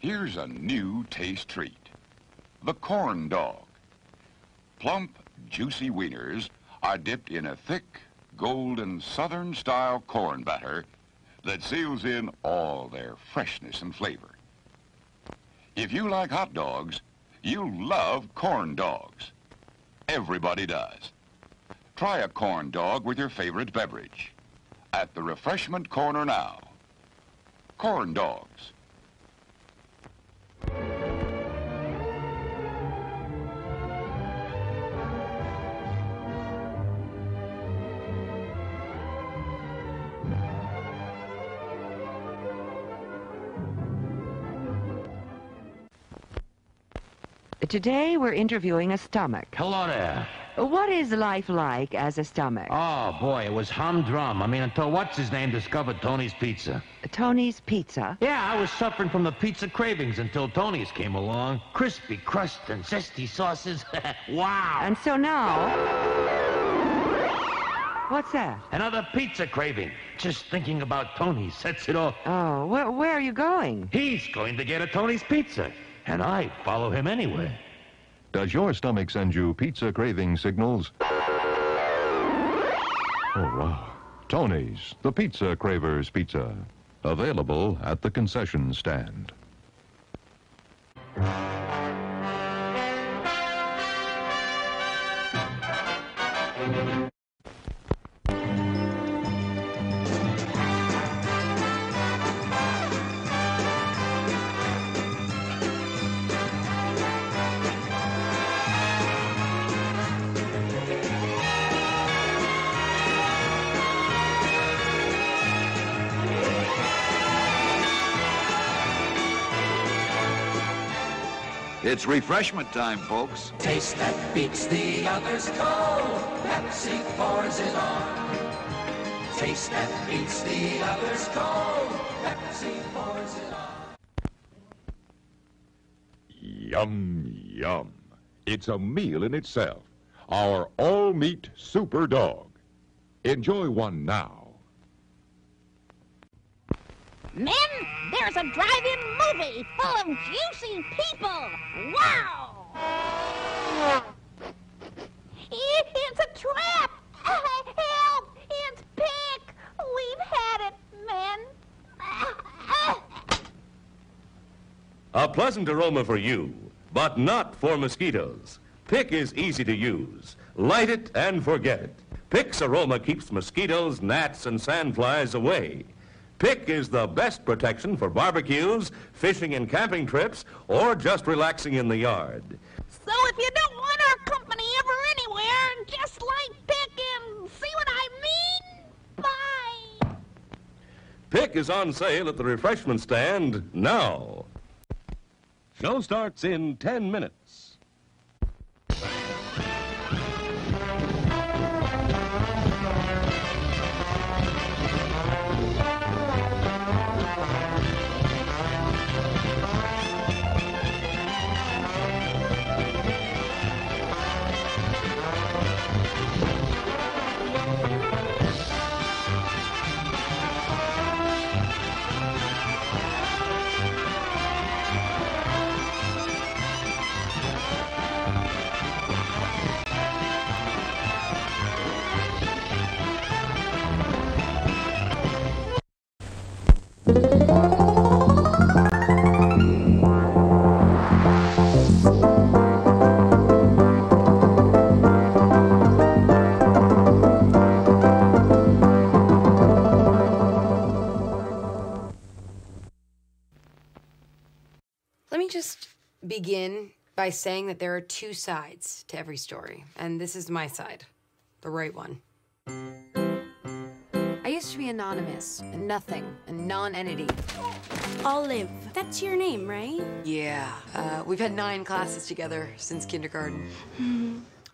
Here's a new taste treat. The corn dog. Plump, juicy wieners are dipped in a thick, golden Southern-style corn batter that seals in all their freshness and flavor. If you like hot dogs, you'll love corn dogs. Everybody does. Try a corn dog with your favorite beverage. At the refreshment corner now. Corn dogs. Today we're interviewing a stomach. Hello there. What is life like as a stomach? Oh, boy, it was humdrum. I mean, until what's-his-name discovered Tony's Pizza. Tony's Pizza? Yeah, I was suffering from the pizza cravings until Tony's came along. Crispy crust and zesty sauces. Wow. And so now... What's that? Another pizza craving. Just thinking about Tony's sets it off. Oh, where are you going? He's going to get a Tony's Pizza, and I follow him anyway. Does your stomach send you pizza craving signals? Oh, wow. Tony's, the Pizza Cravers Pizza. Available at the concession stand. It's refreshment time, folks. Taste that beats the others cold. Pepsi pours it on. Taste that beats the others cold. Pepsi pours it on. Yum, yum. It's a meal in itself. Our all-meat super dog. Enjoy one now. Men, there's a drive-in movie full of juicy people. Wow! It's a trap! Help! It's Pick! We've had it, men. A pleasant aroma for you, but not for mosquitoes. Pick is easy to use. Light it and forget it. Pick's aroma keeps mosquitoes, gnats, and sandflies away. Pick is the best protection for barbecues, fishing and camping trips, or just relaxing in the yard. So if you don't want our company ever anywhere, just light Pick and see what I mean? Bye! Pick is on sale at the refreshment stand now. Show starts in 10 minutes. Let me just begin by saying that there are two sides to every story, and this is my side, the right one. I used to be anonymous, and nothing, a non-entity. Olive, that's your name, right? Yeah, we've had 9 classes together since kindergarten.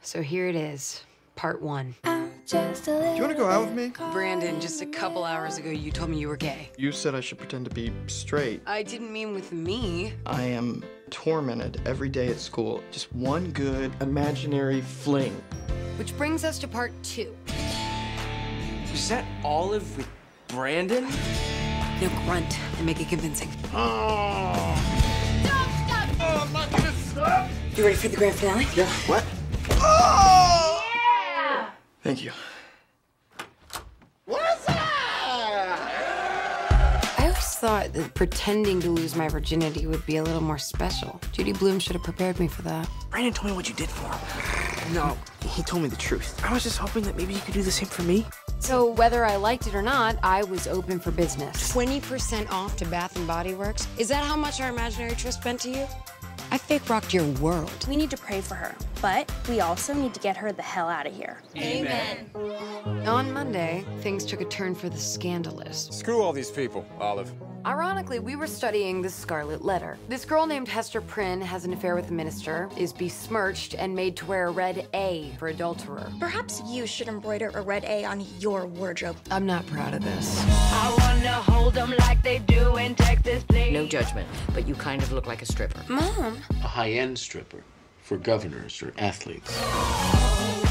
So here it is, part 1. Do you want to go out with me? Brandon, just a couple hours ago, you told me you were gay. You said I should pretend to be straight. I didn't mean with me. I am tormented every day at school. Just one good imaginary fling. Which brings us to part 2. Was that Olive with Brandon? No, grunt and make it convincing. Oh. You ready for the grand finale? Yeah, what? Oh! Yeah! Thank you. What's up? I always thought that pretending to lose my virginity would be a little more special. Judy Blume should have prepared me for that. Brandon told me what you did for him. No, he told me the truth. I was just hoping that maybe you could do the same for me. So whether I liked it or not, I was open for business. 20% off to Bath & Body Works? Is that how much our imaginary trust meant to you? I fake rocked your world. We need to pray for her, but we also need to get her the hell out of here. Amen. On Monday, things took a turn for the scandalous. Screw all these people, Olive. Ironically, we were studying the Scarlet Letter. This girl named Hester Prynne has an affair with the minister, is besmirched, and made to wear a red A for adulterer. Perhaps you should embroider a red A on your wardrobe. I'm not proud of this. I wanna hold them like they do in Texas, please. No judgment, but you kind of look like a stripper. Mom. A high-end stripper for governors or athletes.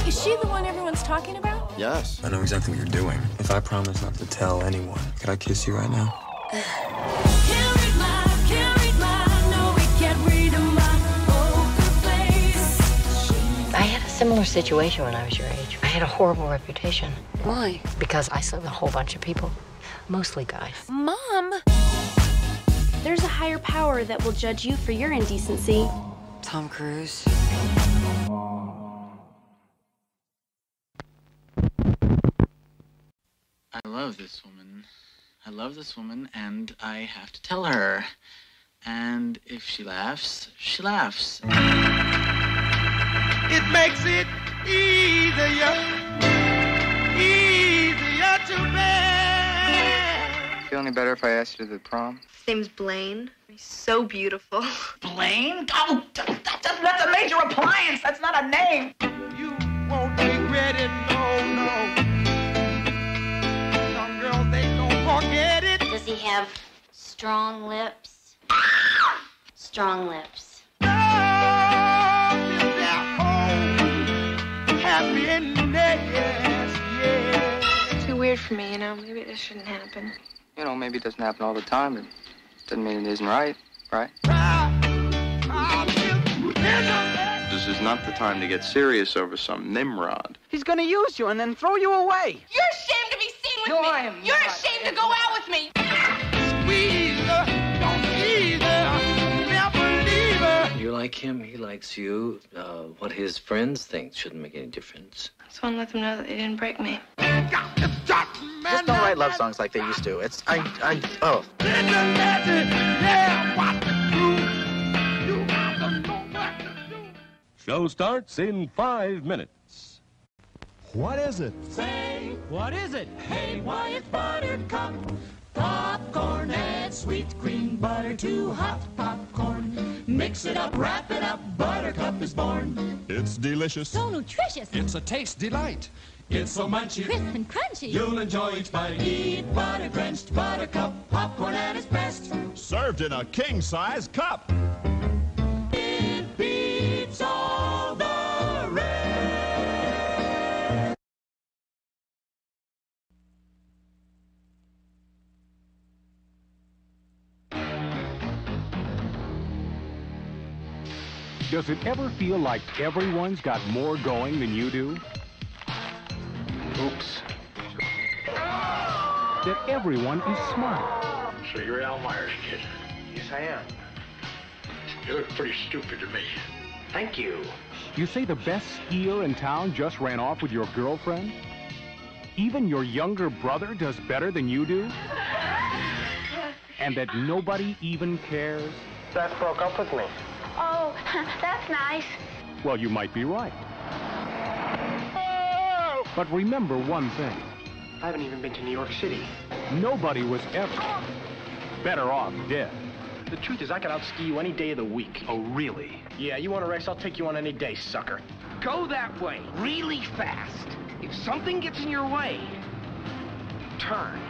Is she the one everyone's talking about? Yes. I know exactly what you're doing. If I promise not to tell anyone, could I kiss you right now? I had a similar situation when I was your age. I had a horrible reputation. Why? Because I slept with a whole bunch of people, mostly guys. Mom! There's a higher power that will judge you for your indecency. Tom Cruise. I love this woman. I love this woman, and I have to tell her. And if she laughs, she laughs. It makes it easier to bear. Feel any better if I asked you to the prom? His name's Blaine. He's so beautiful. Blaine? Oh, that's a major appliance. That's not a name. You won't regret it, no. Some girls, they don't forget it. Does he have strong lips? Strong lips. Too weird for me, you know. Maybe this shouldn't happen. You know, maybe it doesn't happen all the time, but doesn't mean it isn't right, right? This is not the time to get serious over some Nimrod. He's gonna use you and then throw you away. You're ashamed to be seen with me. No, I am You're not. ashamed to go out with me. You like him, he likes you. What his friends think shouldn't make any difference. I just want to let them know that they didn't break me. Just don't write love songs like they used to. Oh. Show starts in 5 minutes. What is it? Say, What is it? hey, why it's Buttercup. Popcorn, add sweet cream butter to hot popcorn. Mix it up, wrap it up, Buttercup is born. It's delicious. So nutritious. It's a taste delight. It's so munchy, Crisp and crunchy. you'll enjoy each bite. Eat butter-drenched Buttercup, popcorn at its best. Served in a king-size cup. It beats all the rest. Does it ever feel like everyone's got more going than you do? Oops. That everyone is smart. So you're Al Myers' kid? Yes, I am. You look pretty stupid to me. Thank you. You say the best skier in town just ran off with your girlfriend? Even your younger brother does better than you do? And that nobody even cares? Beth broke up with me. Oh, that's nice. Well, you might be right. But remember one thing. I haven't even been to New York City. Nobody was ever better off dead. The truth is, I could outski you any day of the week. Oh, really? Yeah, you want a race? I'll take you on any day, sucker. Go that way, really fast. If something gets in your way, turn.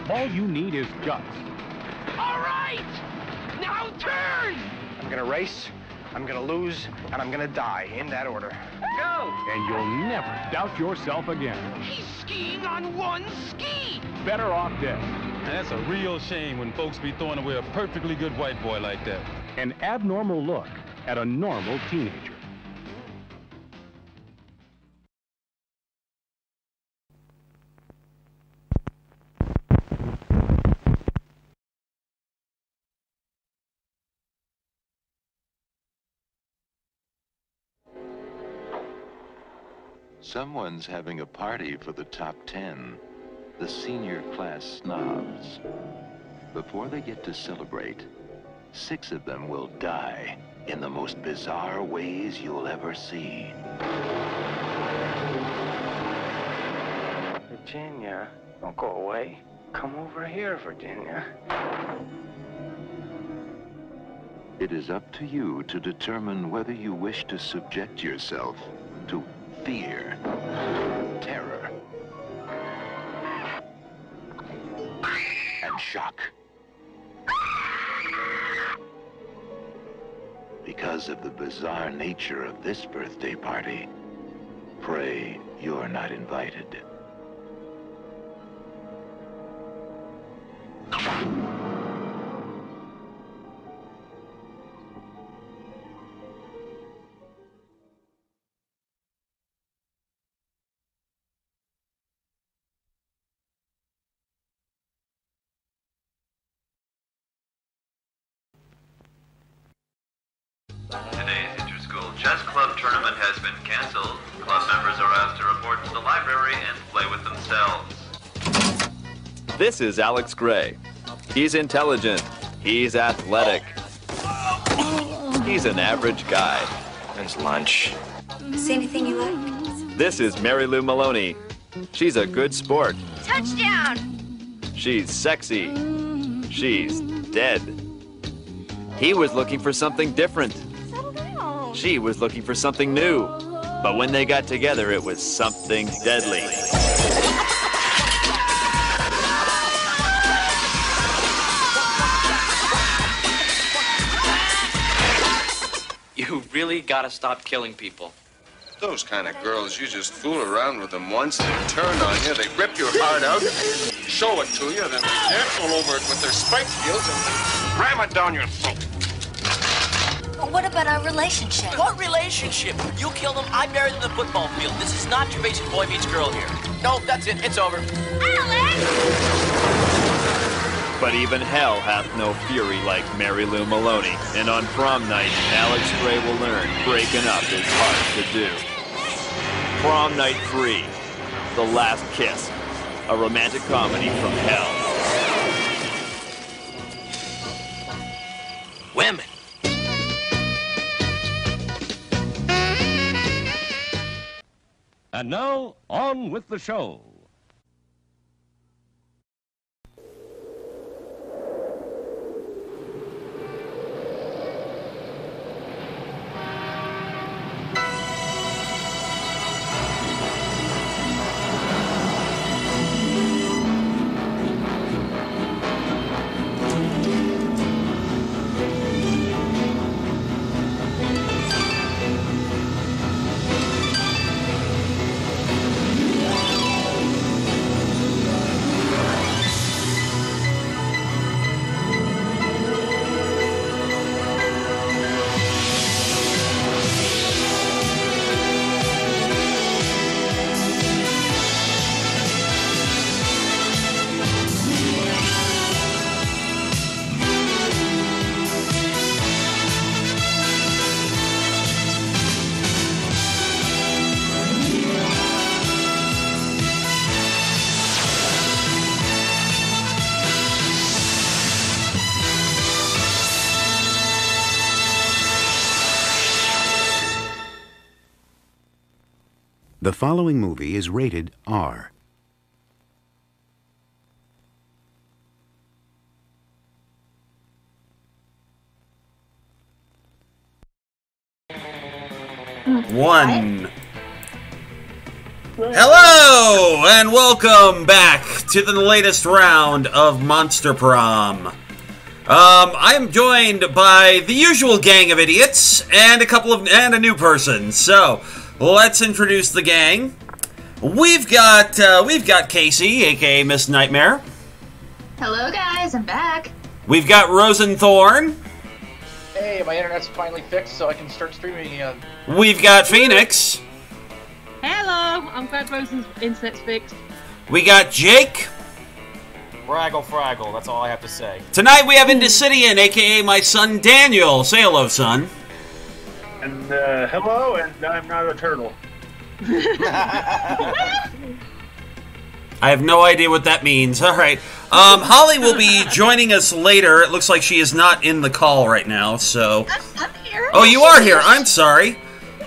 All you need is guts. All right, now turn. I'm gonna race I'm gonna lose, and I'm gonna die, in that order. Go! And you'll never doubt yourself again. He's skiing on one ski! Better off dead. And that's a real shame when folks be throwing away a perfectly good white boy like that. An abnormal look at a normal teenager. Someone's having a party for the top 10, the senior class snobs. Before they get to celebrate, 6 of them will die in the most bizarre ways you'll ever see. Virginia, don't go away. Come over here, Virginia. It is up to you to determine whether you wish to subject yourself to fear, terror, and shock. Because of the bizarre nature of this birthday party, pray you're not invited. Today's inter-school chess club tournament has been canceled. Club members are asked to report to the library and play with themselves. This is Alex Gray. He's intelligent. He's athletic. He's an average guy. It's lunch. See anything you like? This is Mary Lou Maloney. She's a good sport. Touchdown! She's sexy. She's dead. He was looking for something different. Settle down. She was looking for something new. But when they got together, it was something deadly. You really gotta stop killing people. Those kind of girls, you just fool around with them once, they turn on you, they rip your heart out, show it to you, then they dance all over it with their spike heels and ram it down your throat. Well, what about our relationship? What relationship? You killed him, I buried him in the football field. This is not your basic boy meets girl here. No, that's it, it's over. But even hell hath no fury like Mary Lou Maloney. And on prom night, Alex Gray will learn breaking up is hard to do. Prom Night 3, The Last Kiss, a romantic comedy from hell. Women. And now, on with the show. The following movie is rated R. One. Hello, and welcome back to the latest round of Monster Prom. I am joined by the usual gang of idiots and a new person. So let's introduce the gang. We've got Casey, aka Miss Nightmare. Hello, guys. I'm back. We've got Rosenthorn. Hey, my internet's finally fixed, so I can start streaming again. We've got Phoenix. Hello. I'm glad Rosen's internet's fixed. We got Jake. Fraggle, fraggle. That's all I have to say. Tonight we have Indecidian, aka my son Daniel. Say hello, son. And hello, and I'm not a turtle. I have no idea what that means. All right. Holly will be joining us later. It looks like she is not in the call right now, so... I'm here. Oh, you are here. I'm sorry.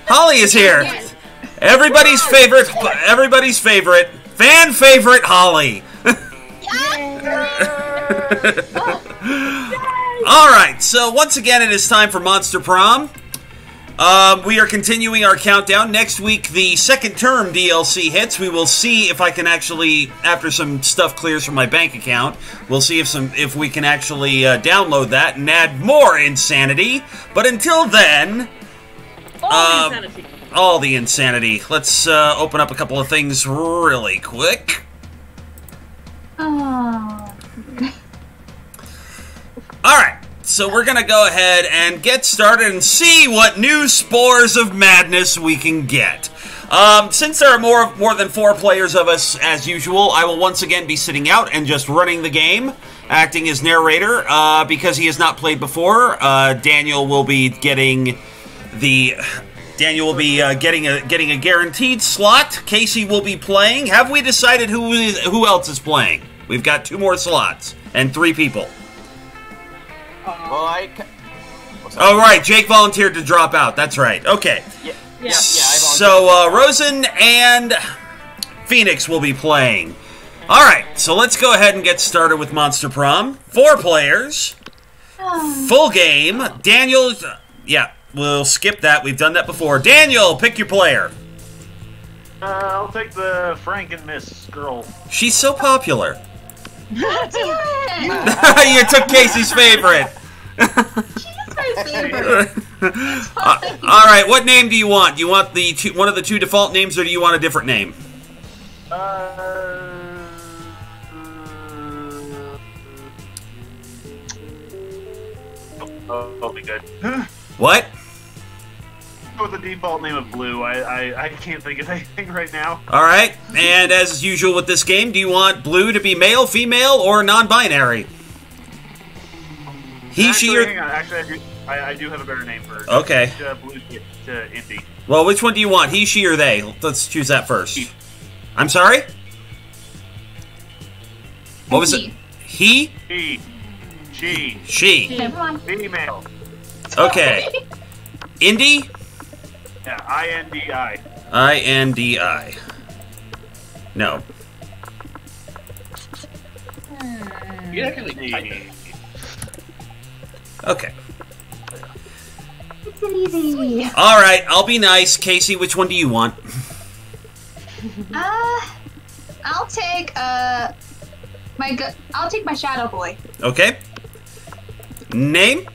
Holly is here. Yes. Everybody's favorite, fan favorite Holly. All right, so once again, it is time for Monster Prom. We are continuing our countdown. Next week, the second term DLC hits. We will see if I can actually, after some stuff clears from my bank account, we'll see if we can actually download that and add more insanity. But until then, all the insanity. Let's open up a couple of things really quick. Oh. All right. So we're going to go ahead and get started and see what new spores of madness we can get. Since there are more than 4 players of us, as usual, I will once again be sitting out and just running the game, acting as narrator, because he has not played before. Daniel will be getting getting a guaranteed slot. Casey will be playing. Have we decided who else is playing? We've got 2 more slots and 3 people. Oh, right. Jake volunteered to drop out. That's right. Okay. Yeah. So, Rosen and Phoenix will be playing. All right. So, let's go ahead and get started with Monster Prom. 4 players. Full game. Daniel... Yeah, we'll skip that. We've done that before. Daniel, pick your player. I'll take the Frank and Miss girl. She's so popular. You took Casey's favorite. She's my favorite. All right, what name do you want? Do you want one of the 2 default names, or do you want a different name? That'll be good. What? Go with the default name of Blue. I can't think of anything right now. All right, and as usual with this game, do you want Blue to be male, female, or non-binary? He, she, or... Actually, I do have a better name for her. Okay. Blue to Indy. Well, which one do you want? He, she, or they? Let's choose that first. I'm sorry? What was it? He? He. She. She. Female. Okay. Indy? Yeah, I-N-D-I. I-N-D-I. No. You actually type it. Okay. It's easy. All right, I'll be nice. Casey, which one do you want? I'll take I'll take my Shadow Boy. Okay. Name?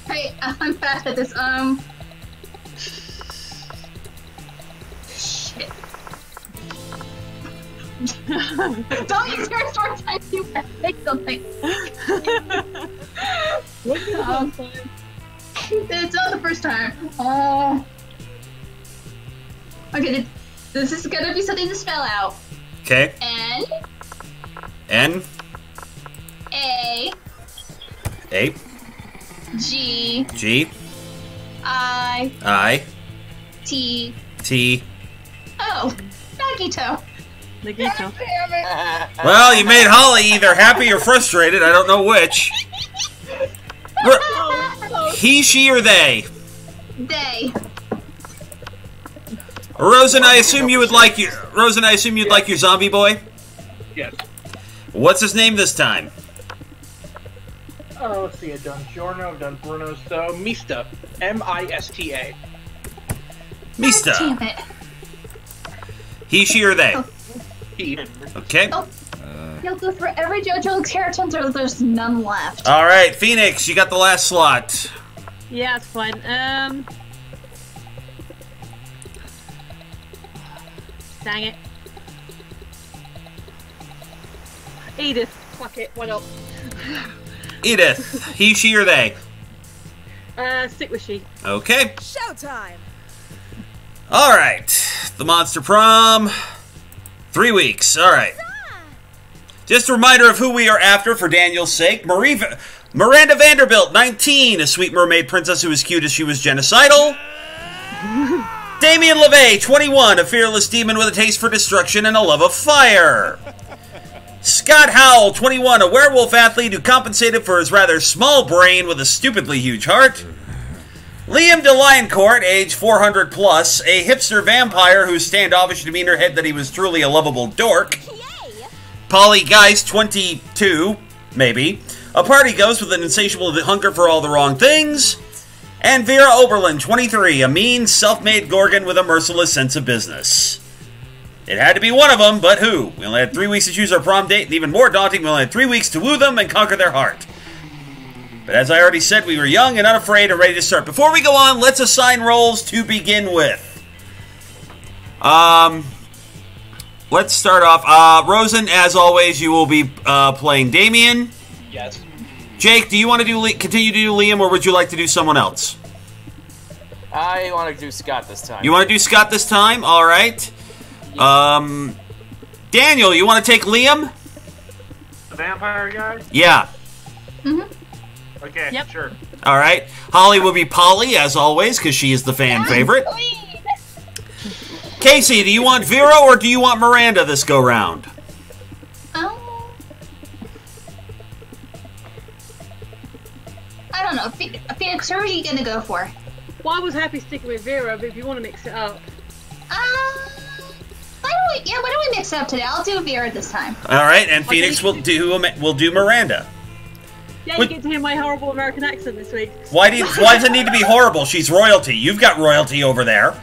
Hey, I'm bad at this. Shit. Don't use your sword time. You say something. It's not the first time. Okay, this is gonna be something to spell out. Okay. N. N. A. A. G. G. I. I. T. T. Oh, Nagito. Nagito. Well, you made Holly either happy or frustrated. I don't know which. He, she, or they? They. Rosen, I assume you would like your zombie boy? Yes. What's his name this time? Oh, let's see. I've done Giorno, I've done Bruno, so Mista. M-I-S-T-A. Mista. Damn it. He, she, or they? He. Okay. Oh. You'll go through every JoJo character until there's none left. All right, Phoenix, you got the last slot. Yeah, it's fine. Dang it. Edith. Fuck it. Why not? Edith, he, she, or they? Stick with she. Okay. Showtime. All right. The Monster Prom. 3 weeks. All right. Just a reminder of who we are after for Daniel's sake. Miranda Vanderbilt, 19, a sweet mermaid princess who was cute as she was genocidal. Damien LeVay, 21, a fearless demon with a taste for destruction and a love of fire. Scott Howell, 21, a werewolf athlete who compensated for his rather small brain with a stupidly huge heart. Liam de Lioncourt, age 400 plus, a hipster vampire whose standoffish demeanor hid that he was truly a lovable dork. Polly Geist, 22, maybe, a party ghost with an insatiable hunger for all the wrong things. And Vera Oberlin, 23, a mean, self-made Gorgon with a merciless sense of business. It had to be one of them, but who? We only had 3 weeks to choose our prom date, and even more daunting, we only had 3 weeks to woo them and conquer their heart. But as I already said, we were young and unafraid and ready to start. Before we go on, let's assign roles to begin with. Let's start off. Rosen, as always, you will be playing Damien. Yes. Jake, do you want to continue to do Liam, or would you like to do someone else? I want to do Scott this time. You want to do Scott this time? All right. Yeah. Daniel, you want to take Liam? The vampire guy? Yeah. Okay, yep. Sure. All right. Holly will be Polly, as always, because she is the fan favorite. Casey, do you want Vera or do you want Miranda this go-round? I don't know. Phoenix, who are you going to go for? Well, I was happy sticking with Vera, but if you want to mix it up... why don't we mix it up today? I'll do Vera this time. All right, and Phoenix will do Miranda. Yeah, you get to hear my horrible American accent this week. Why does it need to be horrible? She's royalty. You've got royalty over there.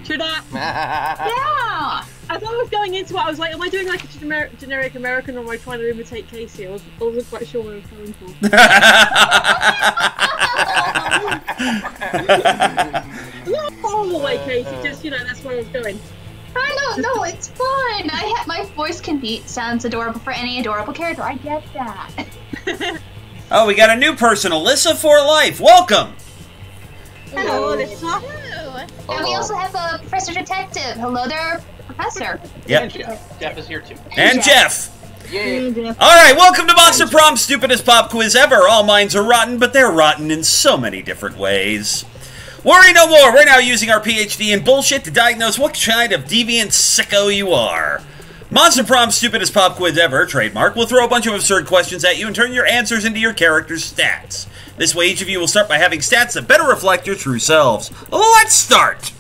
True that. Yeah. As I was going into it, I was like, am I doing like a generic American or am I trying to imitate Casey? I wasn't quite sure what I was going for. Not a horrible way, Casey. Just, that's where I was going. No, it's fun. My voice sounds adorable for any adorable character. I get that. Oh, we got a new person, Alyssa for Life. Welcome. Hello, Alyssa. And we also have a Professor Detective. Hello there, Professor. Yep. And Jeff is here too. And Jeff. Yay. All right, welcome to Monster Prom, stupidest pop quiz ever. All minds are rotten, but they're rotten in so many different ways. Worry no more. We're now using our PhD in bullshit to diagnose what kind of deviant sicko you are. Monster Prom, stupidest pop quiz ever, trademark, will throw a bunch of absurd questions at you and turn your answers into your character's stats. This way, each of you will start by having stats that better reflect your true selves. Let's start.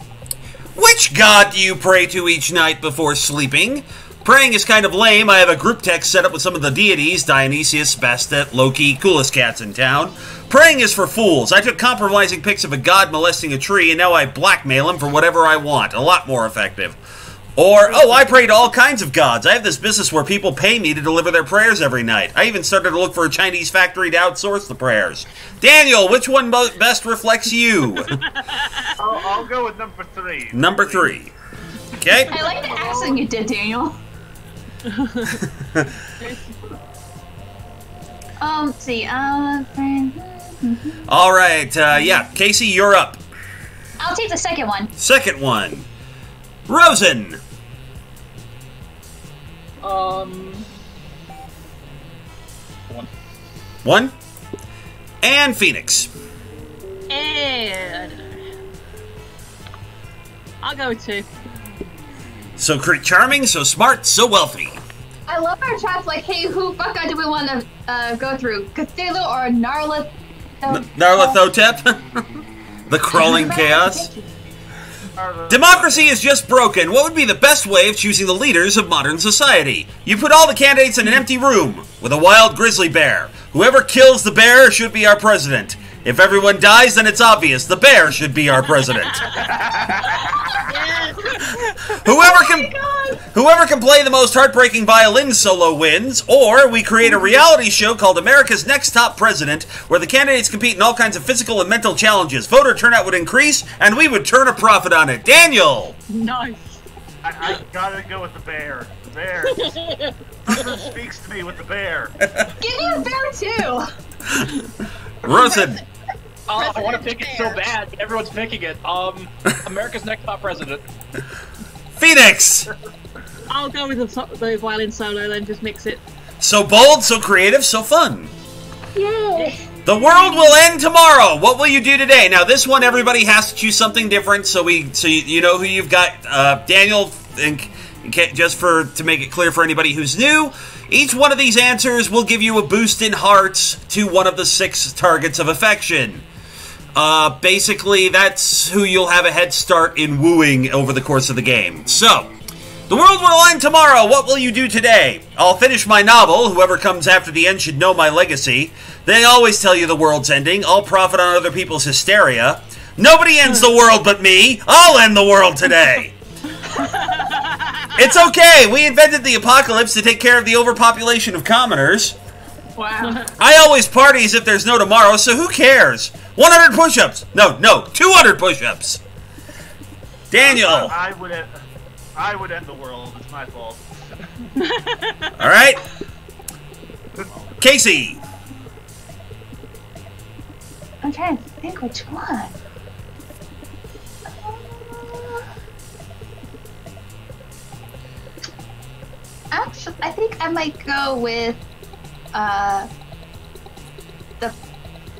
Which god do you pray to each night before sleeping? Praying is kind of lame. I have a group text set up with some of the deities, Dionysius, Bastet, Loki, coolest cats in town. Praying is for fools. I took compromising pics of a god molesting a tree, and now I blackmail him for whatever I want. A lot more effective. Or, I pray to all kinds of gods. I have this business where people pay me to deliver their prayers every night. I even started to look for a Chinese factory to outsource the prayers. Daniel, which one best reflects you? I'll go with number 3. Number 3. Okay. I like the accent you did, Daniel. Let's see. All right. Casey, you're up. I'll take the second one. Second one. Rosen. One. And Phoenix. And I'll go with 2. So charming, so smart, so wealthy. I love our chats like, hey, who fuck do we want to go through? Cthulhu or Nyarlathotep? The crawling chaos? Democracy is just broken. What would be the best way of choosing the leaders of modern society? You put all the candidates in an empty room with a wild grizzly bear. Whoever kills the bear should be our president. If everyone dies, then it's obvious. The bear should be our president. Whoever can play the most heartbreaking violin solo wins, or we create a reality show called America's Next Top President, where the candidates compete in all kinds of physical and mental challenges. Voter turnout would increase, and we would turn a profit on it. Daniel! Nice. I gotta go with the bear. The bear. Something speaks to me with the bear. Give me a bear too. Rosen. I want to pick it so bad, but everyone's picking it. America's Next Top President. Phoenix! I'll go with the violin solo then, just mix it. So bold, so creative, so fun. Yay! The world will end tomorrow. What will you do today? Now, this one, everybody has to choose something different, so you know who you've got. Daniel, just to make it clear for anybody who's new, each one of these answers will give you a boost in hearts to one of the 6 targets of affection. Basically, that's who you'll have a head start in wooing over the course of the game. So, the world will end tomorrow. What will you do today? I'll finish my novel. Whoever comes after the end should know my legacy. They always tell you the world's ending. I'll profit on other people's hysteria. Nobody ends the world but me. I'll end the world today. It's okay. We invented the apocalypse to take care of the overpopulation of commoners. Wow. I always party as if there's no tomorrow, so who cares? 100 push-ups. No, 200 push-ups. Daniel. I would end the world. It's my fault. All right. Casey. I'm trying to think which one. Actually, I think I might go with the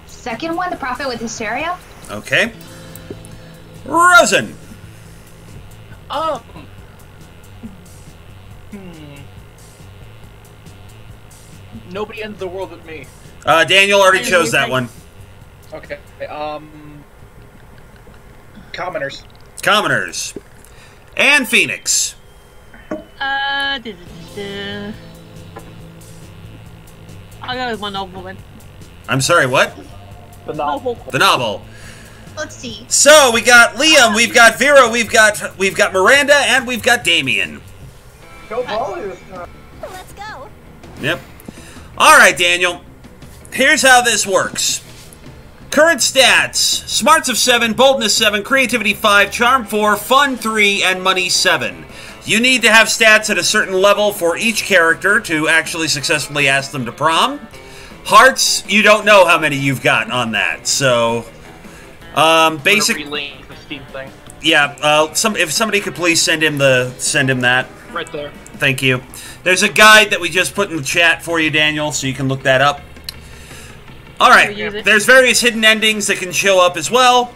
second one, the Prophet with Hysteria. Okay. Rosen. Nobody ends the world but me. Daniel already chose that one. Okay. Commoners. Commoners. And Phoenix. I'll go with my novel then. I'm sorry, what? The novel. The novel. Let's see. So we got Liam, we've got Vera, we've got Miranda, and we've got Damien. Go Polly this time. Let's go. Yep. All right, Daniel. Here's how this works. Current stats: smarts of 7, boldness 7, creativity 5, charm 4, fun 3, and money 7. You need to have stats at a certain level for each character to actually successfully ask them to prom. Hearts, you don't know how many you've got on that, so Relink the Steam thing. Yeah, if somebody could please send him that. Right there. Thank you. There's a guide that we just put in the chat for you, Daniel, so you can look that up. All right, there's various hidden endings that can show up as well.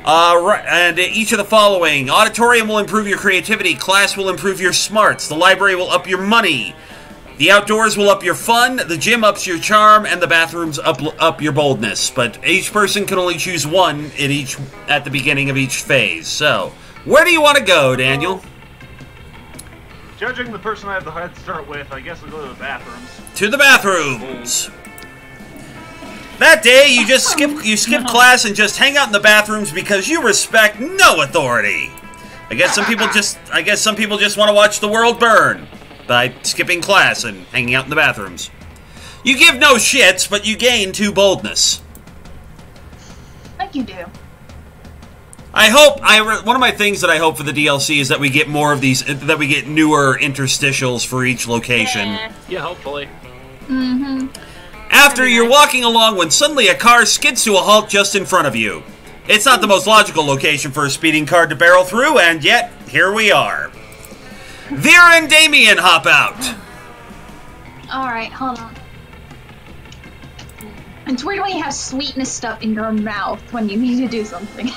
And each of the following: auditorium will improve your creativity, class will improve your smarts, the library will up your money, the outdoors will up your fun, the gym ups your charm, and the bathrooms up your boldness. But each person can only choose one at the beginning of each phase. So, where do you want to go, Daniel? Judging the person I have the head start with, I guess I'll go to the bathrooms. To the bathrooms. That day, you skip class and just hang out in the bathrooms because you respect no authority. I guess some people just want to watch the world burn by skipping class and hanging out in the bathrooms. You give no shits, but you gain 2 boldness. Like you do. One of my things that I hope for the DLC is that we get more of these, that we get newer interstitials for each location. Yeah, hopefully. Mm-hmm. After you're walking along when suddenly a car skids to a halt just in front of you. It's not the most logical location for a speeding car to barrel through, and yet, here we are. Vera and Damien hop out. Alright, hold on. It's weird when you have sweetness stuff in your mouth when you need to do something.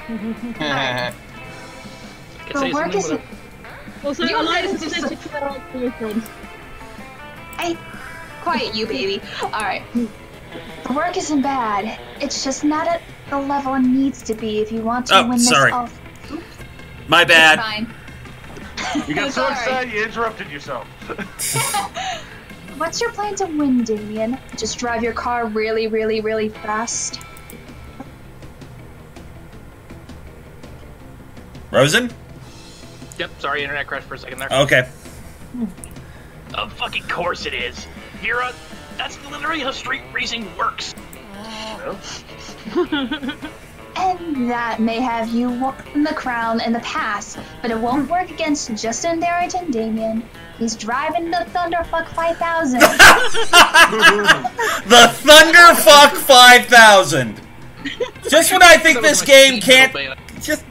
The work is... Also, I like to Quiet you, baby. Alright. The work isn't bad. It's just not at the level it needs to be if you want to win this off. My bad. It's fine. You got so excited you interrupted yourself. What's your plan to win, Damien? Just drive your car really, really, really fast? Rosen? Yep, sorry, internet crashed for a second there. Okay. Of fucking course it is. Vera, that's literally how street racing works. And that may have you won the crown in the past, but it won't work against Justin, Deranged, and Damien. He's driving the Thunderfuck 5000. The Thunderfuck 5000. Just when I think this game can't,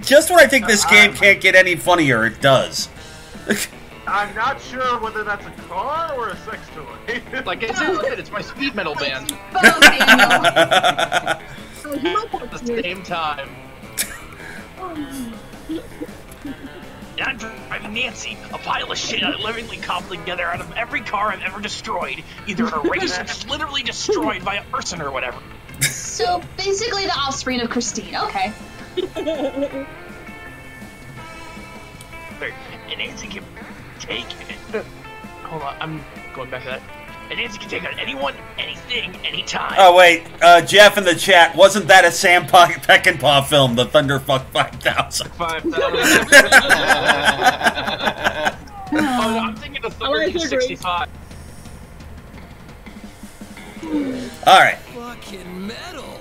just when I think this game can't get any funnier, it does. I'm not sure whether that's a car or a sex toy. Like I said, it's my speed metal band. At the same time. I'm driving Nancy, a pile of shit I literally cobbled together out of every car I've ever destroyed. Either a race or just literally destroyed by a person or whatever. So basically the offspring of Christine. Okay. And Nancy can take it. Hold on, I'm going back to that. And Nancy can take on anyone, anything, anytime. Oh wait, Jeff in the chat, wasn't that a Sam Peckinpah film, The Thunderfuck 5000? 5,000. Oh, no, I'm thinking of Thunder 65. Alright. Fucking metal.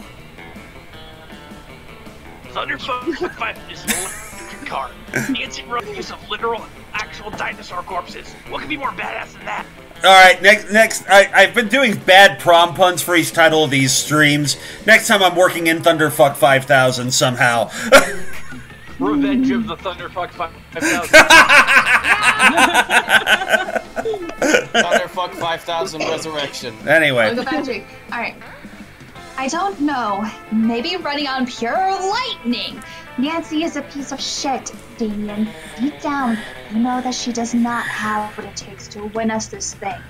Thunderfuck 5 is an electric car. Nancy wrote the use of literal, actual dinosaur corpses. What could be more badass than that? Alright, next, I've been doing bad prom puns for each title of these streams. Next time I'm working in Thunderfuck 5000 somehow. Revenge of the Thunderfuck 5000. Thunderfuck 5000 Resurrection. Anyway. Alright. I don't know. Maybe running on pure lightning. Nancy is a piece of shit, Damien. Deep down, you know that she does not have what it takes to win us this thing.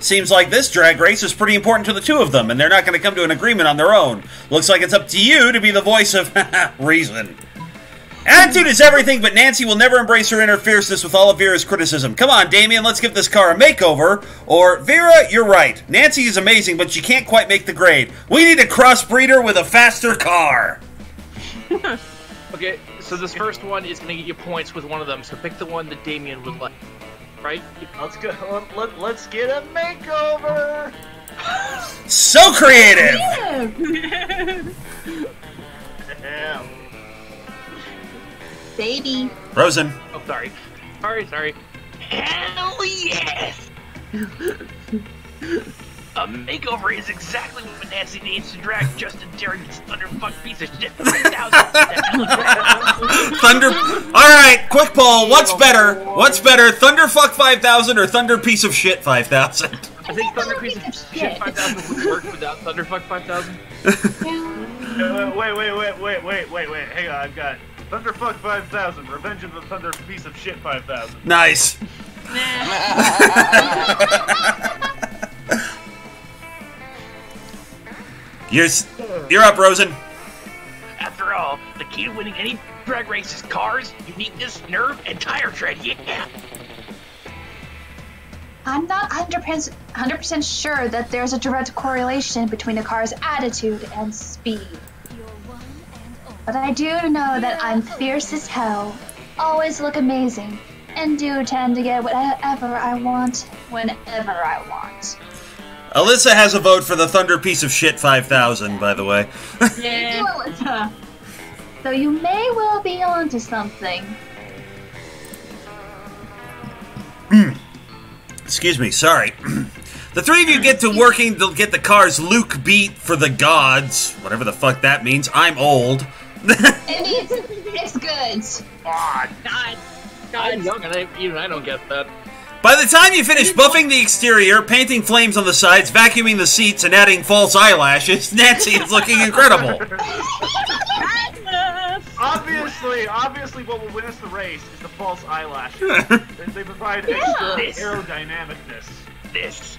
Seems like this drag race is pretty important to the two of them, and they're not going to come to an agreement on their own. Looks like it's up to you to be the voice of reason. Attitude is everything, but Nancy will never embrace her inner fierceness with all of Vera's criticism. Come on, Damien, let's give this car a makeover. Or, Vera, you're right. Nancy is amazing, but she can't quite make the grade. We need to crossbreed her with a faster car. Okay, so this first one is going to get you points with one of them, so pick the one that Damien would like. Right? Let's go. Let's get a makeover. So creative. Damn. Baby. Rosen. Oh, sorry. Sorry. Hell yes! A makeover is exactly what Nancy needs to drag Justin Deranged's Thunderfuck piece of shit 5000. Thunder. Alright, quick poll. What's better? Thunderfuck 5000 or Thunder Piece of Shit 5000? I think Thunder Piece of Shit 5000 would work without Thunderfuck 5000. Wait. Hang on, I've got Thunderfuck 5000, Revenge of the Thunder Piece of Shit 5000. Nice. You're up, Rosen. After all, the key to winning any drag race is cars, uniqueness, nerve, and tire tread. Yeah. I'm not 100% sure that there's a direct correlation between a car's attitude and speed. But I do know that I'm fierce as hell, always look amazing, and do tend to get whatever I want, whenever I want. Alyssa has a vote for the Thunder Piece of Shit 5000, by the way. Yeah. Alyssa. So you may well be onto something. Excuse me, sorry. The three of you get to working to get the cars Luke beat for the gods. Whatever the fuck that means. I'm old. It's good. God. I'm young and even I don't get that. By the time you finish buffing the exterior, painting flames on the sides, vacuuming the seats, and adding false eyelashes, Nancy is looking incredible. Obviously, what will win us the race is the false eyelashes. They provide extra aerodynamicness. This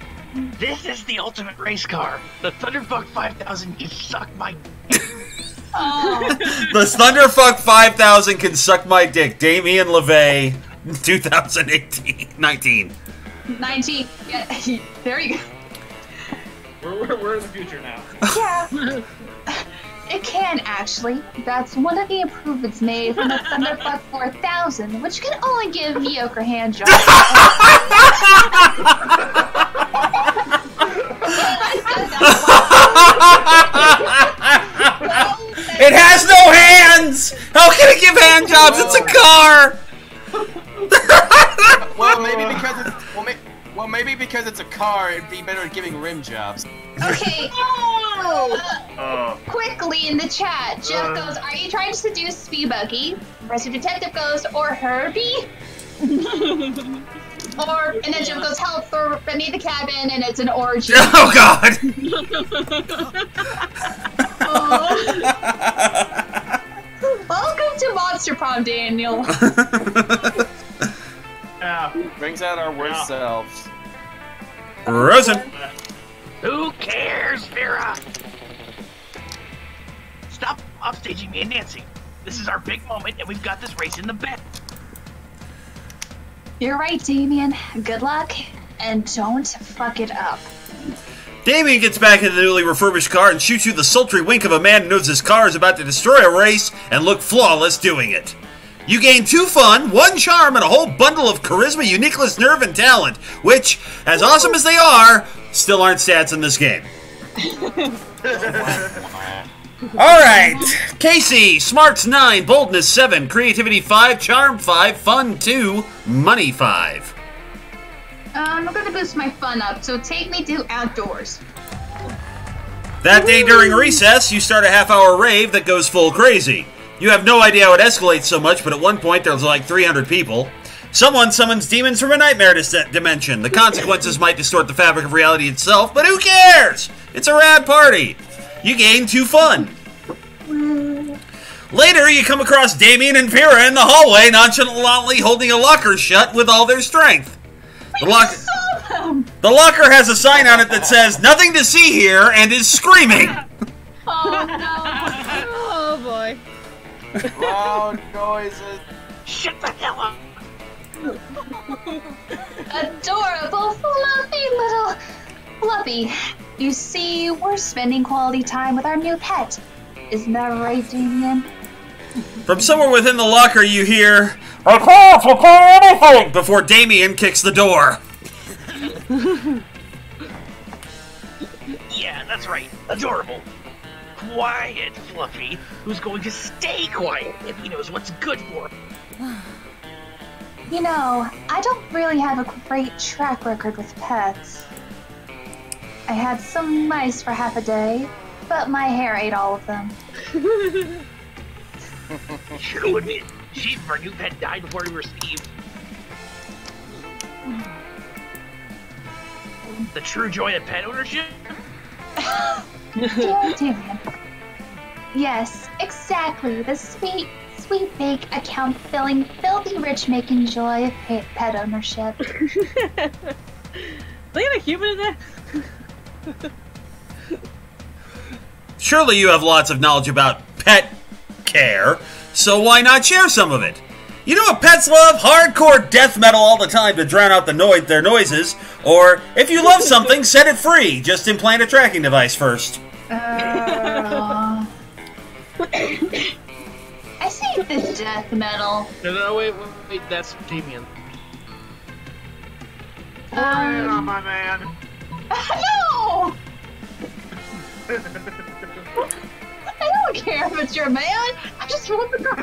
is the ultimate race car. The Thunderfuck 5000 can suck my dick. The Thunderfuck 5000 can suck my dick. Damien LeVay, 2019. 19. Yeah, there you go. We're in the future now. Yeah. It can, actually. That's one of the improvements made from the Thunderfuck 4000, which can only give mediocre hand jobs. It has no hands! How can it give hand jobs? It's a car! Maybe because it's a car, it'd be better at giving rim jobs. Okay. Quickly in the chat, Jeff goes, "Are you trying to seduce Speed Buggy?" Resident Detective goes, "Or Herbie?" And then Jeff goes, "Help, throw Remy the cabin, and it's an orgy." Oh God! Welcome to Monster Prom, Daniel. Brings out our worst selves. Rosen. Who cares, Vera? Stop offstaging me and Nancy. This is our big moment, and we've got this race in the bed. You're right, Damien. Good luck, and don't fuck it up. Damien gets back into the newly refurbished car and shoots you the sultry wink of a man who knows his car is about to destroy a race and look flawless doing it. You gain 2 fun, 1 charm, and a whole bundle of charisma, uniqueness, nerve, and talent, which, as awesome as they are, still aren't stats in this game. Alright, Casey, Smarts 9, Boldness 7, Creativity 5, Charm 5, Fun 2, Money 5. I'm gonna boost my fun up, so take me to outdoors. That day during recess, you start a half-hour rave that goes full crazy. You have no idea how it escalates so much, but at one point there's like 300 people. Someone summons demons from a nightmare dimension. The consequences might distort the fabric of reality itself, but who cares? It's a rad party. You gain 2 fun. Later, you come across Damien and Vera in the hallway, nonchalantly holding a locker shut with all their strength. The locker has a sign on it that says, "Nothing to see here," and is screaming. Oh no. Oh boy. Loud noises. Shut the hell up. Adorable, fluffy little Fluffy. You see, we're spending quality time with our new pet. Isn't that right, Damien? From somewhere within the locker, you hear, "I can't prepare anything!" before Damien kicks the door. Yeah, that's right. Adorable. Quiet Fluffy, who's going to stay quiet if he knows what's good for him. You know, I don't really have a great track record with pets. I had some mice for half a day, but my hair ate all of them. True admit, she and our new pet died before we received the true joy of pet ownership. Dear Damien. Yes, exactly. The sweet, sweet fake account filling, filthy rich making joy of pet ownership. They got a human in there? Surely you have lots of knowledge about pet care, so why not share some of it? You know what pets love? Hardcore death metal all the time to drown out their noises. Or, if you love something, set it free. Just implant a tracking device first. I see the death metal. No, wait, that's Damien. Oh, my man. No! I don't care if it's your man. I just want the girl.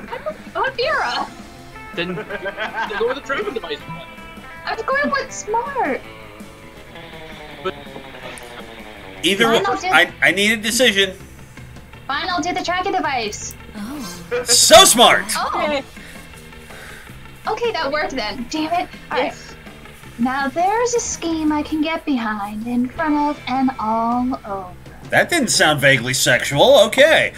I want Vera. Then go with the tracking device. I'm going with smart. But either way, I need a decision. Fine, I'll do the tracking device. Oh. So smart. Oh. Okay, that worked then. Damn it. Alright. Now there's a scheme I can get behind, in front of, and all over. That didn't sound vaguely sexual. Okay.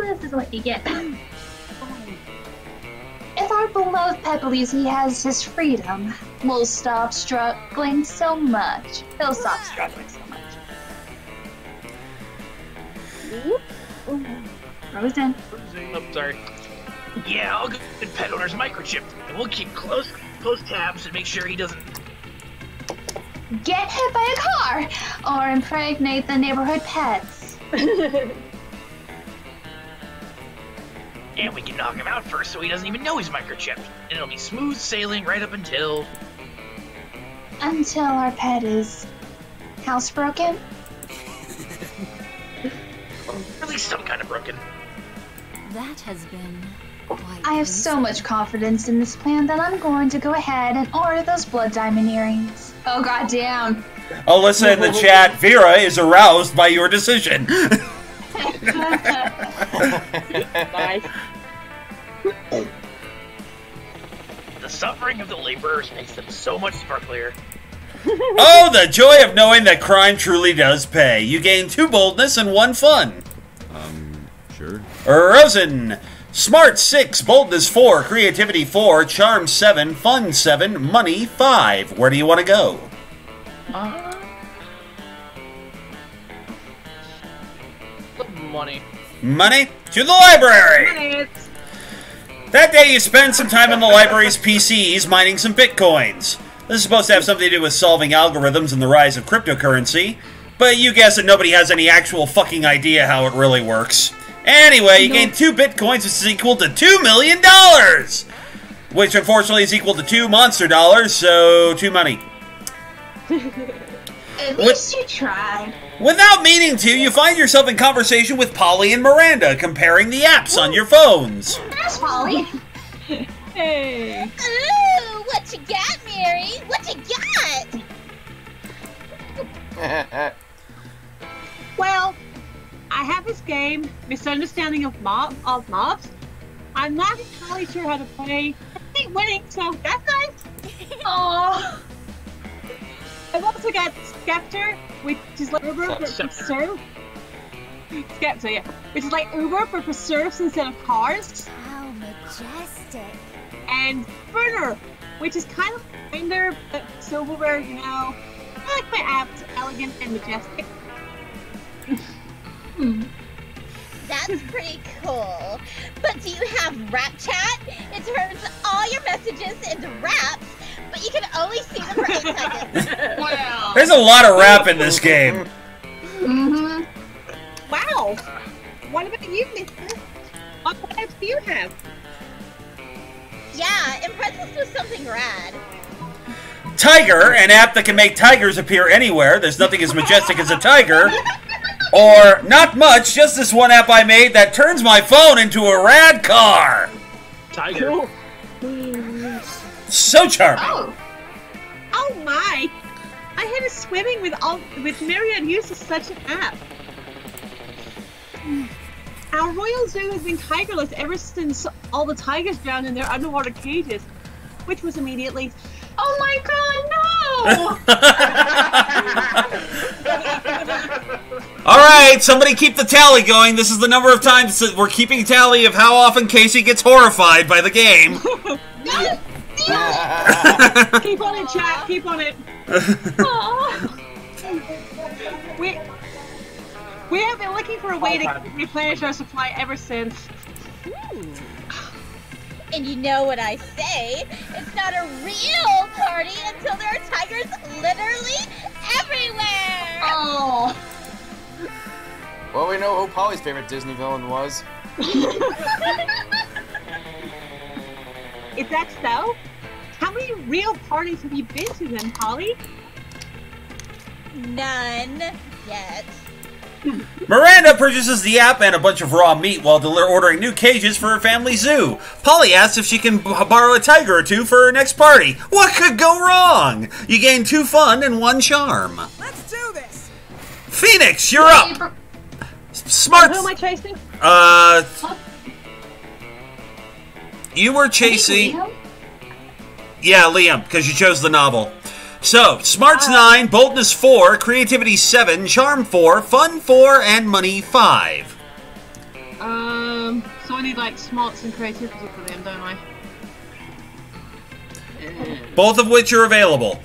This is what you get. If our beloved pet believes he has his freedom, we'll stop struggling so much. He'll stop struggling so much. Frozen. Oh, sorry. Yeah, I'll go get pet owner's microchip, and we'll keep close tabs and make sure he doesn't get hit by a car, or impregnate the neighborhood pets. And we can knock him out first so he doesn't even know he's microchipped. And it'll be smooth sailing right up until... Until our pet is housebroken? Or at least some kind of broken. That has been quite I have so much confidence in this plan that I'm going to go ahead and order those blood diamond earrings. Oh, goddamn. Alyssa in the chat, Vera is aroused by your decision. Nice. The suffering of the laborers makes them so much sparklier. Oh, the joy of knowing that crime truly does pay. You gain 2 boldness and 1 fun. Sure. Rosen, smart 6, boldness 4, creativity 4, charm 7, fun 7, money 5. Where do you want to go? Money. Money? To the library! That day you spend some time in the library's PCs mining some bitcoins. This is supposed to have something to do with solving algorithms and the rise of cryptocurrency, but you guess that nobody has any actual fucking idea how it really works. Anyway, you gain 2 bitcoins, which is equal to $2 million! Which unfortunately is equal to 2 monster dollars, so 2 money. At least you tried. Without meaning to, you find yourself in conversation with Polly and Miranda, comparing the apps on your phones. There's Polly. Hey. Ooh, what you got, Mary? What you got? Well, I have this game, Misunderstanding of Mobs. I'm not entirely sure how to play. I think winning, so that's nice. Aww. I've also got Scepter, which is like Uber for preserve. Scepter, yeah. Which is like Uber for preserves instead of cars. How majestic. And Burner, which is kind of kinder, but silverware, you know. I like my apps elegant and majestic. That's pretty cool. But do you have rap chat? It turns all your messages into raps, but you can only see them for 8 seconds. Wow. There's a lot of rap in this game. Mm-hmm. Wow. What about you, mister? What apps do you have? Yeah, Impress us with something rad. Tiger, an app that can make tigers appear anywhere. There's nothing as majestic as a tiger. Or, not much, just this one app I made that turns my phone into a rad car. Tiger. So charming. Oh my! I had a swimming with myriad use of such an app. Our royal zoo has been tigerless ever since all the tigers drowned in their underwater cages, which was immediately. Oh my god, no! Alright, somebody keep the tally going. This is the number of times that we're keeping tally of how often Casey gets horrified by the game. Keep on it, chat. Keep on it. We have been looking for a way to replenish our supply ever since. And you know what I say? It's not a real party until there are tigers literally everywhere! Oh. Well, we know who Polly's favorite Disney villain was. Is that so? How many real parties have you been to then, Polly? None yet. Miranda purchases the app and a bunch of raw meat while ordering new cages for her family zoo. Polly asks if she can borrow a tiger or 2 for her next party. What could go wrong? You gain 2 fun and 1 charm. Let's do this. Phoenix, you're up. Smart. Who am I chasing? You were chasing. Yeah, Liam, because you chose the novel. So, smarts 9, boldness 4, creativity 7, charm 4, fun 4, and money 5. So I need like smarts and creativity for them, don't I? Both of which are available.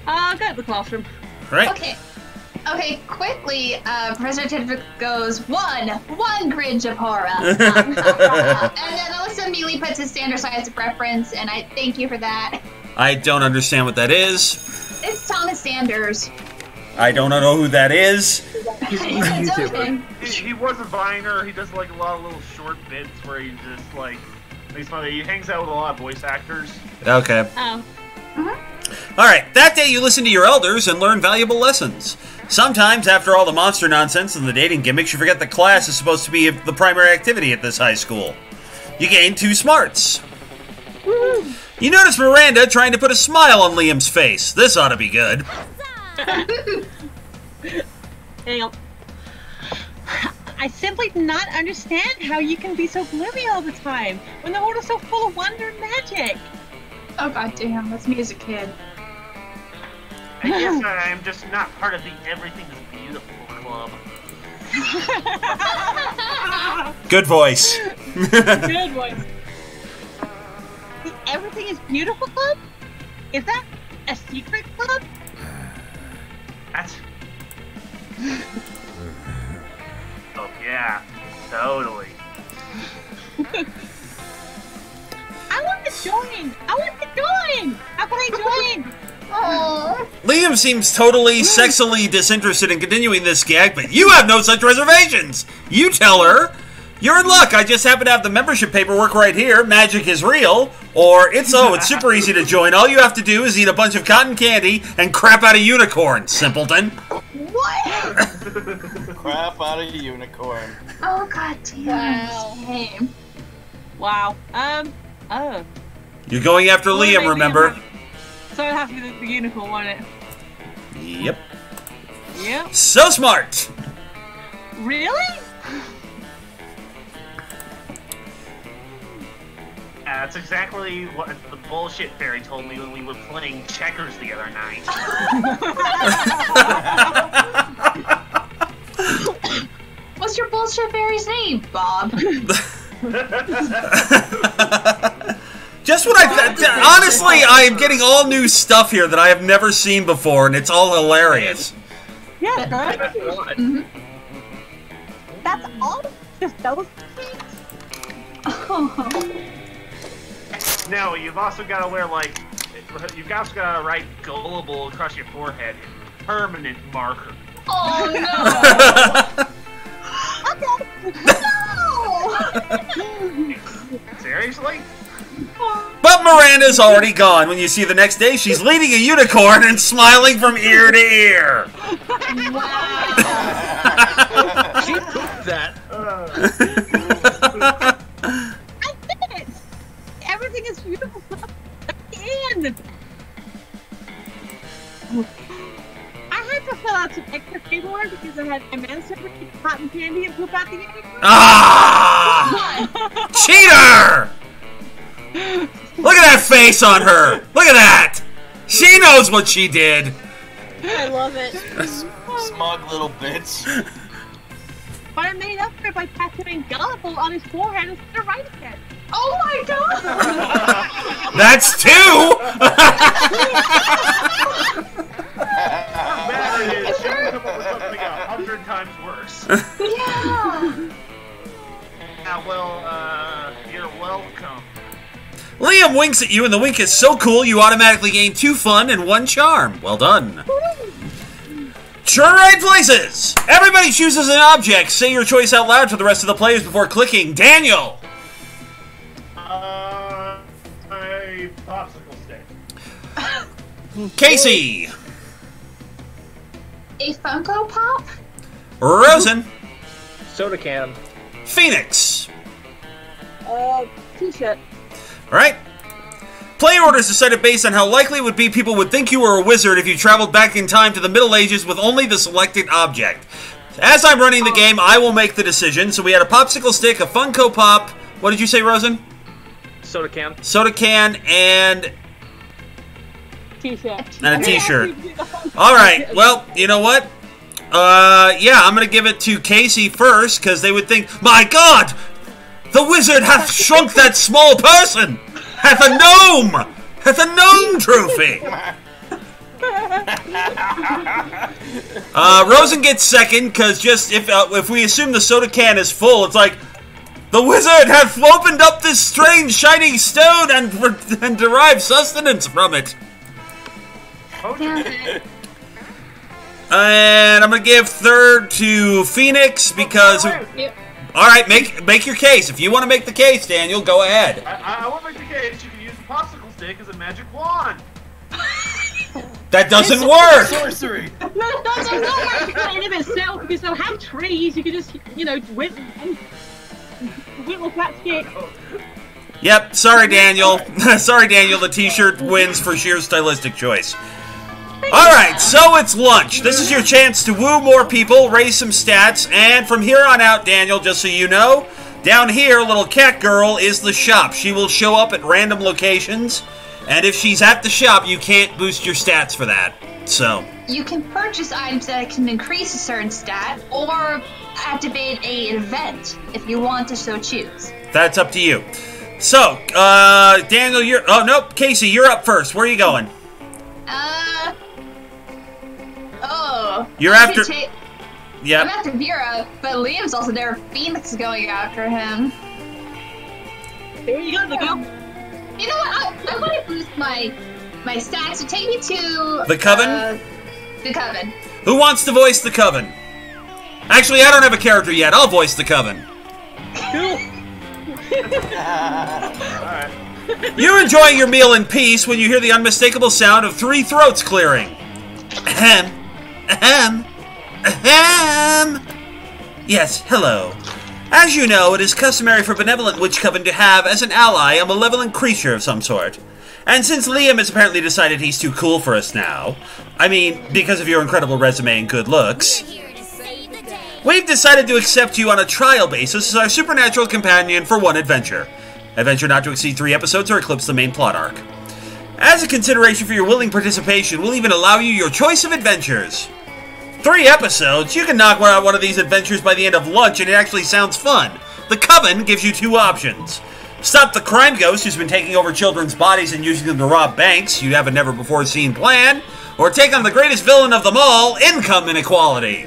I'll go to the classroom. Right. Okay, quickly, Professor Tidrick goes, one grid of horror. And then Alyssa immediately puts his standard size of reference, and I thank you for that. I don't understand what that is. It's Thomas Sanders. I don't know who that is. He's a YouTuber. He was a Viner. He does like a lot of little short bits where he just like makes fun of. He hangs out with a lot of voice actors. Okay. Oh. All right. That day, you listen to your elders and learn valuable lessons. Sometimes, after all the monster nonsense and the dating gimmicks, you forget that class is supposed to be the primary activity at this high school. You gain 2 smarts. Woo. You notice Miranda trying to put a smile on Liam's face. This ought to be good. Hang on. I simply do not understand how you can be so gloomy all the time when the world is so full of wonder and magic. Oh god damn, that's Music Kid. I guess I'm just not part of the Everything is Beautiful club. Good voice. Good voice. The Everything is Beautiful club? Is that a secret club? That's... Oh yeah, totally. I want to join! I want to join! How can I join? Oh. Liam seems totally sexily disinterested in continuing this gag, but you have no such reservations. You tell her, you're in luck. I just happen to have the membership paperwork right here. Magic is real. Or it's super easy to join. All you have to do is eat a bunch of cotton candy and crap out a unicorn, simpleton. What? Crap out of unicorn. Oh god damn. Wow. Shame. Wow. Oh. You're going after Liam, remember? So it has to be the unicorn, won't it? Yep. Yep. So smart. Really? That's exactly what the bullshit fairy told me when we were playing checkers the other night. What's your bullshit fairy's name, Bob? Just what honestly, I am getting all new stuff here that I have never seen before, and it's all hilarious. Yeah, that's all? Just those things? Oh. No, you've also got to wear, like, you've also got to write gullible across your forehead. Permanent marker. Oh, no! No! Seriously? But Miranda's already gone. When you see the next day, she's leading a unicorn and smiling from ear to ear. Wow. She proved that. I did it! Everything is beautiful. Again! I had to fill out some extra paperwork because I had my master eat cotton candy and poop out the unicorn. Ah! Cheater! Look at that face on her! Look at that! She knows what she did! I love it. Smug little bitch. But I made up for it by tattooing gullible on his forehead instead of writing it. Oh my god! That's 2! Bad it is, she can come up with something 100 times worse. Yeah! Yeah, well, you're welcome. Liam winks at you, and the wink is so cool you automatically gain 2 fun and 1 charm. Well done. Turn right places! Everybody chooses an object. Say your choice out loud to the rest of the players before clicking. Daniel! A popsicle stick. Casey! A Funko Pop? Rosen! Soda can. Phoenix! T-shirt. Alright. Player orders decided based on how likely it would be people would think you were a wizard if you traveled back in time to the Middle Ages with only the selected object. As I'm running the game, I will make the decision. So we had a popsicle stick, a Funko Pop. What did you say, Rosen? Soda can. Soda can and T-shirt. a T-shirt. Alright, well, you know what? Yeah, I'm going to give it to Casey first, because they would think, my God! The wizard hath shrunk that small person! Hath a gnome! Hath a gnome trophy! Rosen gets second, because just if we assume the soda can is full, it's like, the wizard hath opened up this strange shining stone and derived sustenance from it. And I'm gonna give third to Phoenix because. All right, make your case. If you want to make the case, Daniel, go ahead. I will make the case. You can use the popsicle stick as a magic wand. That doesn't work. Sorcery. No, that doesn't work in of itself because they'll have trees. You can just, whip that stick. Yep. Sorry, Daniel. Sorry, Daniel. The T-shirt wins for sheer stylistic choice. All right, so it's lunch. This is your chance to woo more people, raise some stats, and from here on out, Daniel, just so you know, down here, little cat girl is the shop. She will show up at random locations, and if she's at the shop, you can't boost your stats for that. So you can purchase items that can increase a certain stat, or activate an event if you want to so choose. That's up to you. So, Daniel, oh nope, Casey, you're up first. Where are you going? You're after. Yeah. I'm after Vera, but Liam's also there. Phoenix is going after him. There you go, Nico. You know what? I want to boost my stats. So take me to the Coven. The Coven. Who wants to voice the Coven? Actually, I don't have a character yet. I'll voice the Coven. Cool. Alright. You're enjoying your meal in peace when you hear the unmistakable sound of 3 throats clearing. Ahem. Ahem. Ahem. Yes, hello. As you know, it is customary for Benevolent Witch Coven to have, as an ally, a malevolent creature of some sort. And since Liam has apparently decided he's too cool for us now, I mean, because of your incredible resume and good looks, we've decided to accept you on a trial basis as our supernatural companion for one adventure. Adventure not to exceed 3 episodes or eclipse the main plot arc. As a consideration for your willing participation, we'll even allow you your choice of adventures. 3 episodes? You can knock out one of these adventures by the end of lunch and it actually sounds fun. The Coven gives you 2 options. Stop the crime ghost who's been taking over children's bodies and using them to rob banks. You have a never-before-seen plan. Or take on the greatest villain of them all, income inequality.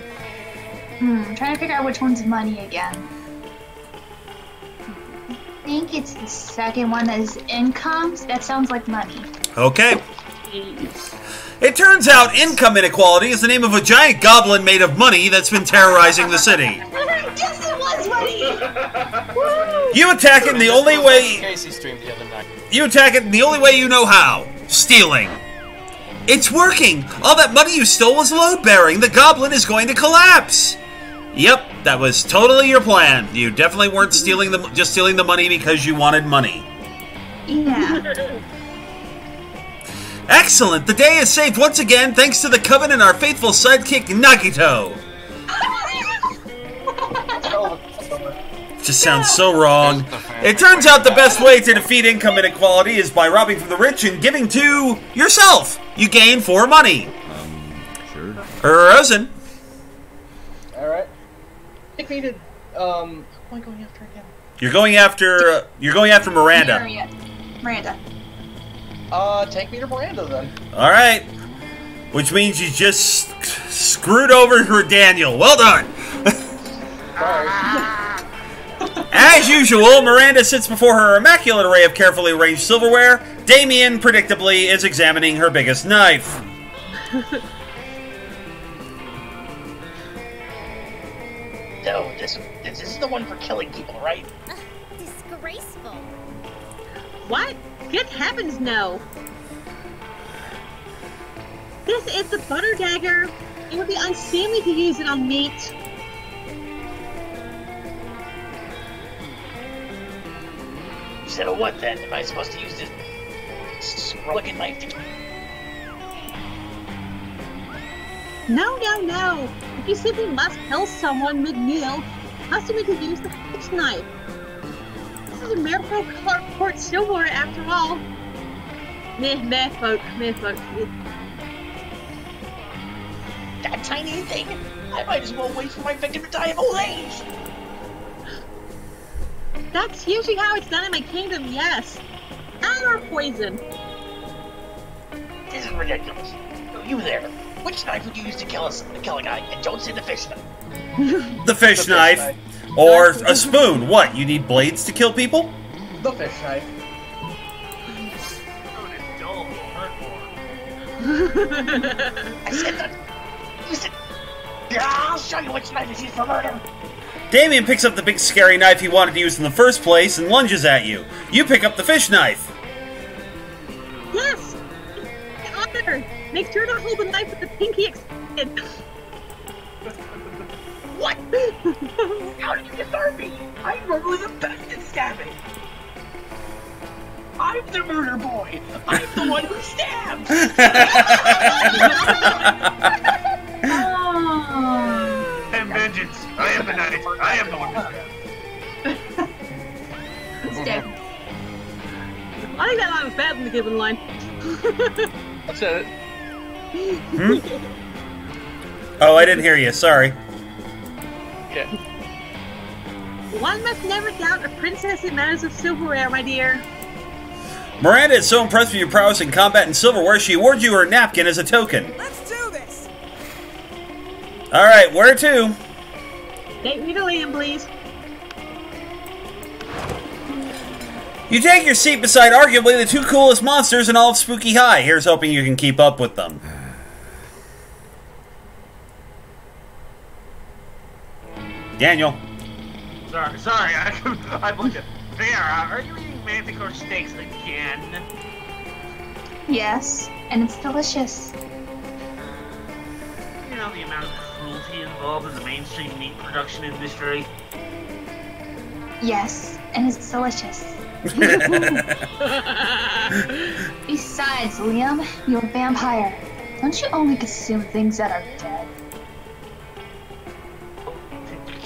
I'm trying to figure out which one's money again. I think it's the second one that is incomes. That sounds like money. Okay. It turns out income inequality is the name of a giant goblin made of money that's been terrorizing the city. Yes, it was money! You attack it in the only way... Casey streamed the other night. You attack it in the only way you know how. Stealing. It's working! All that money you stole was load-bearing. The goblin is going to collapse. Yep, that was totally your plan. You definitely weren't just stealing the money because you wanted money. Yeah. Excellent! The day is saved once again thanks to the Coven and our faithful sidekick, Nagito. Just sounds so wrong. It turns out the best way to defeat income inequality is by robbing from the rich and giving to yourself. You gain 4 money. Sure. Rosen. Alright. Take me to, who am I going after again? You're going after Miranda. Miranda. Take me to Miranda then. Alright. Which means you just screwed over her Daniel. Well done. As usual, Miranda sits before her immaculate array of carefully arranged silverware. Damien, predictably, is examining her biggest knife. No, this is the one for killing people, right? Disgraceful. What? Good heavens, no. This is the butter dagger. It would be unseemly to use it on meat. Instead of what then? Am I supposed to use this looking knife to... No. If you simply must kill someone mid-meal, customary to use the fish knife. This is a miracle court silverware after all. Meh, folks. That tiny thing? I might as well wait for my victim to die of old age. That's usually how it's done in my kingdom, yes. And or poison. This is ridiculous. You there. Which knife would you use to kill a guy? And don't say the fish knife. The fish knife. Or a spoon. What, you need blades to kill people? The fish knife. I said that. Listen. I'll show you which knife is used for murder. Damien picks up the big scary knife he wanted to use in the first place and lunges at you. You pick up the fish knife. Yes! Honor! Make sure to hold the knife with the pinky extended. What? How did you disarm me? I'm normally the best at stabbing. I'm the murder boy. I'm the one who stabs. And vengeance. I am the knife. I am the one who stabs. Stab. I think that line was bad in the given line. I said it. Oh, I didn't hear you. Sorry. Okay. One must never doubt a princess in matters of silverware, my dear. Miranda is so impressed with your prowess in combat and silverware, she awards you her napkin as a token. Let's do this. All right, where to? Take me to Liam, please. You take your seat beside arguably the two coolest monsters in all of Spooky High. Here's hoping you can keep up with them. Daniel. Sorry. I looked at Vera. Are you eating manticore steaks again? Yes, and it's delicious. You know the amount of cruelty involved in the mainstream meat production industry? Yes, and it's delicious. Besides, Liam, you're a vampire. Don't you only consume things that are dead?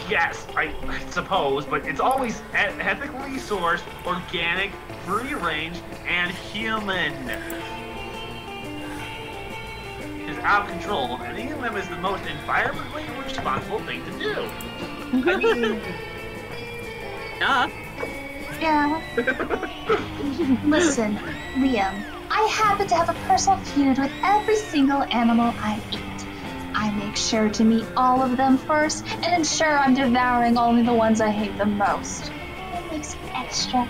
Yes, I suppose, but it's always ethically sourced, organic, free-range, and human. It's out of control, and eating them is the most environmentally responsible thing to do. I mean... Yeah. Listen, Liam, I happen to have a personal feud with every single animal I eat. I make sure to meet all of them first and ensure I'm devouring only the ones I hate the most. It makes it extra.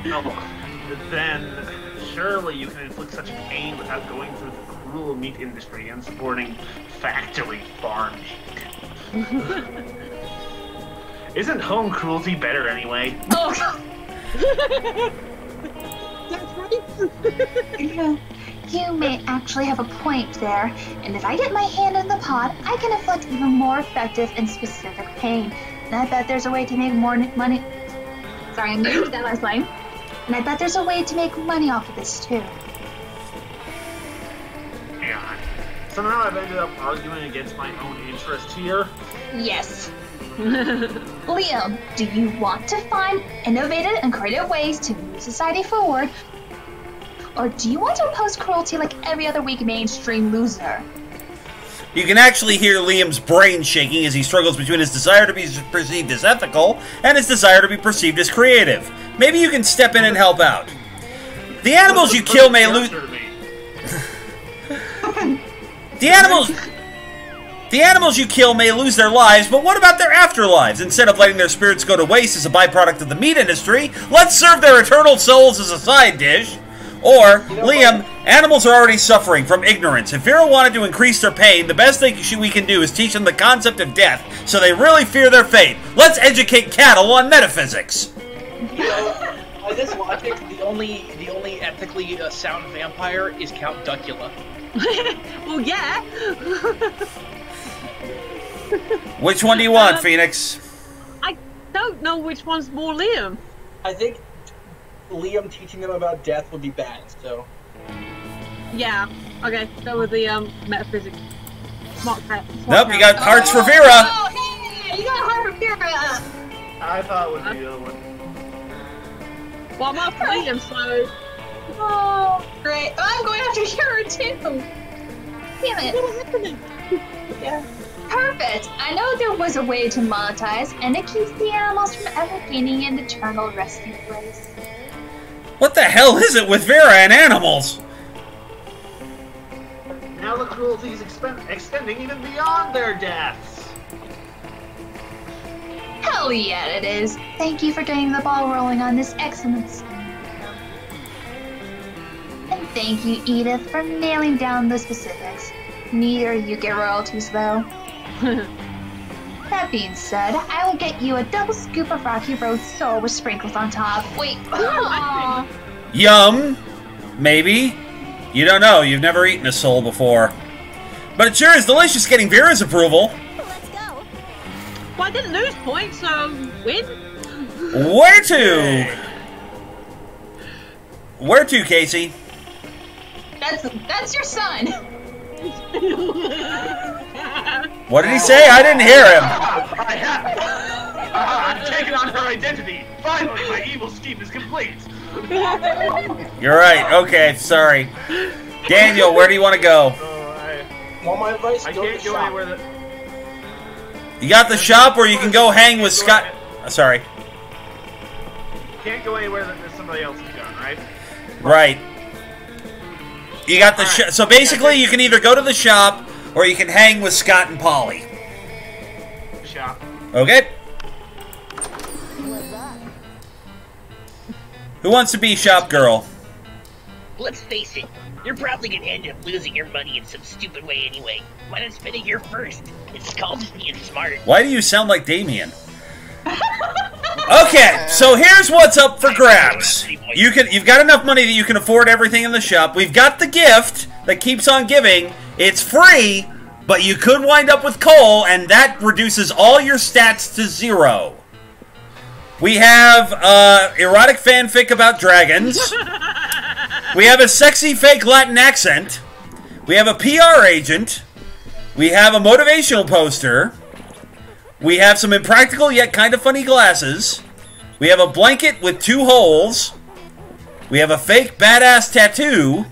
No, then surely you can inflict such pain without going through the cruel meat industry and supporting factory farming. Isn't home cruelty better anyway? Oh. That's right. You may actually have a point there, and if I get my hand in the pot, I can inflict even more effective and specific pain. And I bet there's a way to make more money. Sorry, I'm gonna use that last line. And I bet there's a way to make money off of this too. Hang on. Somehow I've ended up arguing against my own interest here. Yes. Liam, do you want to find innovative and creative ways to move society forward? Or do you want to oppose cruelty like every other weak mainstream loser? You can actually hear Liam's brain shaking as he struggles between his desire to be perceived as ethical and his desire to be perceived as creative. Maybe you can step in and help out. The animals you kill may lose... The animals you kill may lose their lives, but what about their afterlives? Instead of letting their spirits go to waste as a byproduct of the meat industry, let's serve their eternal souls as a side dish. Or, Liam, animals are already suffering from ignorance. If Vera wanted to increase their pain, the best thing we can do is teach them the concept of death, so they really fear their fate. Let's educate cattle on metaphysics. You know, by this logic, the only ethically sound vampire is Count Duckula. Well, yeah. Which one do you want, Phoenix? I don't know which one's more Liam. I think Liam teaching them about death would be bad, so... Yeah, okay, go with the metaphysics. Smart cat. Nope, you got hearts for Vera! Oh, hey! You got a heart for Vera! I thought it would be the other one. Well, I'm after Liam, so... Oh, great. I'm going after Vera, too! Damn it. What's happening? Yeah. Perfect! I know there was a way to monetize, and it keeps the animals from ever gaining an eternal resting place. What the hell is it with Vera and animals? Now the cruelty is extending even beyond their deaths. Hell yeah, it is. Thank you for getting the ball rolling on this excellent scheme. Thank you, Edith, for nailing down the specifics. Neither of you get royalties, though. That being said, I will get you a double scoop of Rocky Road Soul with sprinkles on top. Wait, aww. Yum. Maybe. You don't know. You've never eaten a soul before. But it sure is delicious getting Vera's approval. Well, I didn't lose points, so win. Where to? Where to, Casey? That's your son. What did he say? I didn't hear him. I'm taking on her identity. Finally, my evil scheme is complete. You're right. Okay, sorry. Daniel, where do you want to go? Want my advice? I can't go anywhere that... You got the shop, or you can go hang with Scott. Sorry. Can't go anywhere that there's somebody else has gone, right? Right. You got the shop. So basically, you can either go to the shop, or you can hang with Scott and Polly. Shop. Okay. Who wants to be shop girl? Let's face it, you're probably gonna end up losing your money in some stupid way anyway. Why not spend it here first? It's called being smart. Why do you sound like Damien? Okay, so here's what's up for grabs. You've got enough money that you can afford everything in the shop. We've got the gift that keeps on giving. It's free, but you could wind up with coal, and that reduces all your stats to 0. We have erotic fanfic about dragons. We have a sexy fake Latin accent. We have a PR agent. We have a motivational poster. We have some impractical yet kind of funny glasses. We have a blanket with 2 holes. We have a fake badass tattoo.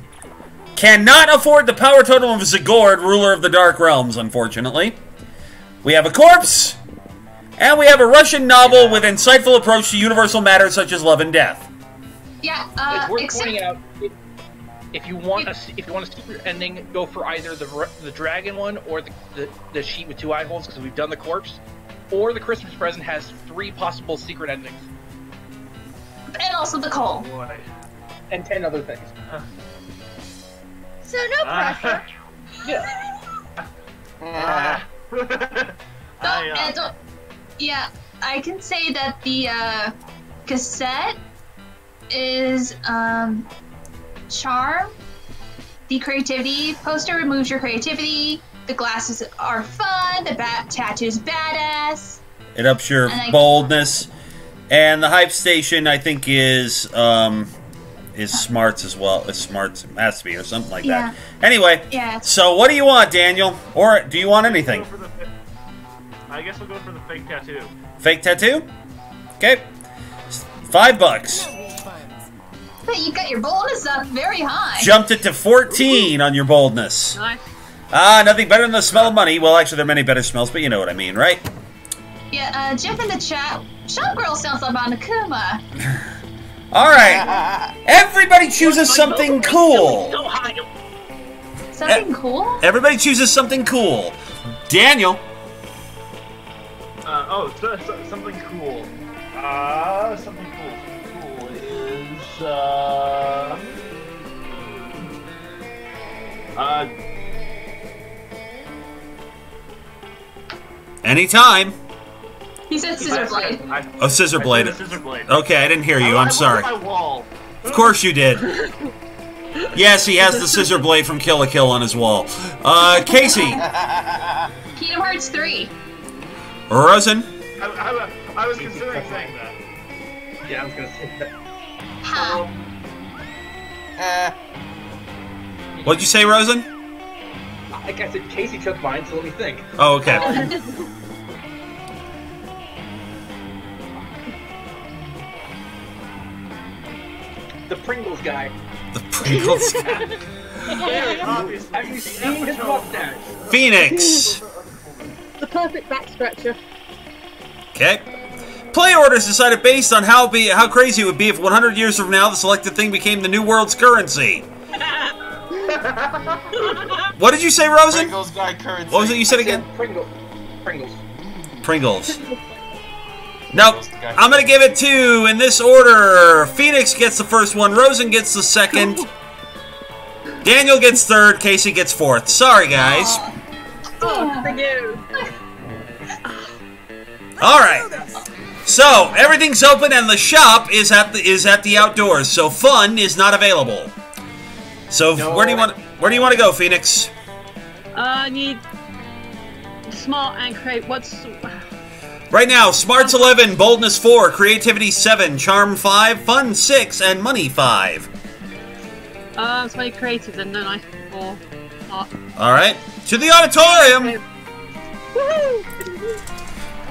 Cannot afford the power totem of Zagord, ruler of the Dark Realms, unfortunately. We have a corpse. And we have a Russian novel with insightful approach to universal matters such as love and death. Yeah, it's worth pointing out, if you want a secret ending, go for either the dragon one or the sheet with 2 eye holes, because we've done the corpse, or the Christmas present has 3 possible secret endings. And also the coal. Boy. And 10 other things. So no pressure. Yeah, I can say that the cassette is charm. The creativity poster removes your creativity. The glasses are fun. The tattoo's badass. It ups your boldness. And the hype station, I think, is smarts as well. It's smarts, it has to be, or something like that. Anyway, so what do you want, Daniel? Or do you want anything? I guess we'll go for the fake tattoo. Fake tattoo? Okay. $5. But you got your boldness up very high. Jumped it to 14 on your boldness. Nice. Nothing better than the smell of money. Well, actually, there are many better smells, but you know what I mean, right? Yeah, Jeff in the chat. Shop girl sounds like Monokuma. Alright. Everybody chooses something cool. Something cool? Everybody chooses something cool. Daniel. Something cool. Something cool is, Anytime. He said scissor blade. Oh, scissor blade. Okay, I didn't hear you. I'm sorry. Of course you did. Yes, he has the scissor blade from Kill la Kill on his wall. Casey. Kingdom Hearts 3. Rosen. I was considering saying that. Yeah, I was gonna say that. What'd you say, Rosen? Like I said, Casey took mine, so let me think. Oh, okay. The Pringles guy. The Pringles guy. Very obviously. Have you seen his mustache? Phoenix. The perfect back scratcher. Okay. Play orders decided based on how crazy it would be if 100 years from now the selected thing became the new world's currency. What did you say, Rosen? Pringles guy currency. What was it you said again? Pringles. Pringles. Nope. I'm going to give it to, in this order, Phoenix gets the first one, Rosen gets the second, Daniel gets third, Casey gets fourth. Sorry, guys. Oh, thank you. All right. So everything's open, and the shop is at the outdoors. So fun is not available. So where do you want to go, Phoenix? I need small and create. What's right now? Smarts 11, boldness 4, creativity 7, charm 5, fun 6, and money 5. It's very creative, then, don't I? Or not? All right, to the auditorium. Woohoo!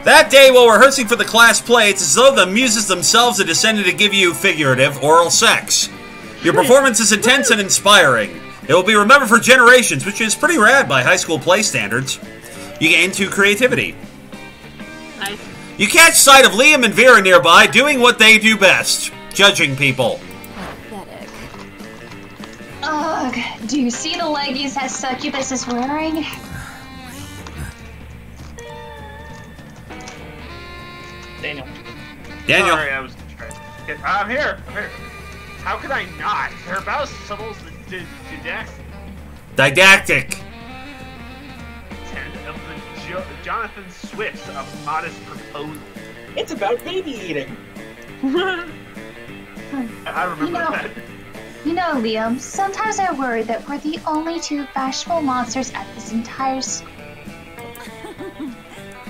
That day, while rehearsing for the class play, it's as though the muses themselves had descended to give you figurative oral sex. Your performance is intense and inspiring. It will be remembered for generations, which is pretty rad by high school play standards. You gain 2 creativity. Nice. You catch sight of Liam and Vera nearby doing what they do best, judging people. Pathetic. Ugh, do you see the leggies that Succubus is wearing? Daniel. Sorry, I was distracted. I'm here. How could I not? They're about as subtle as the Didactic. of the Jonathan Swift's A Modest Proposal. It's about baby eating. I remember that. You know, Liam, sometimes I worry that we're the only 2 bashful monsters at this entire school.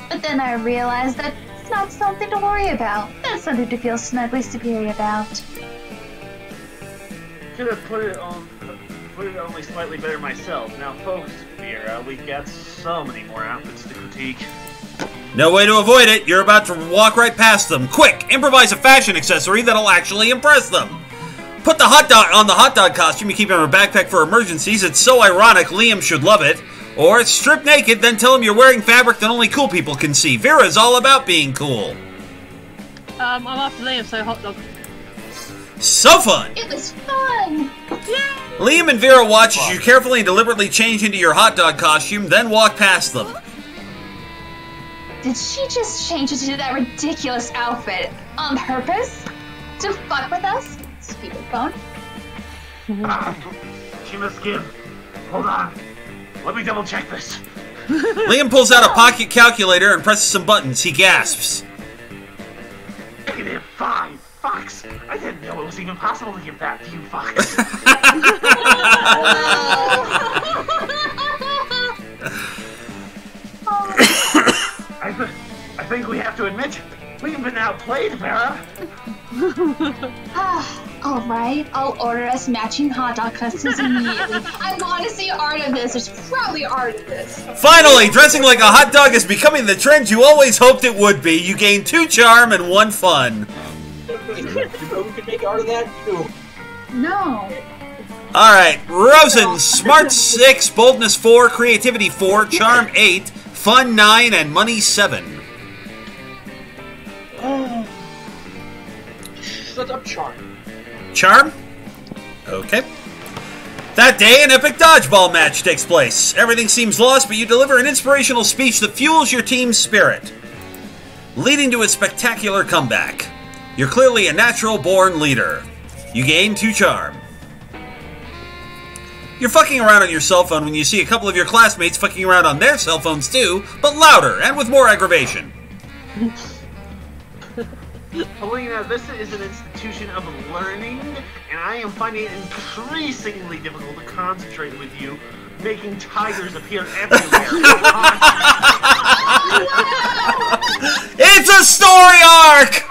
But then I realized that it's not something to worry about. That's something to feel snugly superior about. Could have put it only slightly better myself. Now, folks, Vera, we've got so many more outfits to critique. No way to avoid it. You're about to walk right past them. Quick, improvise a fashion accessory that'll actually impress them. Put the hot dog costume you keep in her backpack for emergencies. It's so ironic. Liam should love it. Or strip naked, then tell him you're wearing fabric that only cool people can see. Vera's all about being cool. I'm after Liam, so hot dog. So fun! It was fun! Yay! Liam and Vera watch as you carefully and deliberately change into your hot dog costume, then walk past them. Did she just change into that ridiculous outfit on purpose? To fuck with us? Stupid phone. She must give. Hold on. Let me double check this. Liam pulls out a pocket calculator and presses some buttons. He gasps. -5. Fox. I didn't know it was even possible to give that to you, Fox. I think we have to admit, we've been outplayed, Vera. Alright, I'll order us matching hot dog costumes immediately. I want to see art of this. There's probably art of this. Finally, dressing like a hot dog is becoming the trend you always hoped it would be. You gain 2 charm and 1 fun. You know we could make art of that too. No. Alright, Rosen, Smart 6, Boldness 4, Creativity 4, Charm 8, Fun 9, and Money 7. Shut up, Charm. Charm? Okay. That day, an epic dodgeball match takes place. Everything seems lost, but you deliver an inspirational speech that fuels your team's spirit, leading to a spectacular comeback. You're clearly a natural-born leader. You gain 2 charm. You're fucking around on your cell phone when you see a couple of your classmates fucking around on their cell phones too, but louder and with more aggravation. Helena, this is an institution of learning, and I am finding it increasingly difficult to concentrate with you, making tigers appear everywhere. It's a story arc!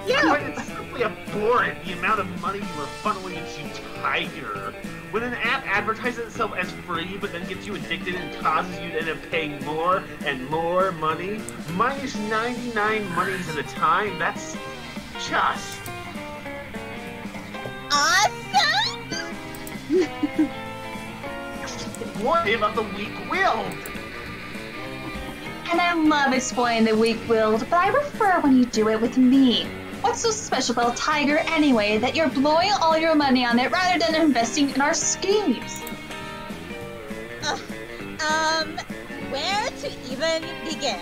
Yeah, it's simply abhorrent the amount of money you are funneling into Tiger. When an app advertises itself as free, but then gets you addicted and causes you to end up paying more and more money, minus 99 monies at a time, that's just awesome. What about the weak-willed? And I love explaining the weak-willed, but I prefer when you do it with me. What's so special about Tiger anyway that you're blowing all your money on it rather than investing in our schemes? Where to even begin?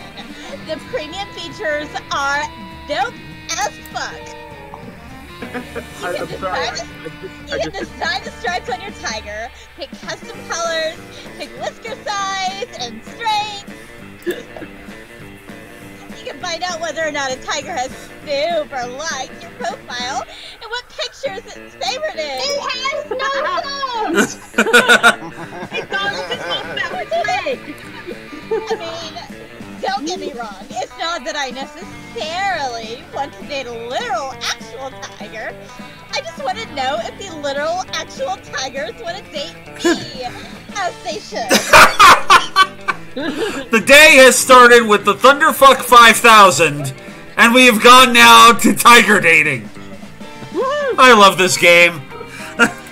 The premium features are dope, as fuck. You can design the stripes on your tiger, pick custom colors, pick whisker size and strength. You can find out whether or not a tiger has snooped or liked your profile and what pictures its favorite is. It has no thumbs! It's all just that leg. I mean, don't get me wrong, it's not that I necessarily want to date a literal, actual tiger. I just want to know if the literal, actual tigers want to date me, as they should. The day has started with the Thunderfuck 5000, and we have gone now to tiger dating. I love this game.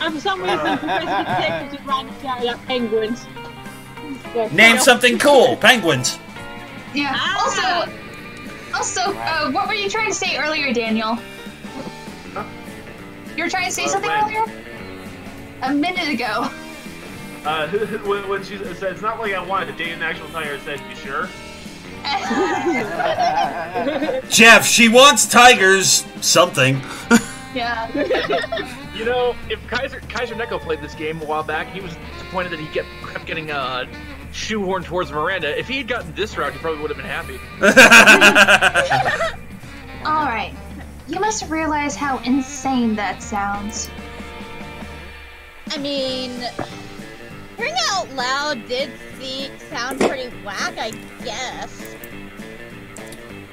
And for some reason, Professor Dick is running out like penguins. Name something cool. Penguins. Yeah. Also, what were you trying to say earlier, Daniel? You were trying to say something earlier? A minute ago. When she said, it's not like I wanted to date an actual tiger, I said, you sure? Jeff, she wants tigers something. Yeah. You know, if Kaiser Neko played this game a while back, he was disappointed that he kept getting shoehorned towards Miranda. If he had gotten this route, he probably would have been happy. Alright. You must realize how insane that sounds. I mean, hearing out loud did sound pretty whack, I guess.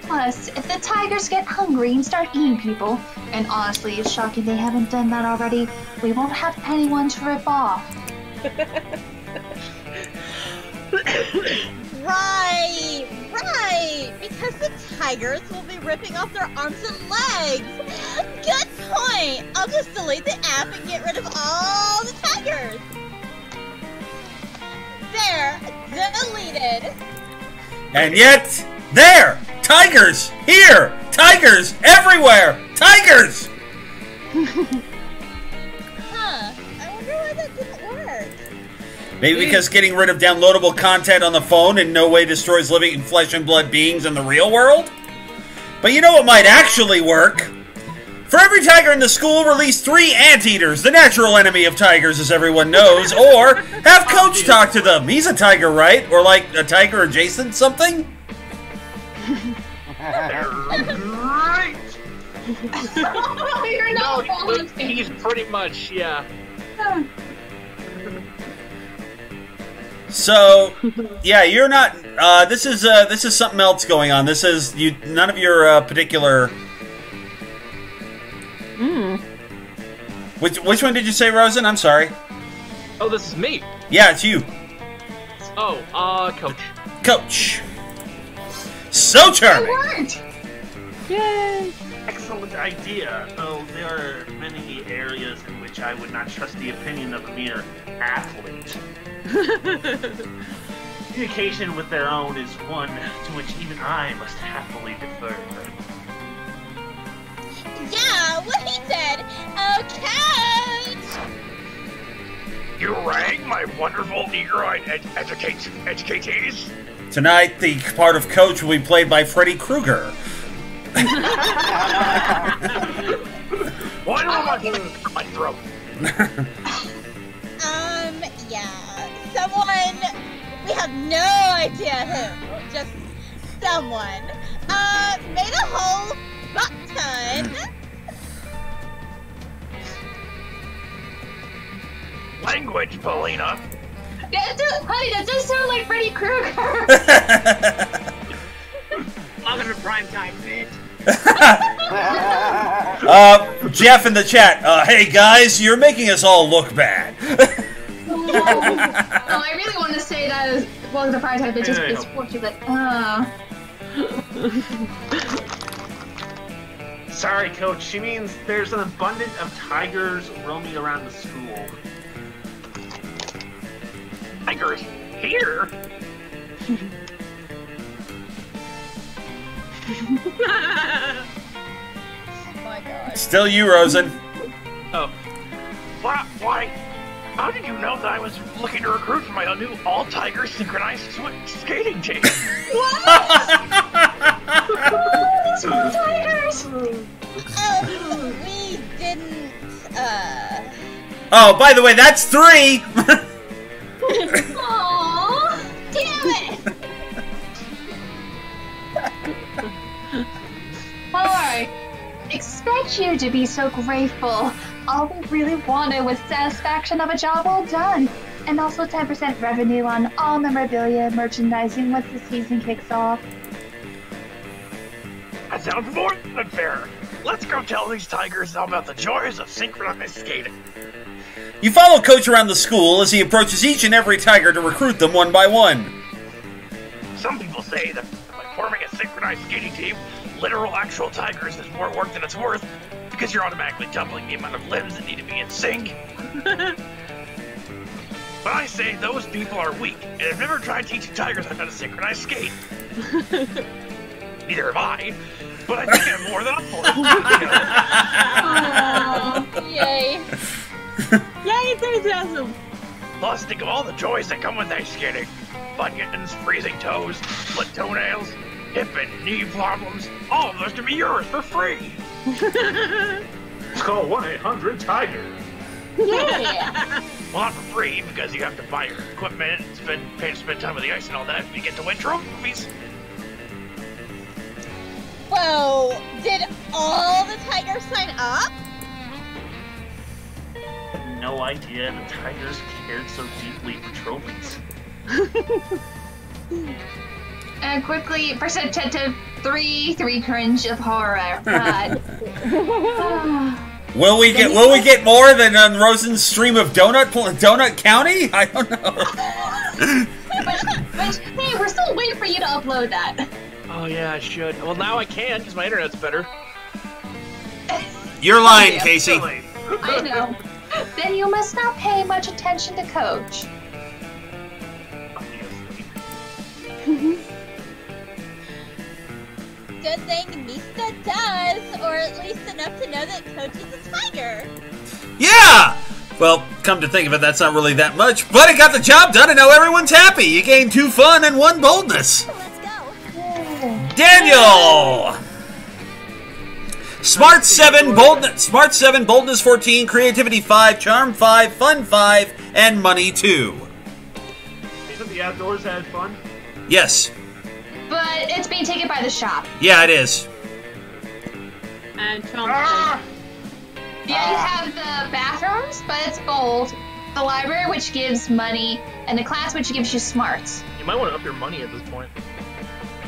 Plus, if the tigers get hungry and start eating people, and honestly, it's shocking they haven't done that already, we won't have anyone to rip off. Right! Because the tigers will be ripping off their arms and legs! Good point! I'll just delete the app and get rid of all the tigers! There! Deleted! And yet, there! Tigers! Here! Tigers! Everywhere! Tigers! Huh. I wonder why that didn't work. Maybe because getting rid of downloadable content on the phone in no way destroys living flesh and blood beings in the real world? But you know what might actually work? For every tiger in the school, release 3 anteaters, the natural enemy of tigers, as everyone knows, or have Coach talk to them. He's a tiger, right? Or like a tiger adjacent something? Right! You're not he's pretty much, yeah. So, yeah, you're not. This is something else going on. This is none of your particular. Which one did you say, Rosen? I'm sorry. Oh, this is me. Yeah, it's you. Oh, Coach. Coach. So charming. It worked. Yay! Excellent idea, though there are many areas in which I would not trust the opinion of a mere athlete. Communication with their own is one to which even I must happily defer. Yeah, what he said! Oh, Coach! You rang, my wonderful, eager-eyed educatees? Tonight, the part of Coach will be played by Freddy Krueger. Why do I want to clear my throat? Yeah. Someone, we have no idea who, just someone, made a whole butt-ton. Language, Paulina. Honey, that does sound like Freddy Krueger. Welcome to primetime, bitch. Jeff in the chat. Hey guys, you're making us all look bad. Oh, I really want to say that as well the prize type, it's just it's fortunate. Sorry, Coach. She means there's an abundance of tigers roaming around the school. Tigers here? Oh my god. Still you, Rosen. Oh. Why? How did you know that I was looking to recruit for my new all-tiger synchronized skating team? What? has 4 tigers! We didn't, Oh, by the way, that's 3! Aww, damn it! I expect you to be so grateful. All we really wanted was satisfaction of a job well done. And also 10% revenue on all memorabilia merchandising once the season kicks off. That sounds more than fair. Let's go tell these tigers all about the joys of synchronized skating. You follow Coach around the school as he approaches each and every tiger to recruit them one by one. Some people say that by forming a synchronized skating team, literal actual tigers is more work than it's worth because you're automatically doubling the amount of limbs that need to be in sync. But I say those people are weak and have never tried teaching tigers how to synchronize skate. Neither have I, but I think I'm more than up for it. Yay. Yay, enthusiasm! Plus, think of all the joys that come with ice skating. Bunions, freezing toes, split toenails, hip and knee problems. All of those can be yours for free. Call 1-800-TIGER. Yeah! Well, not for free, because you have to buy your equipment and pay to spend time with the ice and all that, and you get to win trophies. Whoa, did all the tigers sign up? No idea the tigers cared so deeply for trophies. And quickly, percentage 3 cringe of horror. God. Will we get more than on Rosen's stream of Donut County? I don't know. but hey, we're still waiting for you to upload that. Oh yeah, I should. Well, now I can because my internet's better. You're lying, Casey. I know. Then you must not pay much attention to Coach. Good thing Mista does, or at least enough to know that Coach is a tiger. Yeah! Well, come to think of it, that's not really that much, but it got the job done and now everyone's happy. You gained 2 fun and 1 boldness. Let's go. Daniel! Smart 7, boldness 14, creativity 5, charm 5, fun 5, and money 2. Isn't the outdoors had fun? Yes. But it's being taken by the shop. Yeah, it is. And Trump. Yeah, you have the bathrooms, but it's bold. The library, which gives money, and the class, which gives you smarts. You might want to up your money at this point.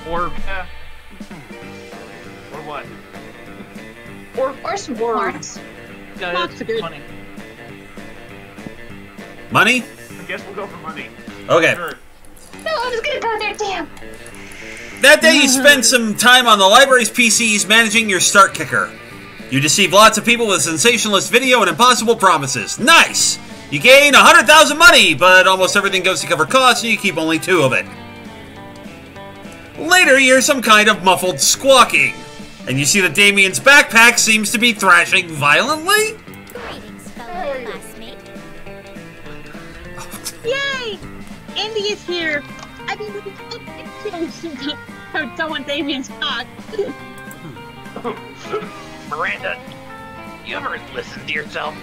Or what? Or smarts. No, Smarts are good. Money. Money? I guess we'll go for money. Okay. Sure. No, I was gonna go there, damn. That day you spend some time on the library's PCs managing your start kicker. You deceive lots of people with sensationalist video and impossible promises. Nice! You gain 100,000 money, but almost everything goes to cover costs and you keep only 2 of it. Later, you hear some kind of muffled squawking, and you see that Damien's backpack seems to be thrashing violently. Greetings, fellow classmate. Yay! Andy is here. I mean, don't want Damien's cock. Miranda, you ever listen to yourself?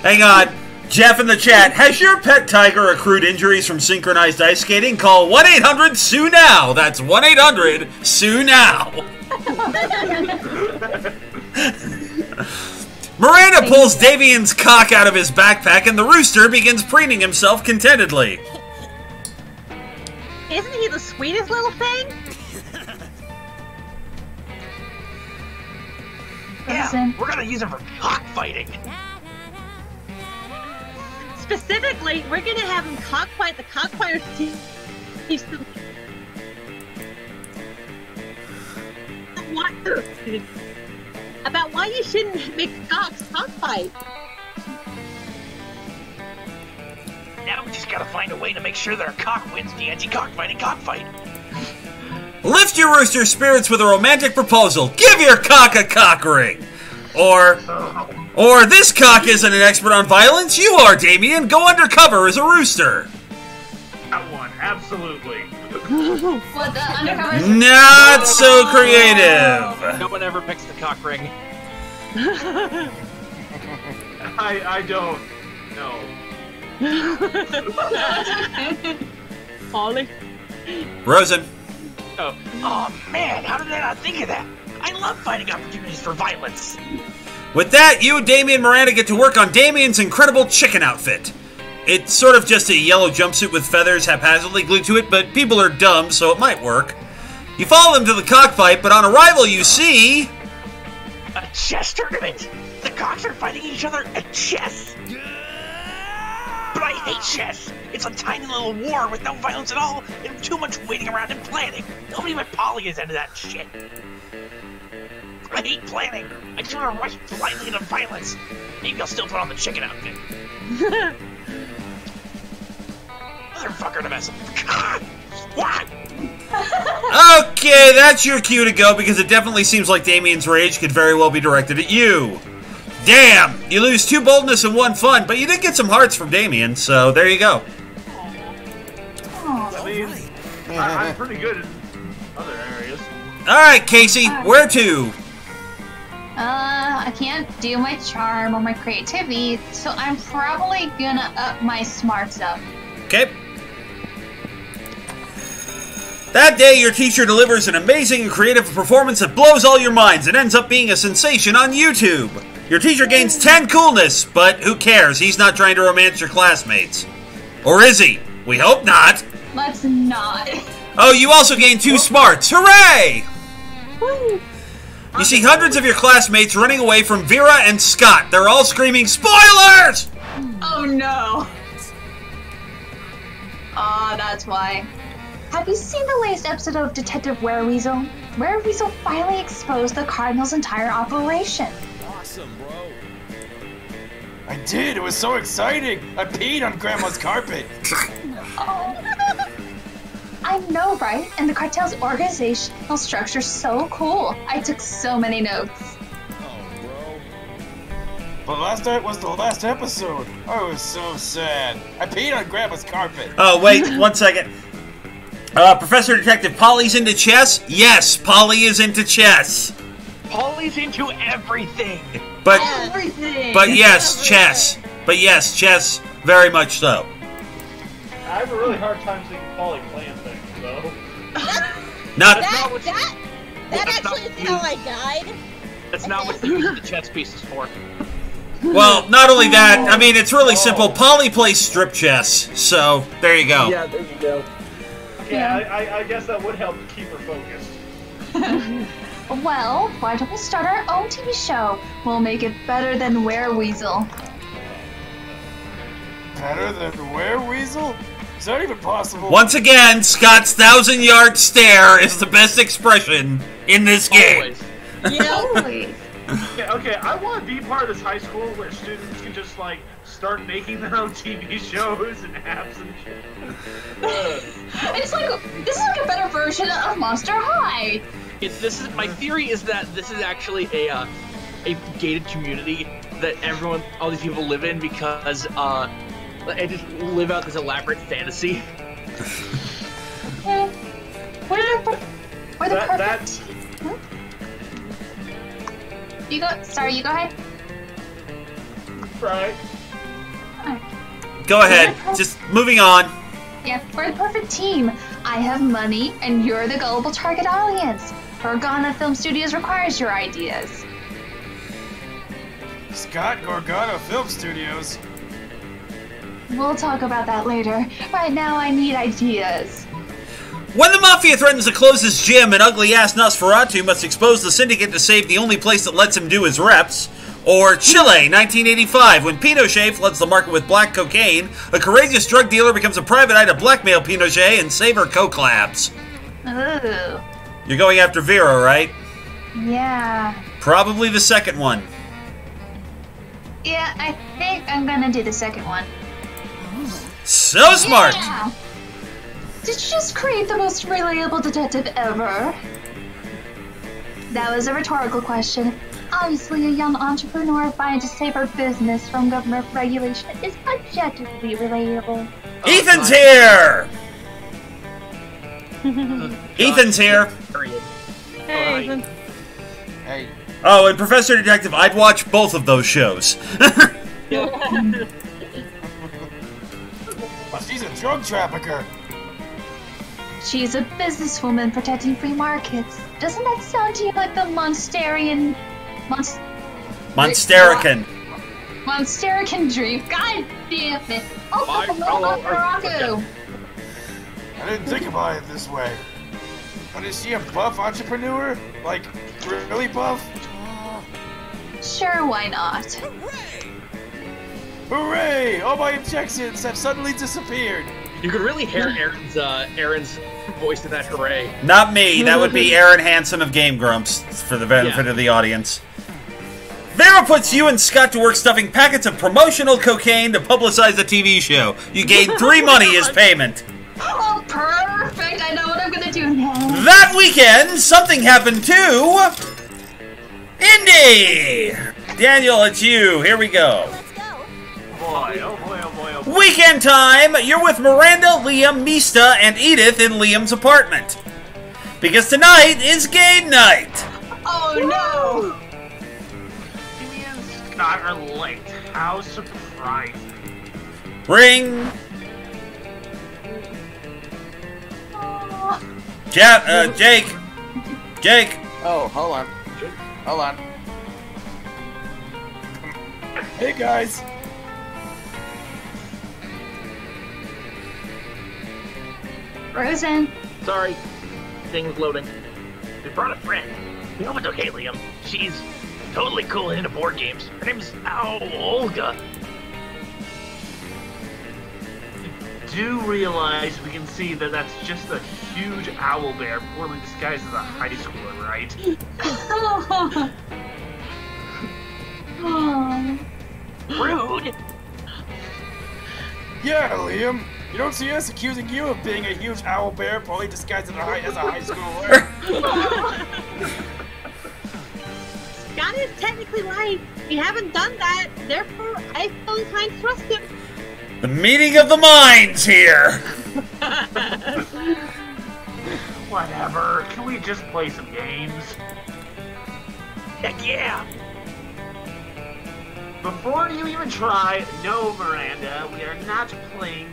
Hang on. Jeff in the chat, has your pet tiger accrued injuries from synchronized ice skating? Call 1-800-SUE-NOW. That's 1-800-SUE-NOW. Miranda pulls Davian's cock out of his backpack and the rooster begins preening himself contentedly. Isn't he the sweetest little thing? Yeah, we're gonna use him for cockfighting. Specifically, we're gonna have him cockfight the cockfighter team. About why you shouldn't make cocks cockfight. Now we just gotta find a way to make sure that our cock wins the anti-cockfighting cockfight. Lift your rooster's spirits with a romantic proposal. Give your cock a cock ring. Or this cock isn't an expert on violence. You are, Damien. Go undercover as a rooster. That one, absolutely. What, the undercover? Not so creative. No one ever picks the cock ring. I don't. No. Polly? Rosen. Oh man, how did I not think of that? I love finding opportunities for violence. With that, you and Damien Miranda get to work on Damien's incredible chicken outfit. It's sort of just a yellow jumpsuit with feathers haphazardly glued to it, but people are dumb, so it might work. You follow them to the cockfight, but on arrival you see... A chess tournament! The cocks are fighting each other at chess! But I hate chess! It's a tiny little war with no violence at all, and too much waiting around and planning. Nobody but Polly is into that shit. I hate planning. I just want to rush blindly into violence. Maybe I'll still put on the chicken outfit. Motherfucker to mess up. What? Okay, that's your cue to go, because it definitely seems like Damien's rage could very well be directed at you. Damn! You lose 2 boldness and 1 fun, but you did get some hearts from Damien, so there you go. I mean, I'm pretty good in other areas. Alright, Casey, where to? I can't do my charm or my creativity, so I'm probably gonna up my smarts up. Okay. That day, your teacher delivers an amazing and creative performance that blows all your minds and ends up being a sensation on YouTube. Your teacher gains 10 coolness, but who cares? He's not trying to romance your classmates. Or is he? We hope not. Let's not. Oh, you also gain 2 smarts. Hooray! Woo. You see hundreds of your classmates running away from Vera and Scott. They're all screaming, "Spoilers!" Oh no. That's why. Have you seen the latest episode of Detective Wereweasel? Wereweasel finally exposed the Cardinal's entire operation. Awesome, bro. I did. It was so exciting. I peed on Grandma's carpet. I know, right? And the cartel's organizational structure's so cool. I took so many notes. But last night was the last episode. I was so sad. I peed on Grandma's carpet. Oh, wait, 1 second. Professor Detective, Polly's into chess? Yes, Polly is into chess. Polly's into everything. But, everything. But yes, chess. But yes, chess, very much so. I have a really hard time seeing Polly playing things, though. Not That actually is how I died. That's not what you use the chess pieces for. Well, not only that, I mean, it's really simple. Polly plays strip chess, so there you go. Yeah, there you go. Okay, I guess that would help keep her focused. Well, why don't we start our own TV show? We'll make it better than Wereweasel. Better than Wereweasel? Is that even possible? Once again, Scott's 1,000-yard stare is the best expression in this game. Yeah. Okay, I want to be part of this high school where students can just, like, start making their own TV shows and apps and shit. It's like, this is like a better version of Monster High. My theory is that this is actually a gated community that all these people live in because, they just live out this elaborate fantasy. We're the perfect... You go. Sorry, you go ahead. Right. Go ahead. Just moving on. Yeah, we're the perfect team. I have money, and you're the gullible target audience. Gorgana Film Studios requires your ideas. Scott Gorgana Film Studios. We'll talk about that later. Right now, I need ideas. When the Mafia threatens to close his gym, an ugly-ass Nosferatu must expose the syndicate to save the only place that lets him do his reps. Or Chile, 1985, when Pinochet floods the market with black cocaine, a courageous drug dealer becomes a private eye to blackmail Pinochet and save her co-collabs. Ooh. You're going after Vera, right? Yeah. Probably the second one. Yeah, I think I'm gonna do the second one. So smart! Yeah. Did you just create the most relatable detective ever? That was a rhetorical question. Obviously, a young entrepreneur vying to save her business from government regulation is objectively relatable. Ethan's here! Ethan's here. Hey, Ethan. Hey. Oh, and Professor Detective, I'd watch both of those shows. She's a drug trafficker. She's a businesswoman protecting free markets. Doesn't that sound to you like the Monsterian... Monsterican. Monsterican dream? God damn it! Oh, Morocco! I didn't think about it this way. But is she a buff entrepreneur? Like, really buff? Sure, why not? Hooray! All my objections have suddenly disappeared. You could really hear Aaron's voice in that hooray. Not me. That would be Aaron Hansen of Game Grumps, for the benefit of the audience. Vera puts you and Scott to work stuffing packets of promotional cocaine to publicize the TV show. You gain 3 money as payment. Oh, perfect! I know what I'm gonna do now. That weekend, something happened to... Indy! Daniel, it's you. Here we go. Boy, oh boy, oh boy, oh boy. Weekend time! You're with Miranda, Liam, Mista, and Edith in Liam's apartment. Because tonight is game night! Oh no! Jimmy and Scott are late. How surprising. Ring! Jake! Jake! Oh, hold on. Hold on. Hey guys! Frozen. Sorry. Thing's loading. We brought a friend. We hope it's okay, Liam. She's totally cool into board games. Her name's Olga. Do realize we can see that that's just a huge owl bear poorly disguised as a high schooler, right? Rude! Yeah, Liam. You don't see us accusing you of being a huge owl bear poorly disguised as a high schooler. Scott is technically right. We haven't done that. Therefore, I feel inclined to trust him. The meeting of the minds here! Whatever. Can we just play some games? Heck yeah! Before you even try, no, Miranda, we are not playing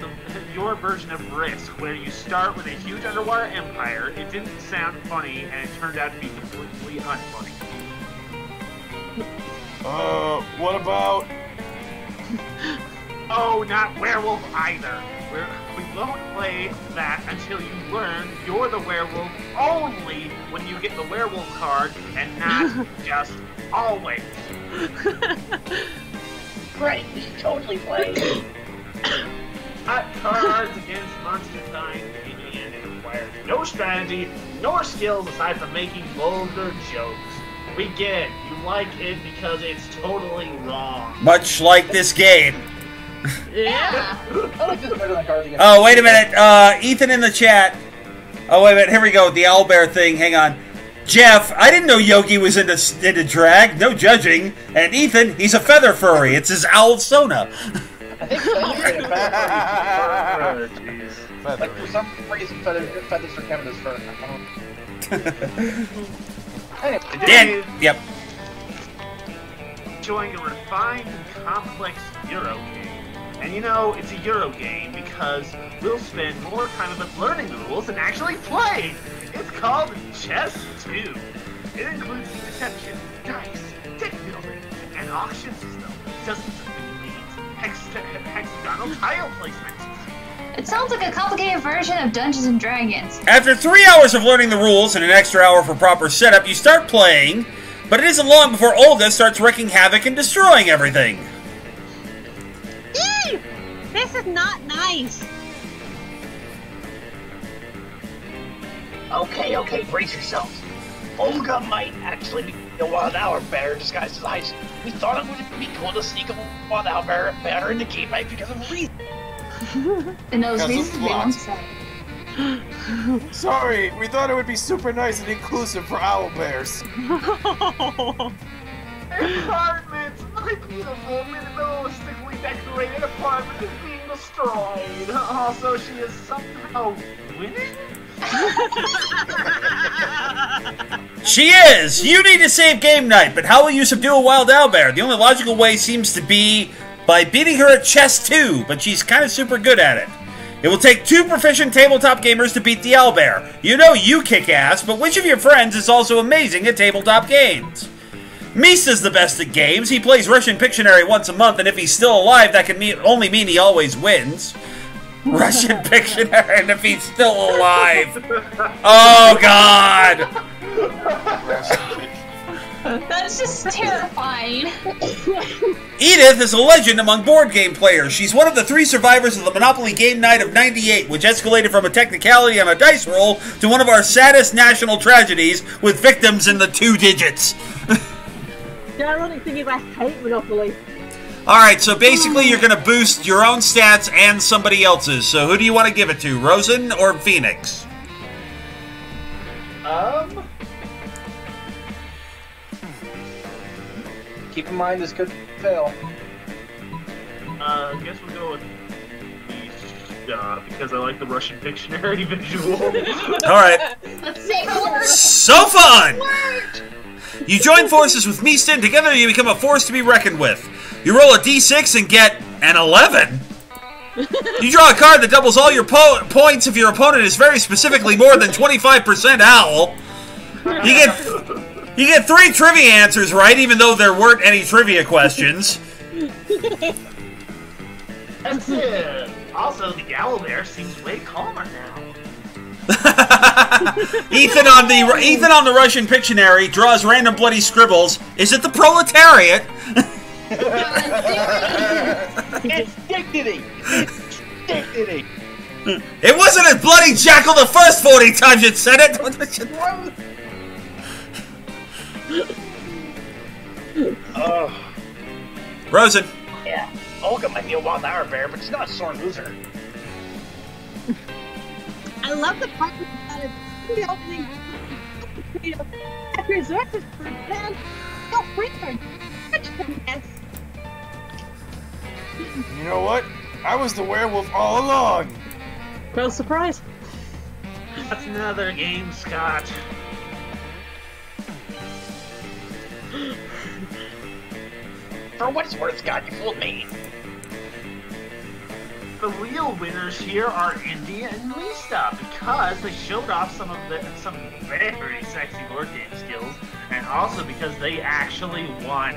your version of Risk, where you start with a huge underwater empire. It didn't sound funny, and it turned out to be completely unfunny. What about... Oh, not werewolf either. We won't play that until you learn you're the werewolf only when you get the werewolf card, and not just always. Great, we should totally play. Hot Cards Against Monster Kind, and it requires no strategy nor skills aside from making vulgar jokes. We get it. You like it because it's totally wrong. Much like this game. Yeah. I like this better than Cards Against Oh, wait a minute. Ethan in the chat. Oh, wait a minute. Here we go. The owlbear thing. Hang on. Jeff, I didn't know Yogi was into drag. No judging. And Ethan, he's a feather furry. It's his owl Sona. I think jeez. Like for some reason, feathers are counted as fur. Dan, yep. Enjoying a refined and complex Euro game. And you know, it's a Euro game because we'll spend more time of it learning the rules than actually playing. It's called Chess 2. It includes deception, dice, deck building, an auction system, dozens of leads, hexagonal tile placement. It sounds like a complicated version of Dungeons and Dragons. After 3 hours of learning the rules and an extra hour for proper setup, you start playing, but it isn't long before Olga starts wreaking havoc and destroying everything. Ew! This is not nice. Okay, brace yourselves. Olga might actually be a wild owl bear disguised as a high school. We thought it would be cool to sneak a wild owl bear into game night because of a reason. And those reasons we won't say. Sorry, we thought it would be super nice and inclusive for owl bears. Apartment! My beautiful, minimalistically decorated apartment is being destroyed. Also, she is somehow winning? She is! You need to save game night, but how will you subdue a wild owlbear? The only logical way seems to be by beating her at chess too, but she's kind of super good at it. It will take 2 proficient tabletop gamers to beat the owlbear. You know you kick ass, but which of your friends is also amazing at tabletop games? Mista's the best at games. He plays Russian Pictionary once a month, and if he's still alive, that can only mean he always wins. Russian Pictionary, and if he's still alive. Oh, God! That's just terrifying. Edith is a legend among board game players. She's one of the 3 survivors of the Monopoly Game Night of '98, which escalated from a technicality on a dice roll to one of our saddest national tragedies with victims in the 2 digits. The ironic thing is I hate Monopoly. Alright, so basically you're going to boost your own stats and somebody else's. So who do you want to give it to, Rosen or Phoenix? Keep in mind this could fail. I guess we'll go with these, because I like the Russian Pictionary visual. Alright. Let's say the word. So fun! You join forces with Mista, and together you become a force to be reckoned with. You roll a d6 and get an 11. You draw a card that doubles all your points if your opponent is very specifically more than 25% owl. You get 3 trivia answers right, even though there weren't any trivia questions. That's it. Also, the owlbear seems way calmer now. Ethan on the Russian Pictionary draws random bloody scribbles. Is it the proletariat? It's dignity! It's dignity! It wasn't a bloody jackal the first 40 times you said it! Rosen. Yeah, Olga might be a wild owlbear, but she's not a sore loser. I love the part that it's the opening. After his records for man, no freaking. You know what? I was the werewolf all along. No surprise. That's another game, Scott. For what it's worth, Scott, you fooled me. The real winners here are India and Lisa because they showed off some very sexy board game skills, and also because they actually won.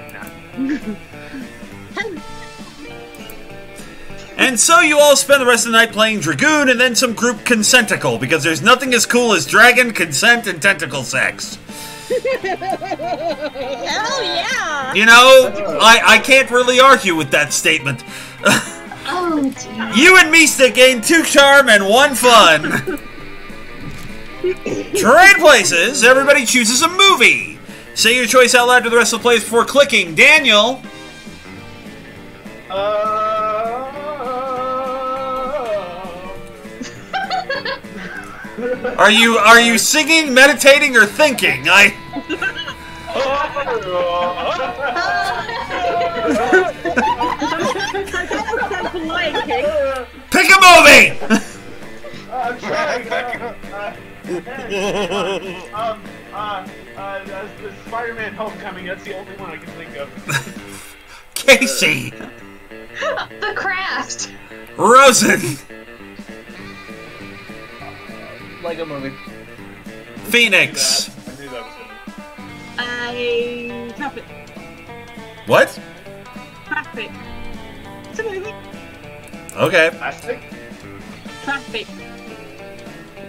And so you all spend the rest of the night playing Dragoon and then some group Consenticle, because there's nothing as cool as dragon, consent, and tentacle sex. Hell yeah! You know, I can't really argue with that statement. Oh, dear. You and Mista gain 2 charm and 1 fun. Trade places. Everybody chooses a movie. Say your choice out loud to the rest of the players before clicking. Daniel. Are you singing, meditating, or thinking? Pick a movie! I'm trying. Spider-Man Homecoming, that's the only one I can think of. Casey! The Craft! Rosen! Lego Movie. Phoenix! I knew that was Traffic. What? Traffic. It's a movie. Okay. Traffic.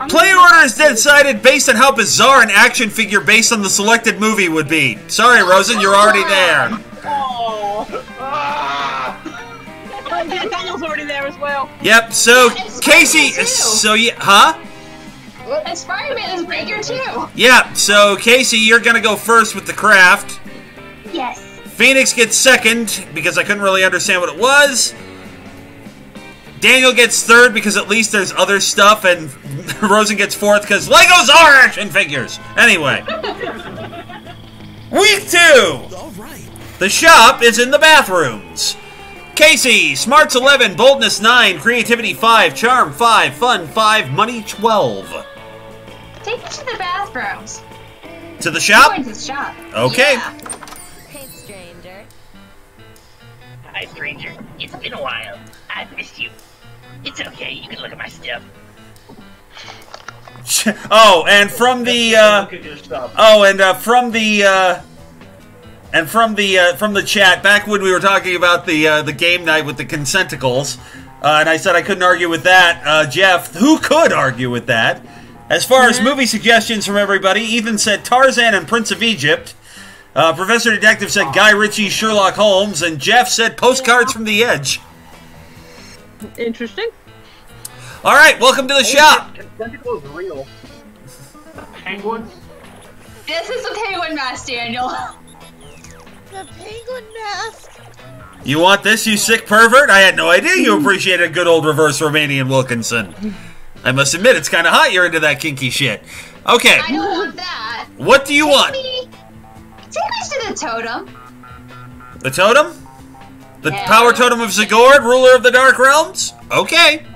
Play order is decided based on how bizarre an action figure based on the selected movie would be. Sorry, Rosen, you're already there. Daniel's already there as well. Yep, so Casey, huh? And Spider-Man is bigger too. Yeah, so Casey, you're gonna go first with the craft. Yes. Phoenix gets second because I couldn't really understand what it was. Daniel gets third because at least there's other stuff, and Rosen gets fourth because Legos are action figures. Anyway. Week 2! Alright. The shop is in the bathrooms. Casey, smarts 11, boldness 9, creativity 5, charm 5, fun 5, money 12. Take me to the bathrooms. To the shop? I'm going to the shop. Okay. Yeah. Hey, stranger. Hi, stranger. It's been a while. I've missed you. It's okay. You can look at my stuff. Oh, and from the from the chat back when we were talking about the game night with the consenticles, and I said I couldn't argue with that. Jeff, who could argue with that? As far as movie suggestions from everybody, Ethan said Tarzan and Prince of Egypt. Professor Detective said Guy Ritchie's Sherlock Holmes, and Jeff said Postcards from the Edge. Interesting. All right, welcome to the shop. Tentacles real. Penguins? This is a penguin mask, Daniel. The penguin mask. You want this, you sick pervert? I had no idea you appreciated good old reverse Romanian Wilkinson. I must admit, it's kind of hot you're into that kinky shit. Okay. I don't want that. What do you want? Take me to the totem. The totem? The power totem of Zagord, ruler of the Dark Realms? Okay.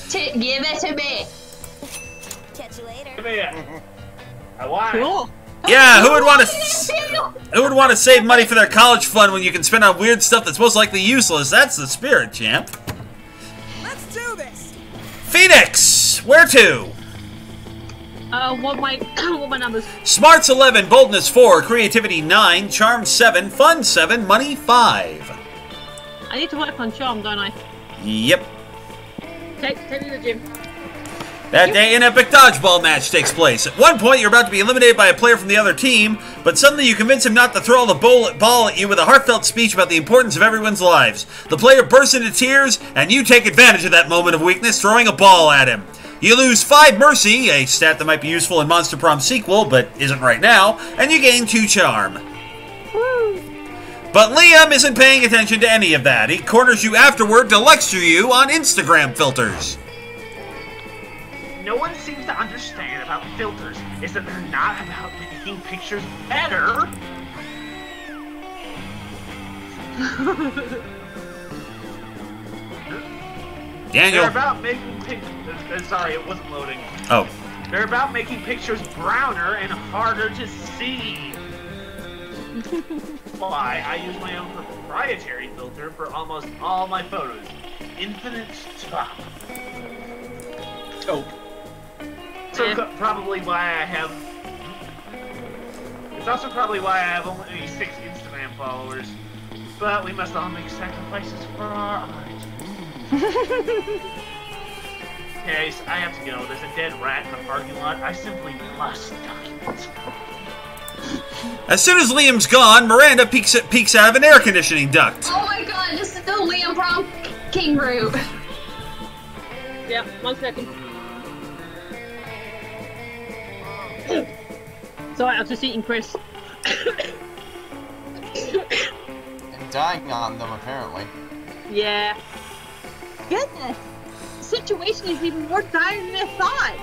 Give it to me. Catch you later. Give me it. I want it. Cool. Yeah, who would want to save money for their college fund when you can spend on weird stuff that's most likely useless? That's the spirit, champ. Let's do this. Phoenix, where to? What my numbers? Smarts 11, boldness 4, creativity 9, charm 7, fun 7, money 5. I need to work on charm, don't I? Yep. Take me to the gym. That day, an epic dodgeball match takes place. At one point, you're about to be eliminated by a player from the other team, but suddenly you convince him not to throw the ball at you with a heartfelt speech about the importance of everyone's lives. The player bursts into tears, and you take advantage of that moment of weakness, throwing a ball at him. You lose 5 mercy, a stat that might be useful in Monster Prom sequel, but isn't right now, and you gain 2 charm. But Liam isn't paying attention to any of that. He corners you afterward to lecture you on Instagram filters. No one seems to understand about filters is that they're not about making pictures better. Daniel. They're about making pictures. Sorry, it wasn't loading. Oh. They're about making pictures browner and harder to see. Why? I use my own proprietary filter for almost all my photos. Infinite Top. Oh. So probably why I have. It's also probably why I have only 6 Instagram followers. But we must all make sacrifices for our art. Okay, so I have to go. There's a dead rat in the parking lot. I simply must document. As soon as Liam's gone, Miranda peeks out of an air conditioning duct. Oh my god, this is the Liam Prom King route. Yeah, 1 second. Sorry, I was just eating Chris. And dying on them, apparently. Yeah. Goodness! The situation is even more dire than I thought!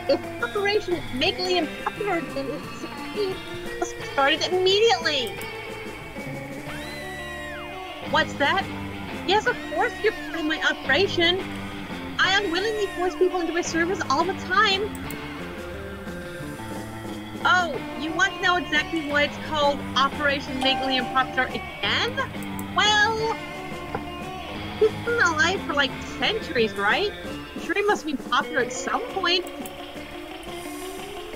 If Operation Make Liam popular, then it must be started immediately! What's that? Yes, of course you're part of my operation! I unwillingly force people into my service all the time! Oh, you want to know exactly why it's called Operation Make Liam Popular again? Well, he's been alive for like centuries, right? I'm sure he must be popular at some point.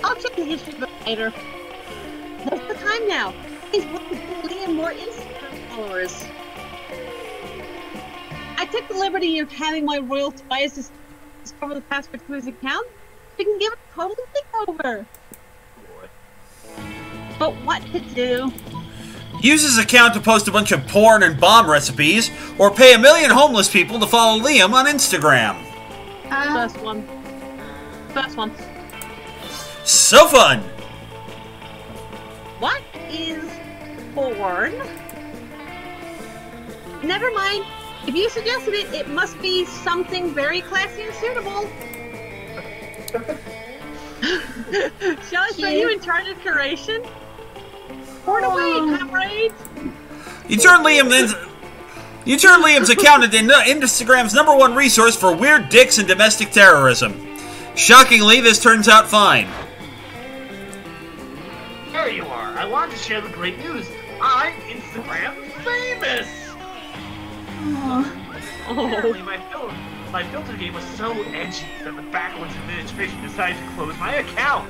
I'll check the history of it later. What's the time now? He's looking for Liam more Instagram followers. I took the liberty of having my royal spies discover the password to his account. We can give it a total makeover. But what to do? Use his account to post a bunch of porn and bomb recipes, or pay 1 million homeless people to follow Liam on Instagram. First one. First one. So fun! What is porn? Never mind. If you suggested it, it must be something very classy and suitable. Shall I put you in charge of curation? Porn away, comrades! You turn Liam You turn Liam's account into Instagram's #1 resource for weird dicks and domestic terrorism. Shockingly, this turns out fine. There you are. I wanted to share the great news. I'm Instagram famous. Apparently, my filter game was so edgy that the backwoods administration decided to close my account.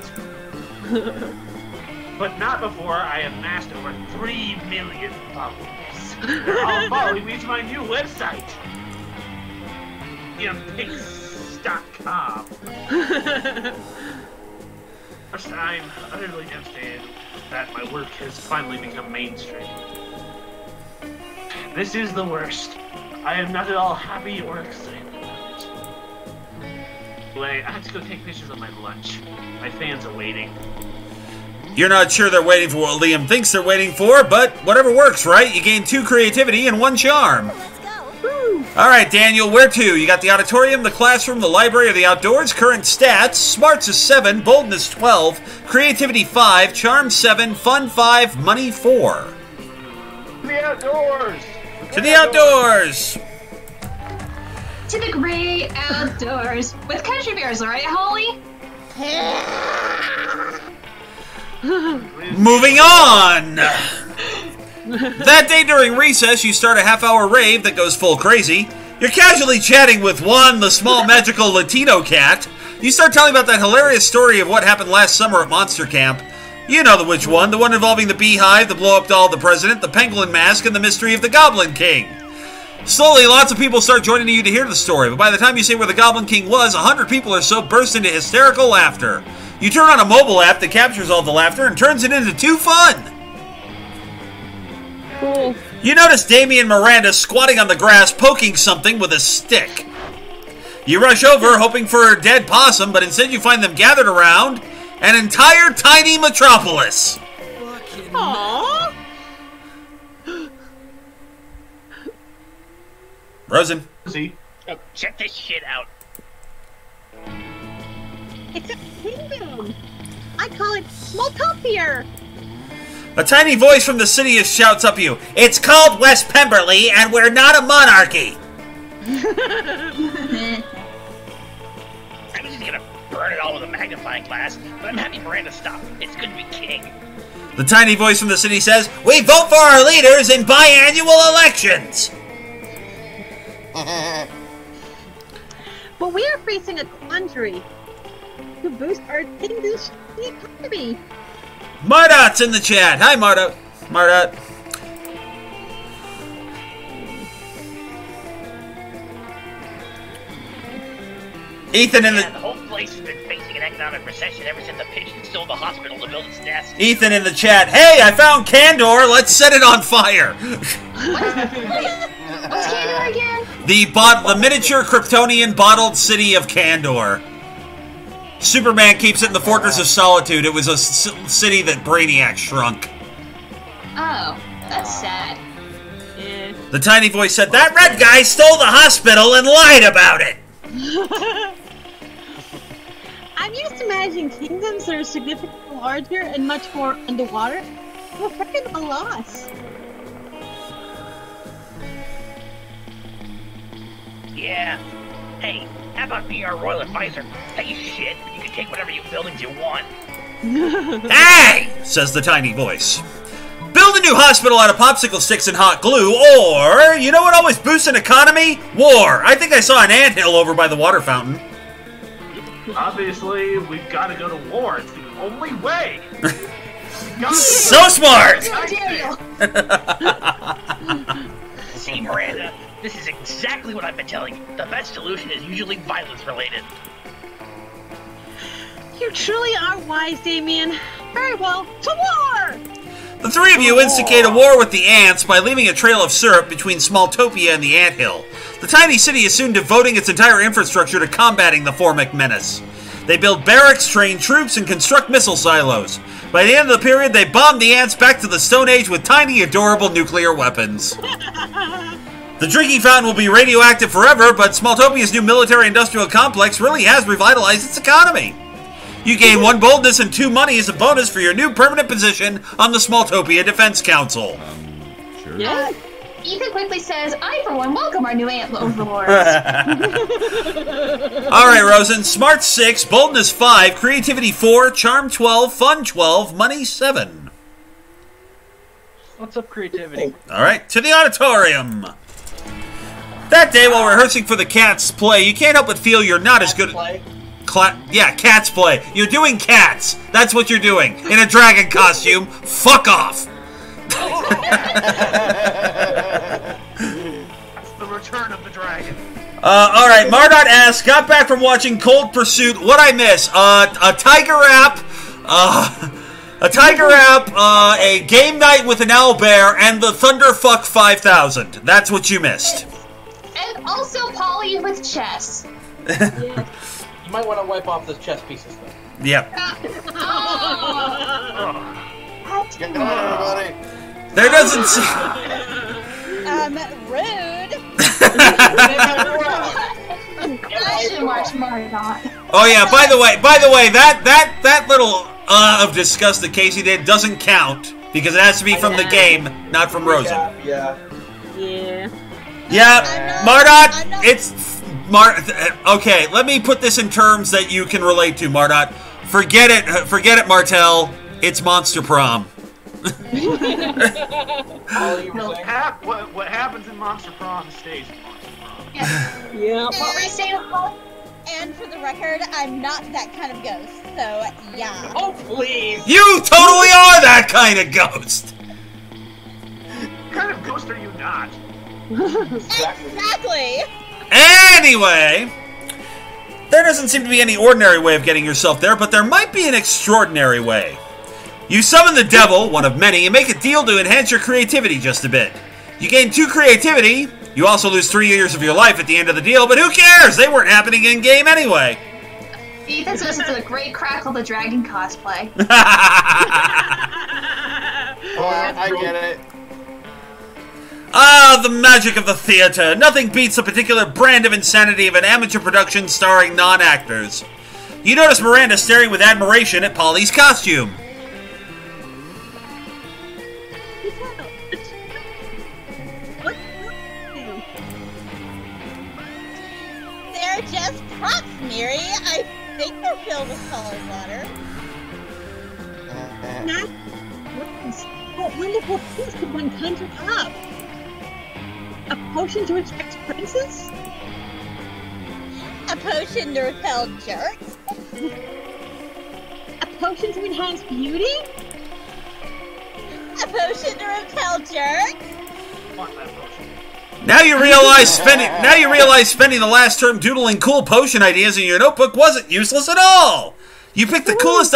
But not before I amassed over 3 million followers. They're all following me to my new website, pics.com. First, I'm utterly devastated that my work has finally become mainstream. This is the worst. I am not at all happy or excited about it. Anyway, I have to go take pictures of my lunch. My fans are waiting. You're not sure they're waiting for what Liam thinks they're waiting for, but whatever works, right? You gain 2 creativity and 1 charm. Alright, Daniel, where to? You got the auditorium, the classroom, the library, or the outdoors? Current stats: smarts is 7, boldness 12, creativity 5, charm 7, fun 5, money 4. To the outdoors! To the outdoors! To the great outdoors. With country bears, right, Holly? Moving on! That day during recess, you start a half-hour rave that goes full crazy. You're casually chatting with Juan, the small magical Latino cat. You start telling about that hilarious story of what happened last summer at Monster Camp. You know which one, the one involving the beehive, the blow-up doll of the president, the penguin mask, and the mystery of the Goblin King. Slowly, lots of people start joining you to hear the story, but by the time you say where the Goblin King was, 100 people or so burst into hysterical laughter. You turn on a mobile app that captures all the laughter and turns it into 2 fun. Cool. You notice Damien Miranda squatting on the grass poking something with a stick. You rush over hoping for a dead possum, but instead you find them gathered around an entire tiny metropolis. Aww. Rosen. See? Oh, check this shit out. It's a kingdom. I call it Smalltopia. A tiny voice from the city shouts up you. It's called West Pemberley, and we're not a monarchy. I was just gonna burn it all with a magnifying glass, but I'm happy Miranda stopped. It's good to be king. The tiny voice from the city says, we vote for our leaders in biannual elections. But we are facing a quandary to boost our kingdom's economy. Mardot's in the chat. Hi, Mardot. Mardot. Ethan in the... Yeah, the whole place has been facing an economic recession ever since the pigeon stole the hospital to build its nest. Ethan in the chat. Hey, I found Candor. Let's set it on fire. What's Candor again? The miniature Kryptonian bottled city of Candor. Superman keeps it in the Fortress of Solitude. It was a city that Brainiac shrunk. Oh, that's sad. Yeah. The tiny voice said, that red guy stole the hospital and lied about it. I'm used to imagining kingdoms that are significantly larger and much more underwater. We're freaking a loss. Yeah. Hey, how about being our royal advisor? Hey, shit, you can take whatever buildings you want. Hey, says the tiny voice. Build a new hospital out of popsicle sticks and hot glue, or, you know what always boosts an economy? War. I think I saw an anthill over by the water fountain. Obviously, we've got to go to war. It's the only way. So smart! See, Miranda, this is exactly what I've been telling you. The best solution is usually violence-related. You truly are wise, Damien. Very well, to war! The three of you instigate a war with the ants by leaving a trail of syrup between Smalltopia and the anthill. The tiny city is soon devoting its entire infrastructure to combating the Formic menace. They build barracks, train troops, and construct missile silos. By the end of the period, they bomb the ants back to the Stone Age with tiny, adorable nuclear weapons. The drinking fountain will be radioactive forever, but Smalltopia's new military-industrial complex really has revitalized its economy. You gain 1 boldness and 2 money as a bonus for your new permanent position on the Smalltopia Defense Council. Sure. Yeah. Ethan quickly says, I, for one, welcome our new ant overlords. All right, Rosen. Smart 6, boldness 5, creativity 4, charm 12, fun 12, money 7. What's up, creativity? All right, to the auditorium. That day, while rehearsing for the Cats play, you can't help but feel you're not as good. Yeah, Cats play. You're doing Cats. That's what you're doing in a dragon costume. Fuck off. It's the return of the dragon. All right, Mardot asks, got back from watching Cold Pursuit. What'd I miss? A tiger app. A game night with an owlbear, and the Thunderfuck 5000. That's what you missed. And also Polly with chess. You might want to wipe off those chess pieces, though. Yep. Get out, everybody. There doesn't. Rude. Oh yeah. By the way, that little of disgust that Casey did doesn't count because it has to be from the game, not from Rosen. Yeah. Mardot, it's okay, let me put this in terms that you can relate to, Mardot. Forget it, Martel. It's Monster Prom. What happens in Monster Prom stays in Monster Prom. Yeah. What were you saying, Paul? And for the record, I'm not that kind of ghost, so yeah. Oh, please! You totally are that kind of ghost! What kind of ghost are you not? Exactly! Anyway, there doesn't seem to be any ordinary way of getting yourself there, but there might be an extraordinary way. You summon the devil, one of many, and make a deal to enhance your creativity just a bit. You gain 2 creativity. You also lose 3 years of your life at the end of the deal, but who cares? They weren't happening in-game anyway. Ethan says it's a great Crackle the Dragon cosplay. I get it. Ah, the magic of the theater. Nothing beats a particular brand of insanity of an amateur production starring non-actors. You notice Miranda staring with admiration at Polly's costume. They're just props, Miri. I think they're filled with colored water. What wonderful things could one conjure up? A potion to attract princes? A potion to repel jerks? A potion to enhance beauty? A potion to repel jerks? Now you realize spending the last term doodling cool potion ideas in your notebook wasn't useless at all. You picked the coolest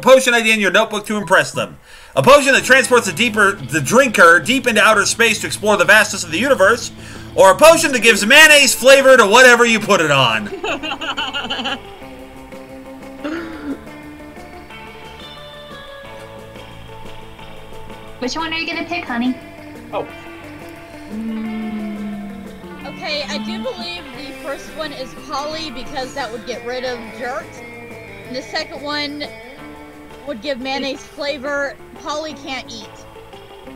potion idea in your notebook to impress them. A potion that transports the drinker deep into outer space to explore the vastness of the universe, or a potion that gives mayonnaise flavor to whatever you put it on. Which one are you gonna pick, honey? Oh. Okay, I do believe the first one is Polly because that would get rid of jerks. The second one would give mayonnaise flavor. Polly can't eat.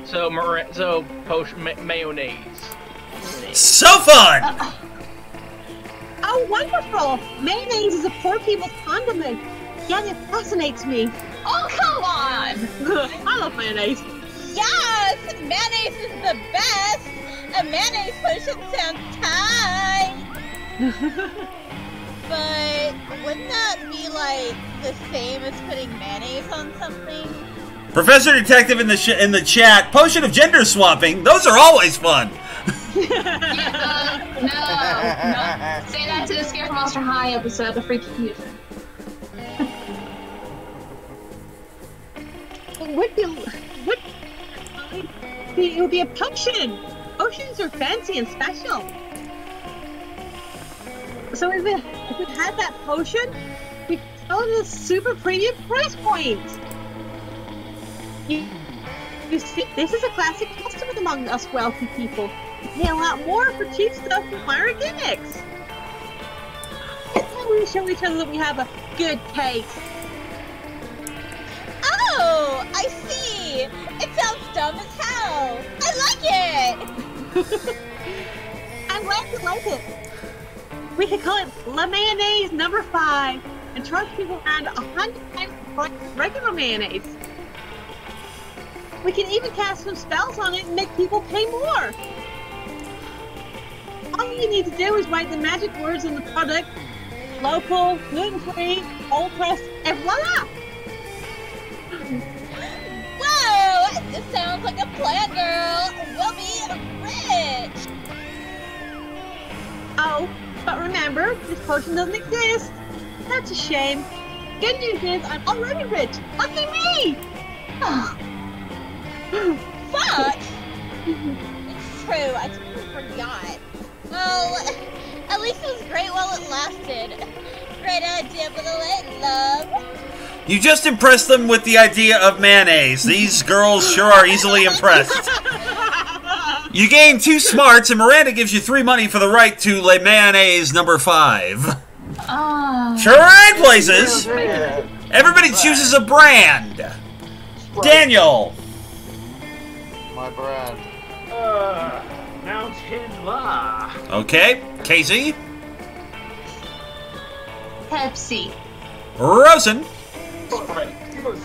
So potion mayonnaise. So fun! Oh, wonderful! Mayonnaise is a poor people's condiment. Yet it fascinates me. Oh, come on! I love mayonnaise. Yes! Mayonnaise is the best! A mayonnaise potion sounds tight! But wouldn't that be like the same as putting mayonnaise on something? Professor Detective in the chat, potion of gender swapping. Those are always fun. No. Say that to the Scare from Monster High episode, the Freaky Fusion. It would be a potion. Potions are fancy and special. So if it had that potion, we could sell it at a super premium price point. You see, this is a classic custom among us wealthy people. We pay a lot more for cheap stuff with minor gimmicks. That's how we show each other that we have a good taste. Oh, I see. It sounds dumb as hell. I like it. I'm glad you like it. We could call it La Mayonnaise number 5 and charge people around 100 times regular mayonnaise. We can even cast some spells on it and make people pay more. All you need to do is write the magic words in the product: local, gluten-free, cold pressed, and voila! Whoa! This sounds like a plan, girl. We'll be rich. Oh, but remember, this potion doesn't exist. That's a shame. Good news is I'm already rich. Lucky me! Fuck! It's true, I totally forgot. Well, at least it was great while it lasted. Great idea for the late love. You just impressed them with the idea of mayonnaise. These girls sure are easily impressed. You gain 2 smarts, and Miranda gives you 3 money for the right to Le Mayonnaise number 5. Sure right places. Everybody chooses a brand. Daniel. My brand. Mountain Law. Okay. Casey. Pepsi. Rosen.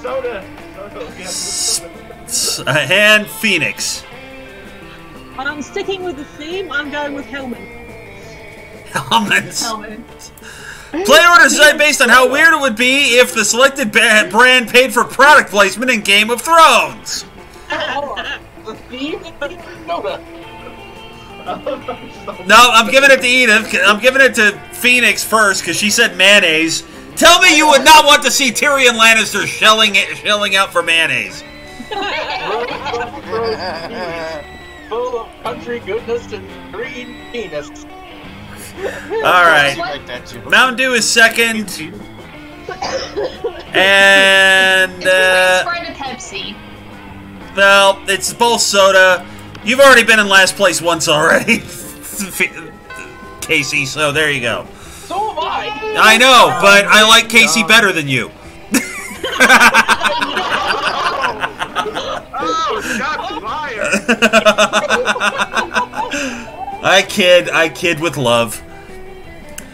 Soda. And Phoenix. I'm sticking with the theme. I'm going with Hellman. Hellman's. Play orders are based on how weird it would be if the selected brand paid for product placement in Game of Thrones. The theme? Soda. No, I'm giving it to Edith. I'm giving it to Phoenix first because she said mayonnaise. Tell me you would not want to see Tyrion Lannister shelling out for mayonnaise. Full of country goodness and green penis. All right. Mountain Dew is second. And Sprite and Pepsi. well, it's both soda. You've already been in last place once already, Casey. So there you go. So am I. I know, but I like Casey better than you. Oh, shots fired! I kid with love.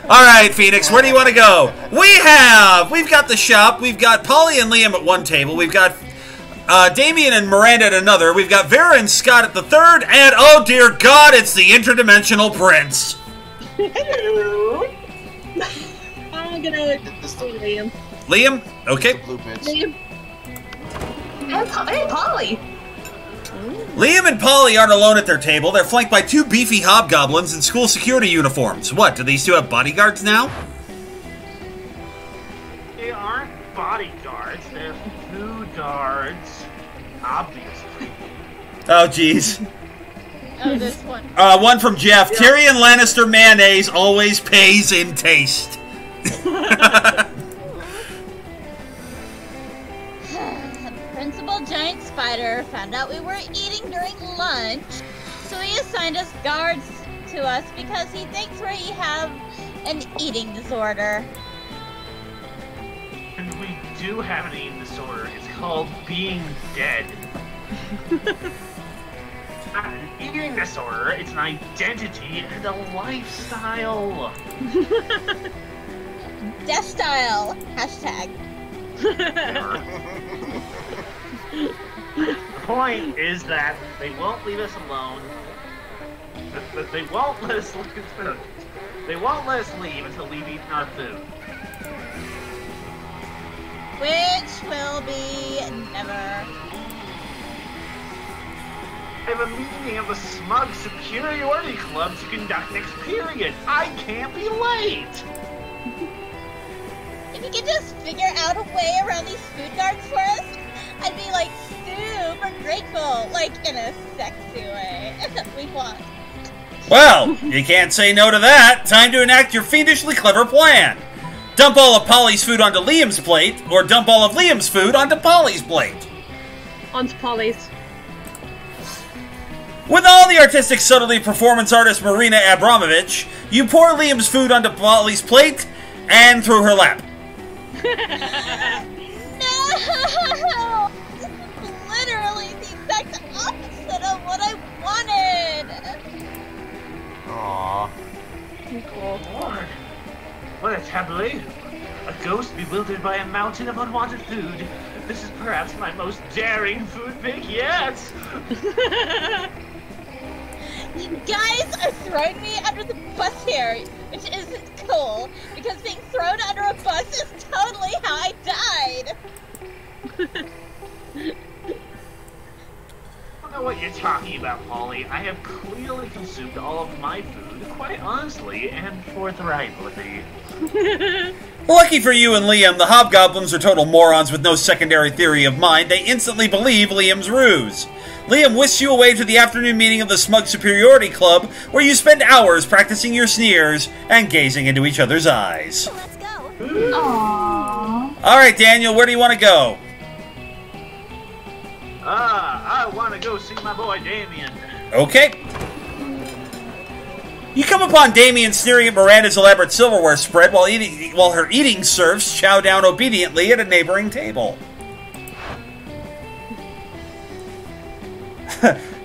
All right, Phoenix, where do you want to go? We've got the shop. We've got Polly and Liam at one table. We've got Damien and Miranda at another. We've got Vera and Scott at the third. And, oh, dear God, it's the interdimensional prince. Hello. I'm gonna say Liam. Liam? Okay. Liam. And Polly. Liam and Polly aren't alone at their table. They're flanked by 2 beefy hobgoblins in school security uniforms. What, do these 2 have bodyguards now? They aren't bodyguards, they're food guards. Obviously. Oh, jeez. Oh, this one. One from Jeff. Yeah. Tyrion Lannister mayonnaise always pays in taste. Principal Giant Spider found out we were eating during lunch, so he assigned us guards to us because he thinks we have an eating disorder. And we do have an eating disorder. It's called being dead. Not an eating disorder, it's an identity and a lifestyle. Death style. Hashtag. The point is that they won't leave us alone. They won't let us leave. They won't let us leave until we've eaten our food. Which will be never. I have a meeting of the Smug Superiority Club to conduct next period. I can't be late. If you could just figure out a way around these food guards for us, I'd be like super grateful, like in a sexy way. We want. Well, you can't say no to that. Time to enact your fiendishly clever plan. Dump all of Polly's food onto Liam's plate, or dump all of Liam's food onto Polly's plate. Onto Polly's. With all the artistic subtlety of performance artist Marina Abramovich, you pour Liam's food onto Polly's plate and through her lap. No! This is literally the exact opposite of what I wanted! What a tableau! A ghost bewildered by a mountain of unwanted food. This is perhaps my most daring food pick yet! You guys are throwing me under the bus here, which isn't cool, because being thrown under a bus is totally how I died! I don't know what you're talking about, Polly. I have clearly consumed all of my food, quite honestly and forthrightly. Lucky for you and Liam, the hobgoblins are total morons with no secondary theory of mind. They instantly believe Liam's ruse. Liam whisks you away to the afternoon meeting of the Smug Superiority Club, where you spend hours practicing your sneers and gazing into each other's eyes. Let's go. Aww. Alright, Daniel, where do you want to go? I want to go see my boy Damien. Okay. You come upon Damien sneering at Miranda's elaborate silverware spread while her eating serfs chow down obediently at a neighboring table.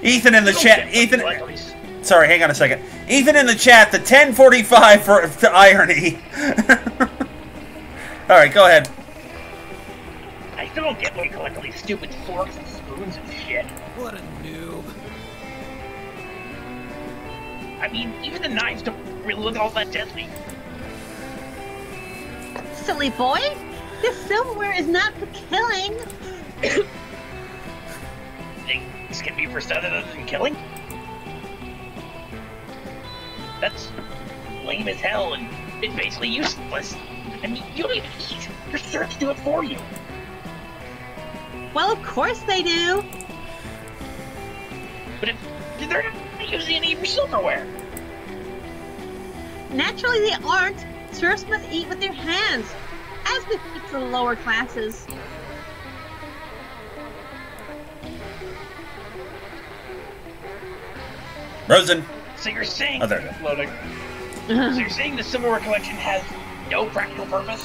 Ethan in the chat. Ethan. Sorry, hang on a second. Ethan in the chat. The 1045 for irony. All right, go ahead. I still don't get why you collect all these stupid forks and spoons and shit. What a noob. I mean, even the knives don't really look all that deadly. Silly boy! This silverware is not for killing! Things can be for something other than killing? That's lame as hell and it's basically useless. I mean, you don't even eat. Your serfs do it for you. Well, of course they do! But if they're not using any of your silverware. Naturally they aren't. Serfs must eat with their hands, as befits the lower classes. Rosen. So you're saying... Oh, there you go. Loading. So you're saying the silverware collection has no practical purpose?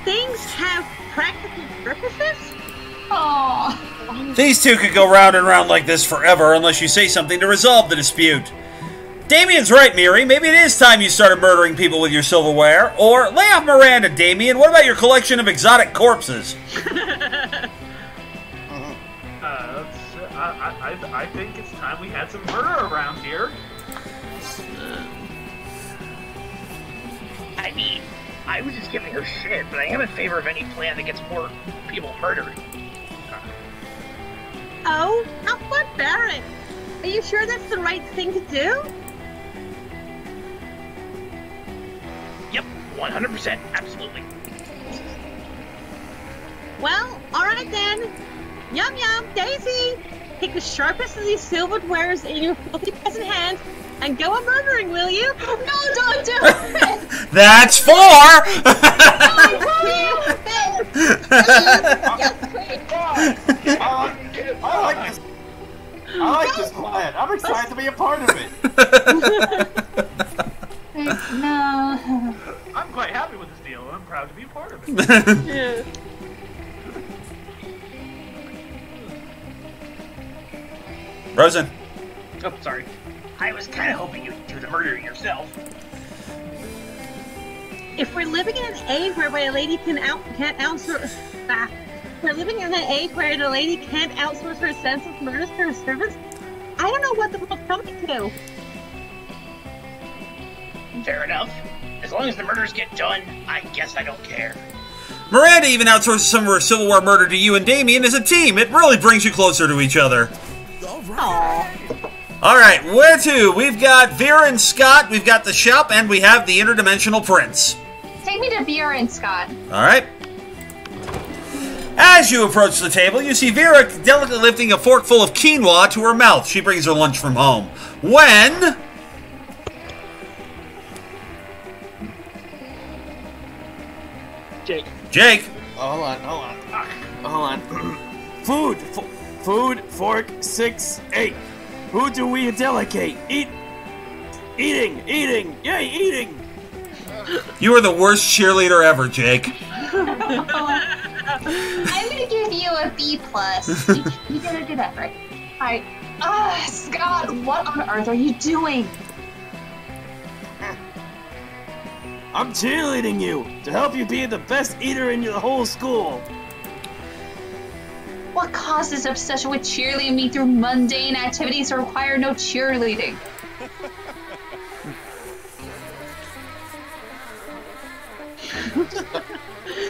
Things have practical purposes? Aww. These two could go round and round like this forever unless you say something to resolve the dispute. Damien's right, Miri. Maybe it is time you started murdering people with your silverware. Or lay off Miranda, Damien. What about your collection of exotic corpses? I think it's time we had some murder around here. I mean, I was just giving her shit, but I am in favor of any plan that gets more people murdered. Oh, how barbaric! Are you sure that's the right thing to do? Yep, 100%, absolutely. Well, alright then. Yum yum, Daisy! Take the sharpest of these silverwares in your filthy present hands and go a-murdering, will you? No, don't do it! That's 4! I like this plan. I'm excited to be a part of it. No. I'm quite happy with this deal, and I'm proud to be a part of it. Yeah. Rosen. Oh, sorry. I was kind of hoping you'd do the murdering yourself. If we're living in an age where a lady can't outsource... we're living in an age where the lady can't outsource her senseless murders to her servants, I don't know what the world's coming to. Fair enough. As long as the murders get done, I guess I don't care. Miranda even outsources some of her silverware murder to you and Damien as a team. It really brings you closer to each other. Alright, where to? We've got Vera and Scott, we've got the shop, and we have the interdimensional prince. Take me to Vera and Scott. Alright. As you approach the table, you see Vera delicately lifting a fork full of quinoa to her mouth. She brings her lunch from home. When... Jake. Oh, hold on. Food, fork, 6, 8. Who do we delegate? Eating, yay, eating. You are the worst cheerleader ever, Jake. I'm gonna give you a B+. You gotta do that right. Alright. Scott, what on earth are you doing? I'm cheerleading you to help you be the best eater in your whole school. What causes obsession with cheerleading me through mundane activities that require no cheerleading?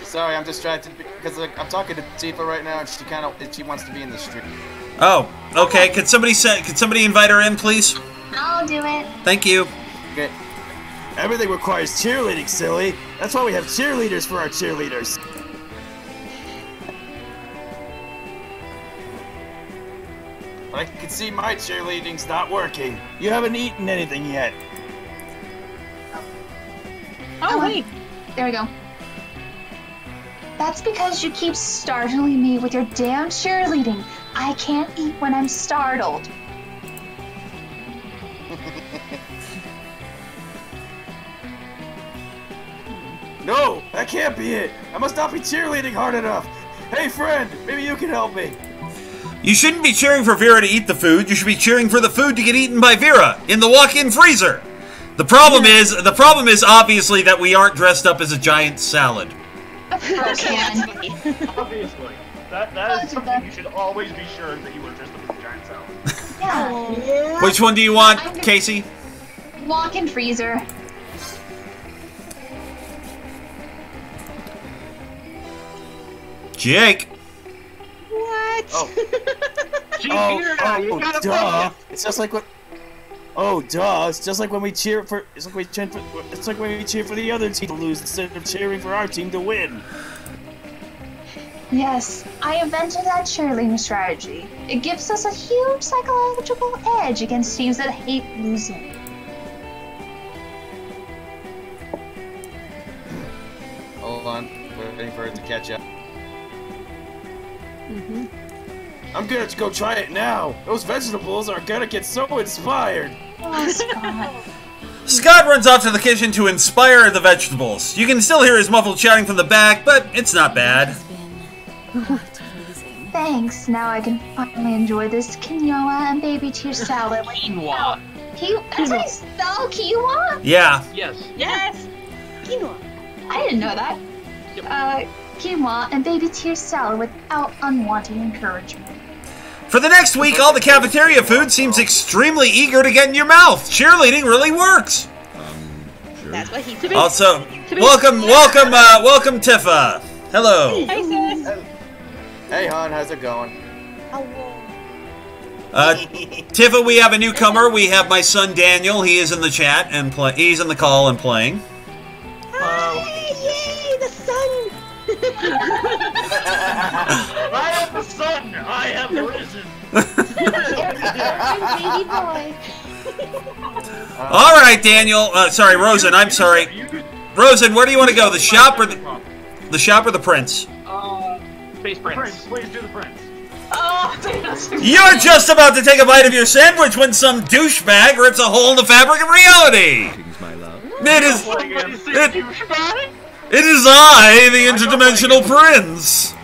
Sorry, I'm distracted because I'm talking to Tifa right now, and she wants to be in the street. Oh, okay. Could somebody invite her in, please? I'll do it. Thank you. Okay. Everything requires cheerleading, silly. That's why we have cheerleaders for our cheerleaders. I can see my cheerleading's not working. You haven't eaten anything yet. Oh, wait. There we go. That's because you keep startling me with your damn cheerleading. I can't eat when I'm startled. No, that can't be it. I must not be cheerleading hard enough. Hey, friend, maybe you can help me. You shouldn't be cheering for Vera to eat the food. You should be cheering for the food to get eaten by Vera in the walk-in freezer. The problem is obviously that we aren't dressed up as a giant salad. Obviously. That is something you should always be sure that you were dressed up as a giant salad. Yeah. Which one do you want, Casey? Walk-in freezer. Jake. What? Oh. You gotta duh. It's just like what. Oh, duh! It's just like when we cheer for. It's like when we cheer for the other team to lose instead of cheering for our team to win. Yes, I invented that cheerleading strategy. It gives us a huge psychological edge against teams that hate losing. Hold on, waiting for it to catch up. I'm gonna go try it now. Those vegetables are gonna get so inspired. Oh, Scott. Scott runs off to the kitchen to inspire the vegetables. You can still hear his muffled shouting from the back, but it's not bad. Thanks. Now I can finally enjoy this quinoa and baby tear salad. Quinoa. That's what you spell quinoa? Yeah. Yes. Yes. Quinoa. I didn't know that. Quinoa and baby tear salad without unwanted encouragement. For the next week, all the cafeteria food seems extremely eager to get in your mouth. Cheerleading really works. Sure. That's what he said. Also, welcome, Tifa. Hello. Hi, sis. Hey, hon, how's it going? Tifa, we have a newcomer. We have my son Daniel. He is in the chat and he's in the call and playing. Hi, yay, the sun. I am the sun! I have risen! Baby boy. All right, Daniel. Sorry, Rosen. I'm sorry. Rosen, where do you want to go? The shop or the shop or the prince? Space Prince. Please do the prince. Oh, You're just about to take a bite of your sandwich when some douchebag rips a hole in the fabric of reality. My love. It is I, the interdimensional prince.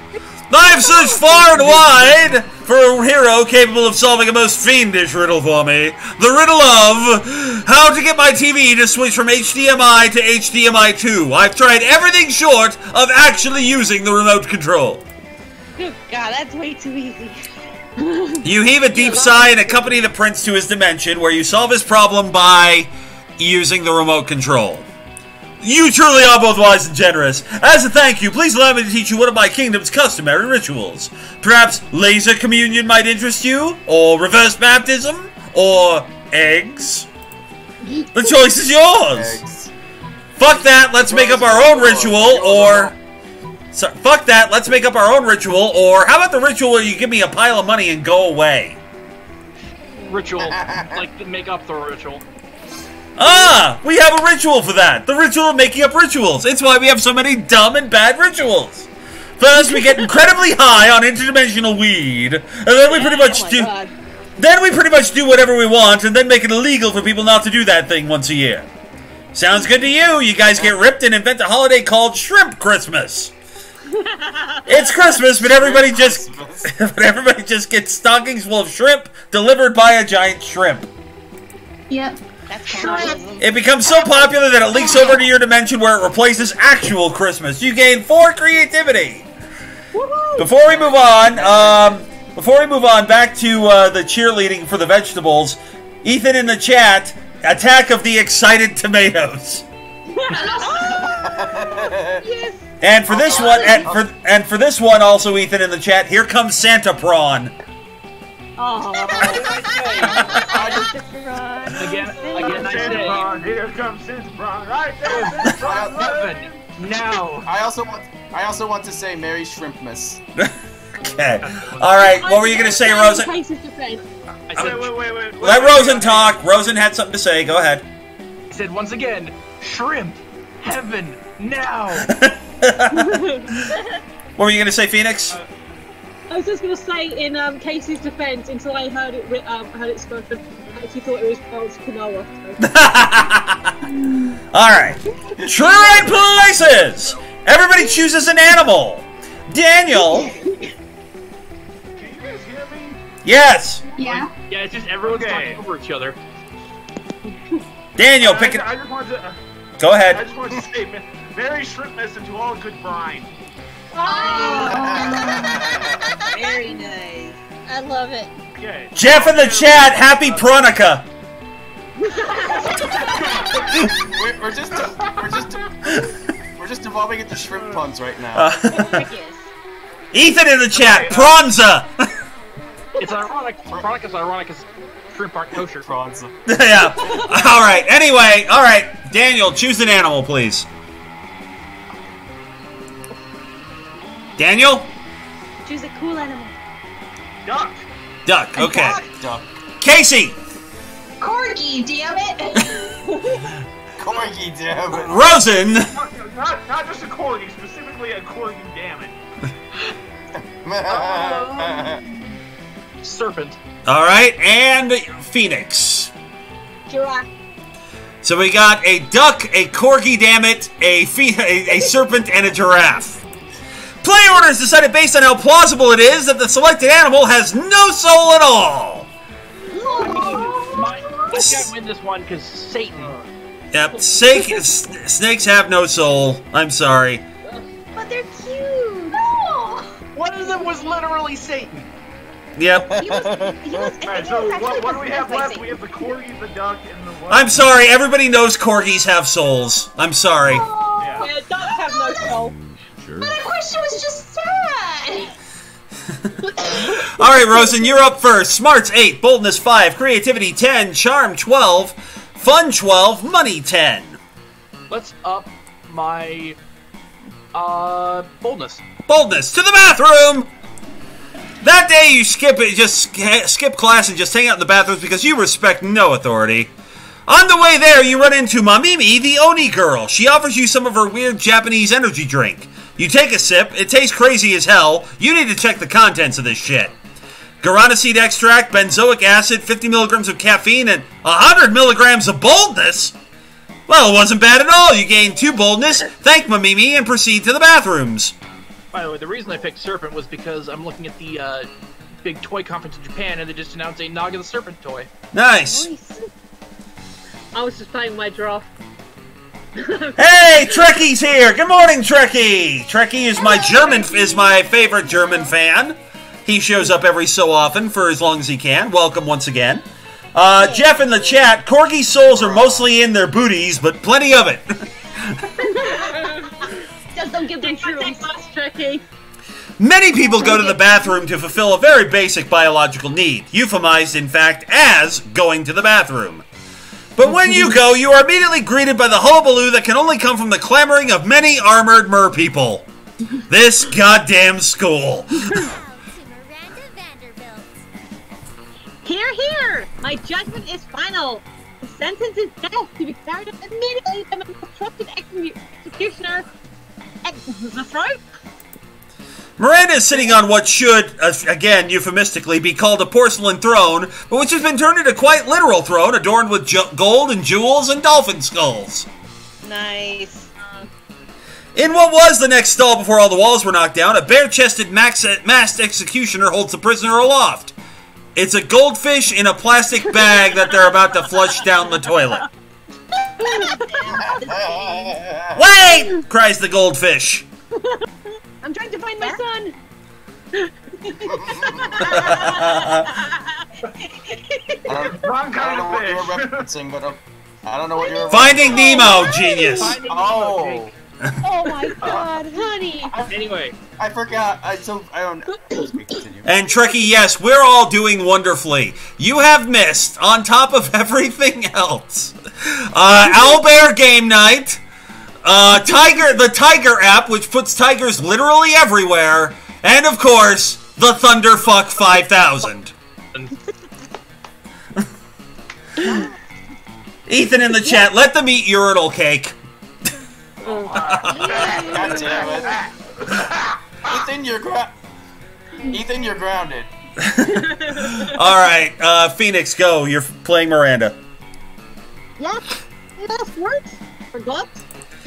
I've searched far and wide for a hero capable of solving a most fiendish riddle for me. The riddle of how to get my TV to switch from HDMI to HDMI 2. I've tried everything short of actually using the remote control. Good God, that's way too easy. You heave a deep sigh and accompany the prince to his dimension, where you solve his problem by using the remote control. You truly are both wise and generous. As a thank you, please allow me to teach you one of my kingdom's customary rituals. Perhaps laser communion might interest you? Or reverse baptism? Or eggs? The choice is yours! Eggs. Fuck that, let's make up our own ritual, or... fuck that, let's make up our own ritual, or how about the ritual where you give me a pile of money and go away? Ritual. Like, to make up the ritual. Ah! We have a ritual for that! The ritual of making up rituals! It's why we have so many dumb and bad rituals! First, we get incredibly high on interdimensional weed, and then we pretty much do... God. Then we pretty much do whatever we want, and then make it illegal for people not to do that thing once a year. Sounds good to you! You guys get ripped and invent a holiday called Shrimp Christmas! It's Christmas, but everybody just gets stockings full of shrimp delivered by a giant shrimp. Yep. That's cannibalism. It becomes so popular that it leaks over to your dimension where it replaces actual Christmas. You gain 4 creativity. Before we move on, back to the cheerleading for the vegetables. Ethan in the chat, Attack of the Excited Tomatoes. Yes. And for this one, and for this one, also Ethan in the chat. Here comes Santa Prawn. Oh. Again, I say. Here comes Santa Prawn. Right there, Santa Prawn. Now. I also want to say Merry Shrimpmas. Okay. All right. What were you going to say, Rosen? Wait. Let Rosen talk. Rosen had something to say. Go ahead. I said once again, shrimp, heaven, now. What were you going to say, Phoenix? I was just going to say, in Casey's defense, until I heard it spoken, I actually thought it was pronounced quinoa. All right. Try places. Everybody chooses an animal. Daniel. Can you guys hear me? Yes. Yeah. Yeah, it's just everyone's talking over each other. Daniel, pick it. I just wanted to. Go ahead. I just wanted to say, Merry Shrimpmas and to all good brine. Very nice. I love it. Okay. Jeff in the chat, happy Pronica. we're just evolving into shrimp puns right now. Ethan in the chat, Pronza. It's ironic. Veronica's ironic because shrimp aren't kosher. Pronza. Yeah. All right. Anyway, all right. Daniel, choose an animal, please. Daniel? Choose a cool animal. Duck. Duck. Okay. Duck. Casey. Corgi, damn it! Corgi, damn it. Rosen. Not just a corgi, specifically a corgi, damn it. Serpent. All right, and Phoenix. Giraffe. So we got a duck, a corgi, damn it, a serpent, and a giraffe. Player order is decided based on how plausible it is that the selected animal has no soul at all. I can't win this one because Satan. Yep, snakes have no soul. I'm sorry. But they're cute. No. One of them was literally Satan. Yep. Alright, so what do we have left? We have the corgi, the duck, and the what? I'm sorry, everybody knows corgis have souls. I'm sorry. Yeah, ducks have no soul. Sure. But that question was just sad. All right, Rosen, you're up first. Smarts 8, boldness 5, creativity 10, charm 12, fun 12, money 10. Let's up my boldness. Boldness to the bathroom. That day you skip class and just hang out in the bathrooms because you respect no authority. On the way there, you run into Mamimi, the Oni girl. She offers you some of her weird Japanese energy drink. You take a sip, it tastes crazy as hell. You need to check the contents of this shit. Guarana seed extract, benzoic acid, 50 milligrams of caffeine, and 100 milligrams of boldness? Well, it wasn't bad at all. You gain 2 boldness, thank Mamimi, and proceed to the bathrooms. By the way, the reason I picked Serpent was because I'm looking at the big toy conference in Japan, and they just announced a Naga the Serpent toy. Nice. I was just playing my draft. Hey, Trekkie's here. Good morning, Trekkie. Trekkie is my favorite German fan. He shows up every so often for as long as he can. Welcome once again. Jeff in the chat. Corgi souls are mostly in their booties, but plenty of it. Just don't give them shrooms, Trekkie. Many people go to the bathroom to fulfill a very basic biological need, euphemized, in fact, as going to the bathroom. But when you go, you are immediately greeted by the hullabaloo that can only come from the clamoring of many armored merpeople. This goddamn school. Hear, hear! My judgment is final. The sentence is death to be carried out immediately by the most trusted executioner. The throat? Miranda is sitting on what should, again, euphemistically, be called a porcelain throne, but which has been turned into a quite literal throne adorned with gold and jewels and dolphin skulls. Nice. In what was the next stall before all the walls were knocked down, a bare-chested masked executioner holds the prisoner aloft. It's a goldfish in a plastic bag that they're about to flush down the toilet. Wait! Cries the goldfish. I'm trying to find my son. Wrong kind of fish. Referencing, but I don't know what you're Finding Nemo, genius. Oh. Oh my god, honey. Anyway. I forgot. I don't. Continue. And Trekkie, yes, we're all doing wonderfully. You have missed, on top of everything else, Owlbear Game Night, the Tiger app, which puts tigers literally everywhere, and of course, the Thunderfuck 5000. Ethan in the chat, let them eat urinal cake. God damn it. Ethan, you're grounded. Alright, Phoenix, go. You're playing Miranda. What? Last words? For gloves?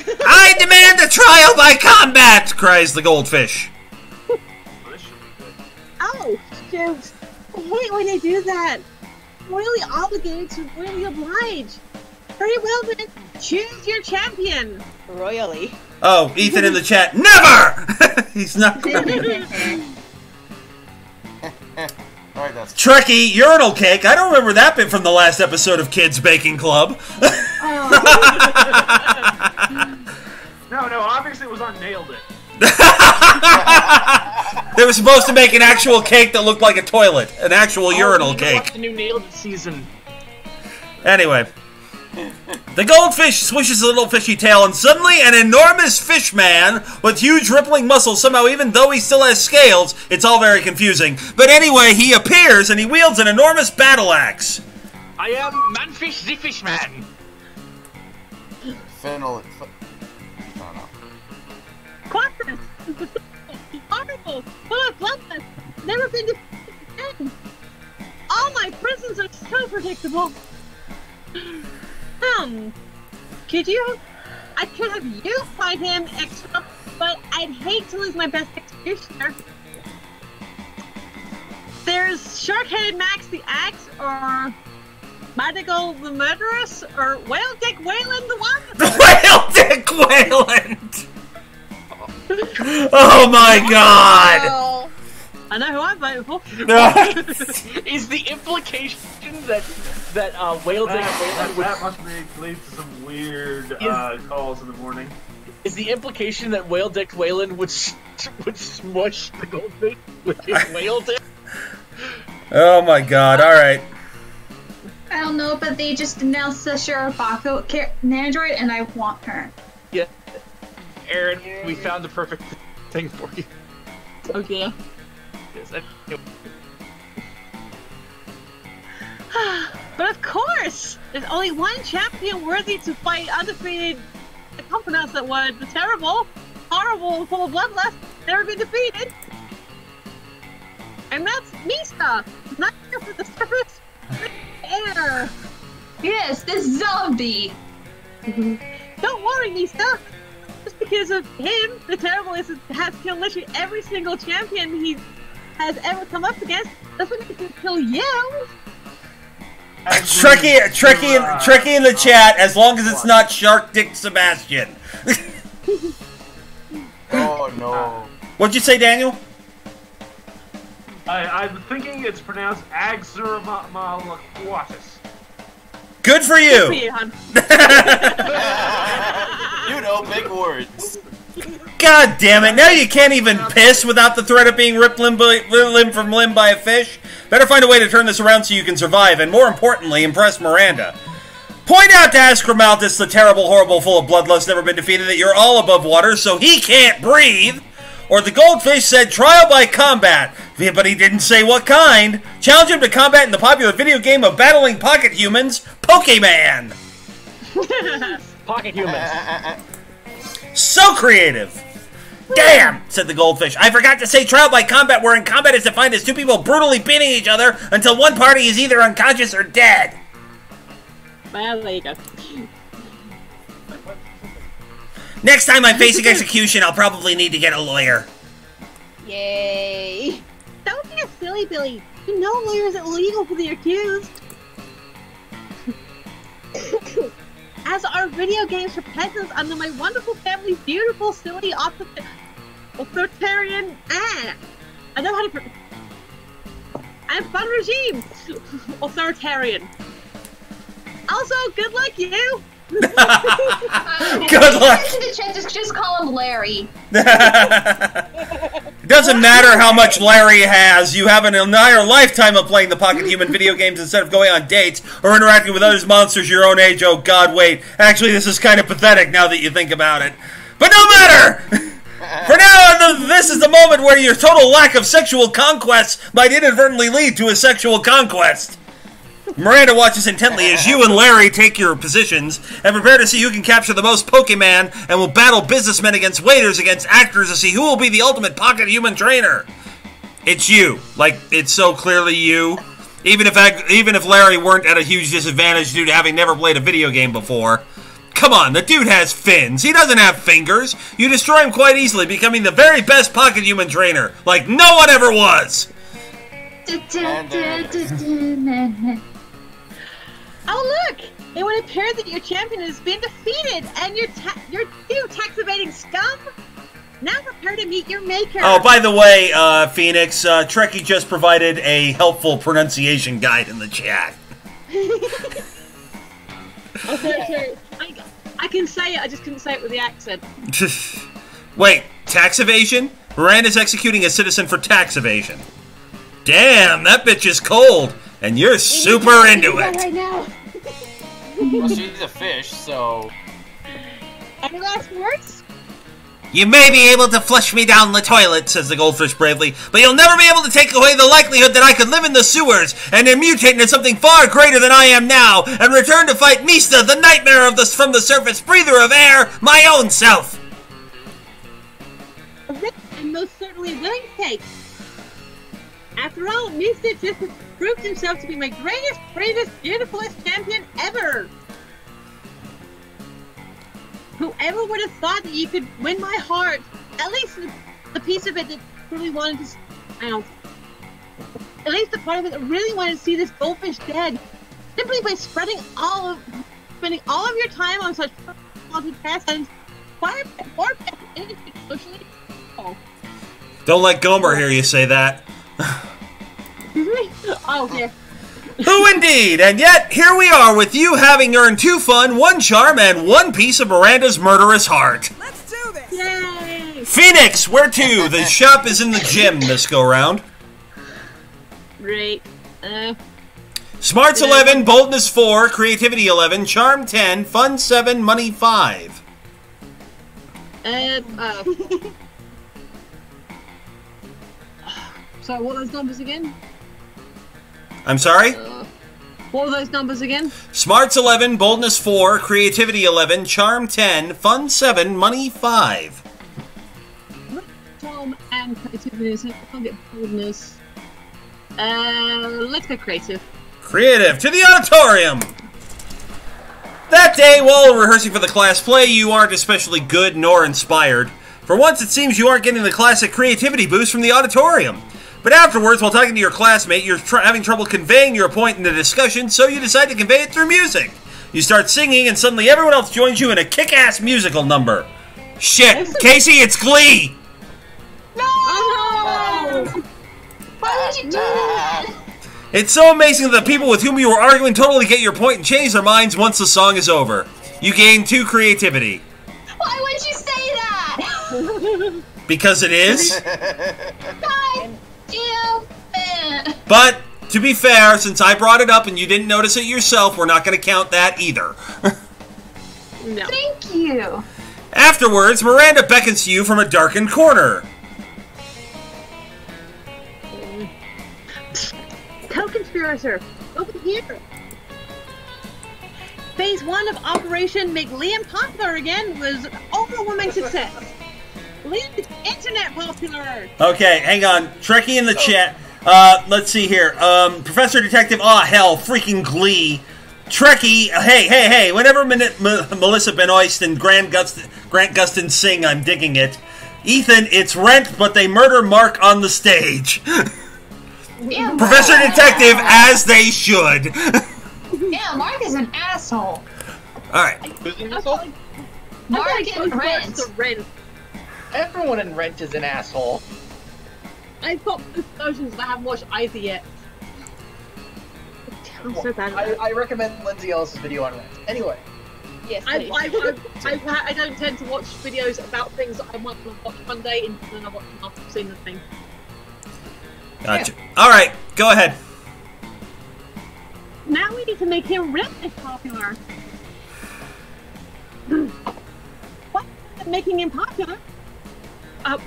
I demand a trial by combat! Cries the goldfish. Oh, shoot. Wait when they do that. Really obligated to really oblige. Very well then, choose your champion. Royally. Oh, Ethan in the chat, never! He's not going. Alright, that's Trekkie, urinal cake. I don't remember that bit from the last episode of Kids Baking Club. No, obviously it was on Nailed It. They were supposed to make an actual cake that looked like a toilet. An actual urinal cake. The new Nailed It season. Anyway. The goldfish swishes a little fishy tail, and suddenly an enormous fish man with huge rippling muscles, somehow even though he still has scales, it's all very confusing. But anyway, he appears and he wields an enormous battle axe. I am Manfish the Fishman. Fennel. Quackness. Horrible. Full of bloodless. Never been defeated. All my prisons are so predictable. Could you? I could have you fight him extra, but I'd hate to lose my best executioner. There's Shark-Headed Max the Axe, or Madigal the Murderess, or Whale Dick Wayland the One. Whale Dick Wayland! Oh my god! I know who I'm voting for. Is the implication that Whale Dick Wayland that must lead to some weird calls in the morning. Is the implication that Whale Dick Wayland would smush the goldfish with his whale dick? Oh my god, alright. I don't know, but they just announced the Shirobako an android, and I want her. Yeah. Aaron, we found the perfect thing for you. Okay. Yes, But of course, there's only one champion worthy to fight undefeated. I can't pronounce that word. The terrible, horrible, full of bloodlust, never been defeated. And that's Mista. Not here for the surface, but air. Yes, this zombie. Don't worry, Mista. Just because of him, the terrible has killed literally every single champion he has ever come up against. Doesn't mean he can kill you. Trekkie in the chat, as long as it's not Shark Dick Sebastian. Oh no. What'd you say, Daniel? I'm thinking it's pronounced Agsurmalaquatis. Good for you! Good for you, hon. You know, big words. God damn it, now you can't even piss without the threat of being ripped limb from limb by a fish. Better find a way to turn this around so you can survive, and more importantly, impress Miranda. Point out to Ascromaltus, the terrible, horrible, full of bloodlust, never been defeated, that you're all above water, so he can't breathe. Or the goldfish said trial by combat, but he didn't say what kind. Challenge him to combat in the popular video game of battling pocket humans, Pokemon. Pocket humans. So creative. Damn, said the goldfish. I forgot to say trial by combat, wherein combat is defined as two people brutally beating each other until one party is either unconscious or dead. Well, there you go. Next time I'm facing execution, I'll probably need to get a lawyer. Yay. Don't be a silly Billy. You know lawyers are illegal for the accused. As are video games for peasants under my wonderful family's beautiful, silly, authoritarian... I know how to... and fun regime! Authoritarian. Also, good luck, you! Good luck! Just call him Larry. It doesn't matter how much Larry has. You have an entire lifetime of playing the Pocket Human video games instead of going on dates or interacting with other monsters your own age. Oh, God, wait. Actually, this is kind of pathetic now that you think about it. But no matter! For now, this is the moment where your total lack of sexual conquest might inadvertently lead to a sexual conquest. Miranda watches intently as you and Larry take your positions and prepare to see who can capture the most Pokemon and will battle businessmen against waiters against actors to see who will be the ultimate Pocket Human trainer. It's you. Like, it's so clearly you. Even if Larry weren't at a huge disadvantage due to having never played a video game before. Come on, the dude has fins. He doesn't have fingers. You destroy him quite easily, becoming the very best Pocket Human trainer, like no one ever was. Oh look! It would appear that your champion has been defeated, and you tax-evading scum! Now prepare to meet your maker! Oh, by the way, Phoenix, Trekkie just provided a helpful pronunciation guide in the chat. Okay, I can say it, I just couldn't say it with the accent. Wait, tax evasion? Miranda's executing a citizen for tax evasion. Damn, that bitch is cold, and you're super into it. Right now. Well, she's a fish, so... Any last words? You may be able to flush me down the toilet, says the goldfish bravely, but you'll never be able to take away the likelihood that I could live in the sewers and then mutate into something far greater than I am now and return to fight Mista, the nightmare from the surface, breather of air, my own self. And most certainly a willing take. After all, Mista just proved himself to be my greatest, bravest, beautifulest champion ever. Whoever would have thought that you could win my heart, at least the piece of it that really wanted to, at least the part of it that really wanted to see this goldfish dead, simply by spending all of your time on such pastimes, far socially. Don't let Gomer hear you say that. Oh, yeah. Who indeed? And yet, here we are with you having earned 2 fun, 1 charm, and 1 piece of Miranda's murderous heart. Let's do this! Yay! Phoenix, where to? The shop is in the gym this go-round. Great. Smarts 11, boldness 4, creativity 11, charm 10, fun 7, money 5. Sorry, what are those numbers again? I'm sorry? What were those numbers again? Smarts 11, boldness 4, creativity 11, charm 10, fun 7, money 5. Charm and creativity, so I can't get boldness. Let's go creative. Creative, to the auditorium! That day, while rehearsing for the class play, you aren't especially good nor inspired. For once, it seems you aren't getting the classic creativity boost from the auditorium. But afterwards, while talking to your classmate, you're having trouble conveying your point in the discussion, so you decide to convey it through music. You start singing, and suddenly everyone else joins you in a kick-ass musical number. Shit, Casey, it's Glee! No! Why did you do that? It's so amazing that the people with whom you were arguing totally get your point and change their minds once the song is over. You gain 2 creativity. Why would you say that? Because it is. But, to be fair, since I brought it up and you didn't notice it yourself, we're not going to count that either. No. Thank you. Afterwards, Miranda beckons to you from a darkened corner. Co-conspirator, over here. Phase 1 of Operation Make Liam Popular Again was an overwhelming success. Liam is internet popular. Okay, hang on. Trekkie in the chat. Let's see here. Professor Detective, hell, freaking Glee. Trekkie, hey, whenever Melissa Benoist and Grant Gustin sing, I'm digging it. Ethan, it's Rent, but they murder Mark on the stage. Yeah, Professor Detective, as they should. Yeah, Mark is an asshole. Alright. Who's an asshole? Mark and Rent. Everyone in Rent is an asshole. I've got both versions, but I haven't watched either yet. I'm so bad at it. I recommend Lindsay Ellis' video on Rent. Anyway. Yes, I don't tend to watch videos about things that I might want to watch one day and then I watch them after I've seen the thing. Gotcha. Alright, go ahead. Now we need to make him really popular. What's better than making him popular?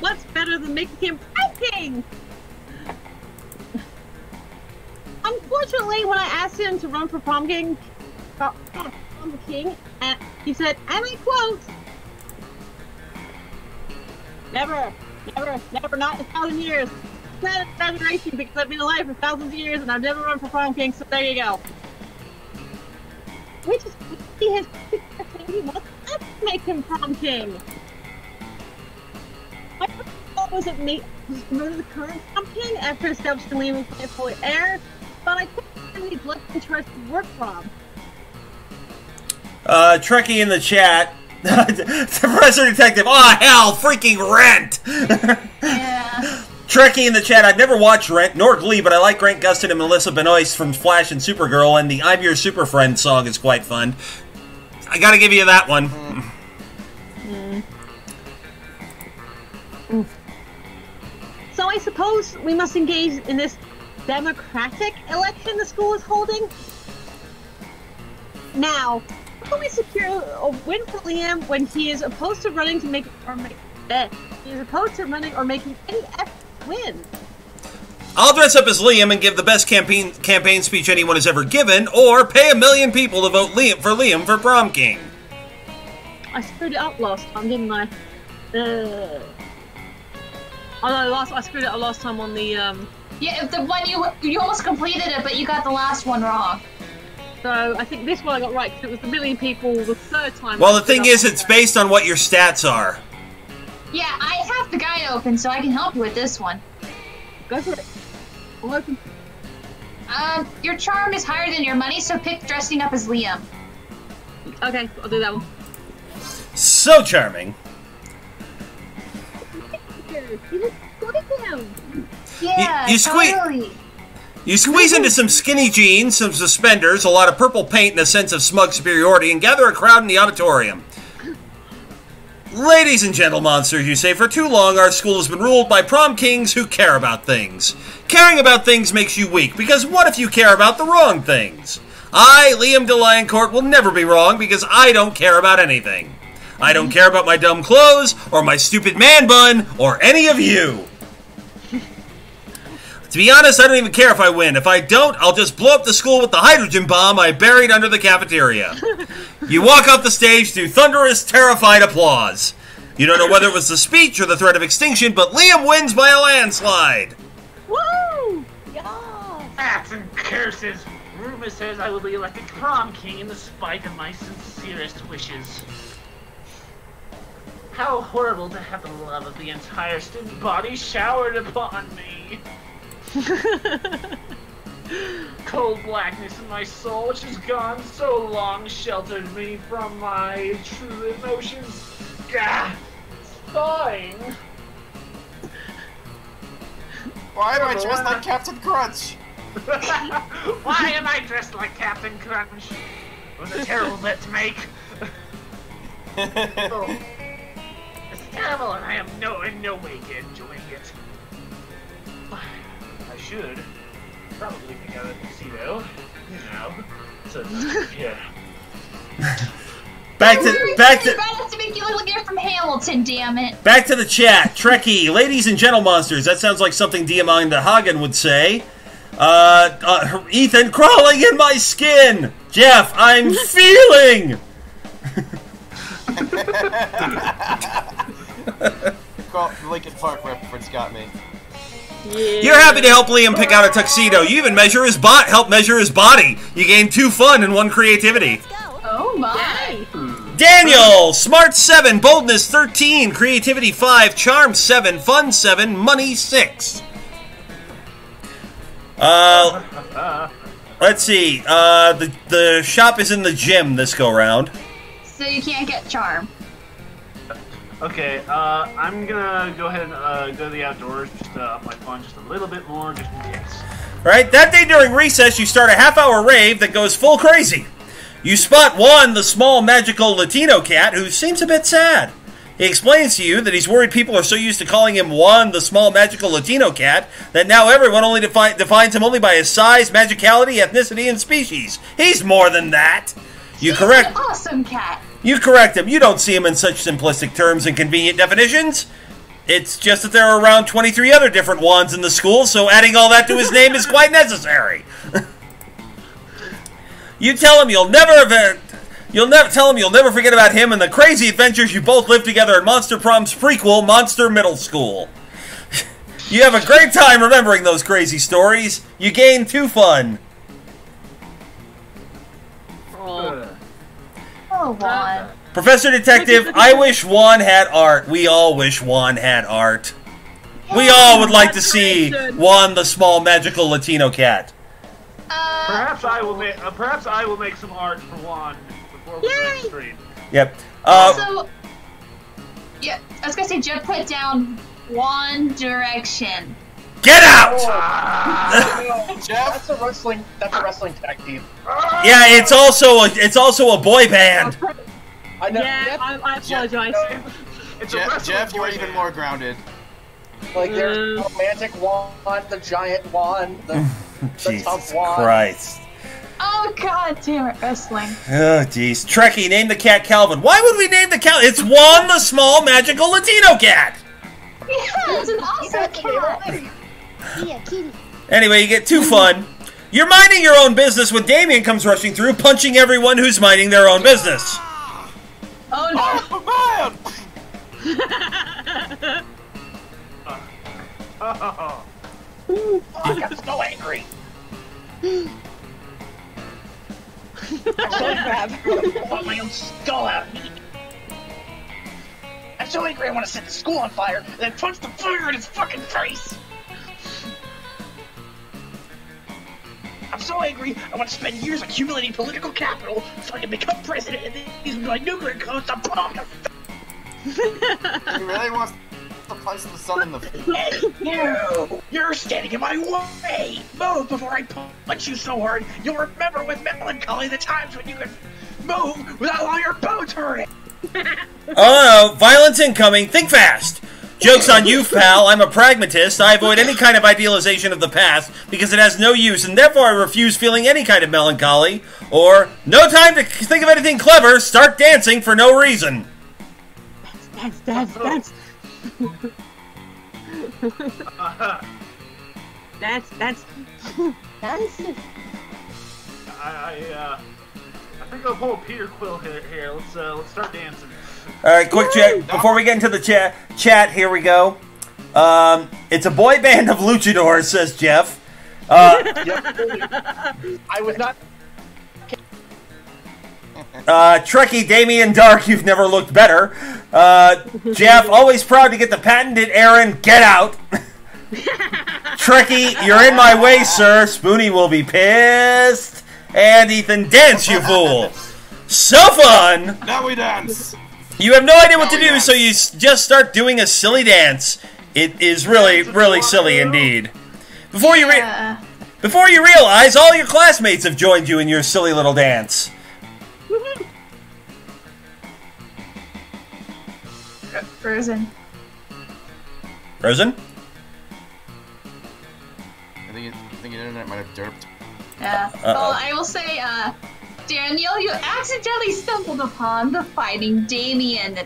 What's better than making him king? Unfortunately, when I asked him to run for prom king, and he said, and I quote, never, not in 1,000 years. It's not an exaggeration because I've been alive for thousands of years and I've never run for prom king, so there you go. Which is his he wants us to make him prom king. My first thought was that Nate was promoted the current prom king after establishing Liam as rightful heir, but I couldn't find any blood interest to work from. Trekkie in the chat. Professor Detective. Oh, hell, freaking Rent! Yeah. Trekkie in the chat. I've never watched Rent, nor Glee, but I like Grant Gustin and Melissa Benoist from Flash and Supergirl, and the I'm Your Super Friend song is quite fun. I gotta give you that one. So I suppose we must engage in this democratic election the school is holding? Now, how can we secure a win for Liam when he is opposed to running to make he is opposed to running or making any effort to win? I'll dress up as Liam and give the best campaign speech anyone has ever given, or pay 1 million people to vote Liam for prom king. I screwed it up last time, didn't I? Oh no, I screwed it up last time on the Yeah, the one you almost completed it, but you got the last one wrong. So I think this one I got right because it was the 1 million people the third time. Well, the thing is, it's based on what your stats are. Yeah, I have the guide open, so I can help you with this one. Go for it. I'm open. Your charm is higher than your money, so pick dressing up as Liam. Okay, I'll do that one. So charming. Yeah, totally. You squeeze into some skinny jeans, some suspenders, a lot of purple paint, and a sense of smug superiority, and gather a crowd in the auditorium. Ladies and gentle monsters, you say, for too long our school has been ruled by prom kings who care about things. Caring about things makes you weak, because what if you care about the wrong things? I, Liam de Lioncourt, will never be wrong because I don't care about anything. I don't care about my dumb clothes, or my stupid man bun, or any of you. To be honest, I don't even care if I win. If I don't, I'll just blow up the school with the hydrogen bomb I buried under the cafeteria. You walk off the stage to thunderous, terrified applause. You don't know whether it was the speech or the threat of extinction, but Liam wins by a landslide. Woo! Rats and curses! Rumor says I will be elected prom king in the spite of my sincerest wishes. How horrible to have the love of the entire student body showered upon me. Cold blackness in my soul, which has gone so long, sheltered me from my true emotions. Gah! It's thawing. Why am I dressed like Captain Crunch? Why am I dressed like Captain Crunch? It was a terrible bet to make. Oh. It's terrible, and I am in no way enjoying it. I should probably pick out a tuxedo, you know. So yeah. Back to make you look like you're from Hamilton, damn it. Back to the chat. Trekkie, ladies and gentle monsters. That sounds like something Diamanda Hagen would say. Ethan, crawling in my skin. Jeff, I'm feeling. Linkin Park reference got me. Yeah. You're happy to help Liam pick out a tuxedo. You even help measure his body. You gain 2 fun and 1 creativity. Oh my! Daniel, smart 7, boldness 13, creativity 5, charm 7, fun 7, money 6. Let's see. The shop is in the gym this go round. So you can't get charm. Okay, I'm gonna go ahead and go to the outdoors, just up my fun just a little bit more, just in case. Right, that day during recess, you start a half-hour rave that goes full crazy. You spot Juan, the small, magical Latino cat, who seems a bit sad. He explains to you that he's worried people are so used to calling him Juan, the small, magical Latino cat, that now everyone only defines him only by his size, magicality, ethnicity, and species. He's more than that. He's an awesome cat. You correct him. You don't see him in such simplistic terms and convenient definitions. It's just that there are around 23 other different Juans in the school, so adding all that to his name is quite necessary. You tell him you'll never forget about him and the crazy adventures you both lived together in Monster Prom's prequel, Monster Middle School. You have a great time remembering those crazy stories. You gain 2 fun. Oh, Juan. Professor Detective, I wish Juan had art. We all wish Juan had art. We all would like to see Juan, the small, magical Latino cat. Perhaps I will make some art for Juan before we go to the street. Yep. Also, yeah, I was gonna say, Jeff put down One Direction. Get out! Jeff, that's a wrestling tag team. Yeah, it's also a boy band. I know. Yeah, I apologize. Jeff, you are even more grounded. Like there's the romantic wand, the giant wand, the tough wand. Christ. Oh god damn it, wrestling. Oh jeez. Trekkie, name the cat Calvin. Why would we name the cat? It's Juan, the small, magical Latino cat. Yeah, it's an awesome cat. Yeah, kitty. Anyway, you get 2 fun. You're minding your own business when Damien comes rushing through, punching everyone who's minding their own business. Oh no! Oh, I'm so angry. I'm so bad. I want my own skull out of me. I'm so angry I want to set the school on fire and then punch the fire in his fucking face. I'm so angry I want to spend years accumulating political capital so I can become president and then use my nuclear codes to bomb the He really wants to punch the sun in the face. You! You're standing in my way! Move before I punch you so hard you'll remember with melancholy the times when you could move without all your bones hurting! Oh no, violence incoming, think fast! Joke's on you, pal, I'm a pragmatist. I avoid any kind of idealization of the past because it has no use and therefore I refuse feeling any kind of melancholy. Or, no time to think of anything clever, start dancing for no reason. Dance. Dance. I think I'll pull Peter Quill here. Let's start dancing. All right, quick check before we get into the chat. Here we go. It's a boy band of luchadors, says Jeff. I would not. Trekkie, Damien, Dark, you've never looked better. Jeff, always proud to get the patented Aaron, get out. Trekkie, you're in my way, sir. Spoonie will be pissed. And Ethan, dance, you fool. So fun. Now we dance. You have no idea what to do, so you just start doing a silly dance. It is really, really silly indeed. Before you realize, all your classmates have joined you in your silly little dance. Frozen. Frozen? I think the internet might have derped. Yeah. Well, I will say, Daniel, you accidentally stumbled upon the Fighting Damien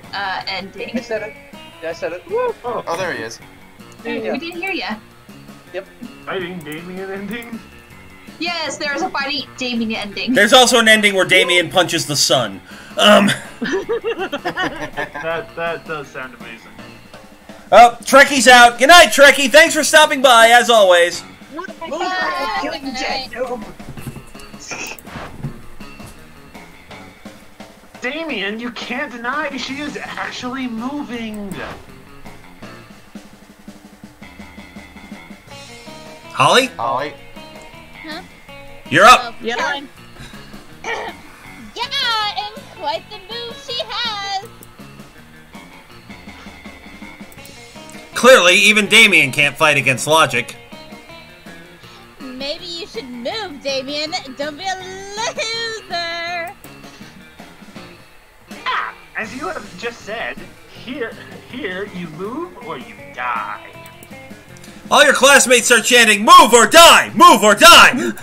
ending. I said it. Yeah, I said it. Oh, there he is. We didn't hear ya. Yep. Fighting Damien ending? Yes, there is a Fighting Damien ending. There's also an ending where Damien punches the sun. That does sound amazing. Oh, Trekkie's out. Good night, Trekkie. Thanks for stopping by, as always. Damien, you can't deny she is actually moving. Holly? Holly? Huh? You're up. Yeah. Yeah, and quite the move she has. Clearly, even Damien can't fight against logic. Maybe you should move, Damien. Don't be a loser. Ah, as you have just said, here you move or you die. All your classmates are chanting, "Move or die! Move or die!" Move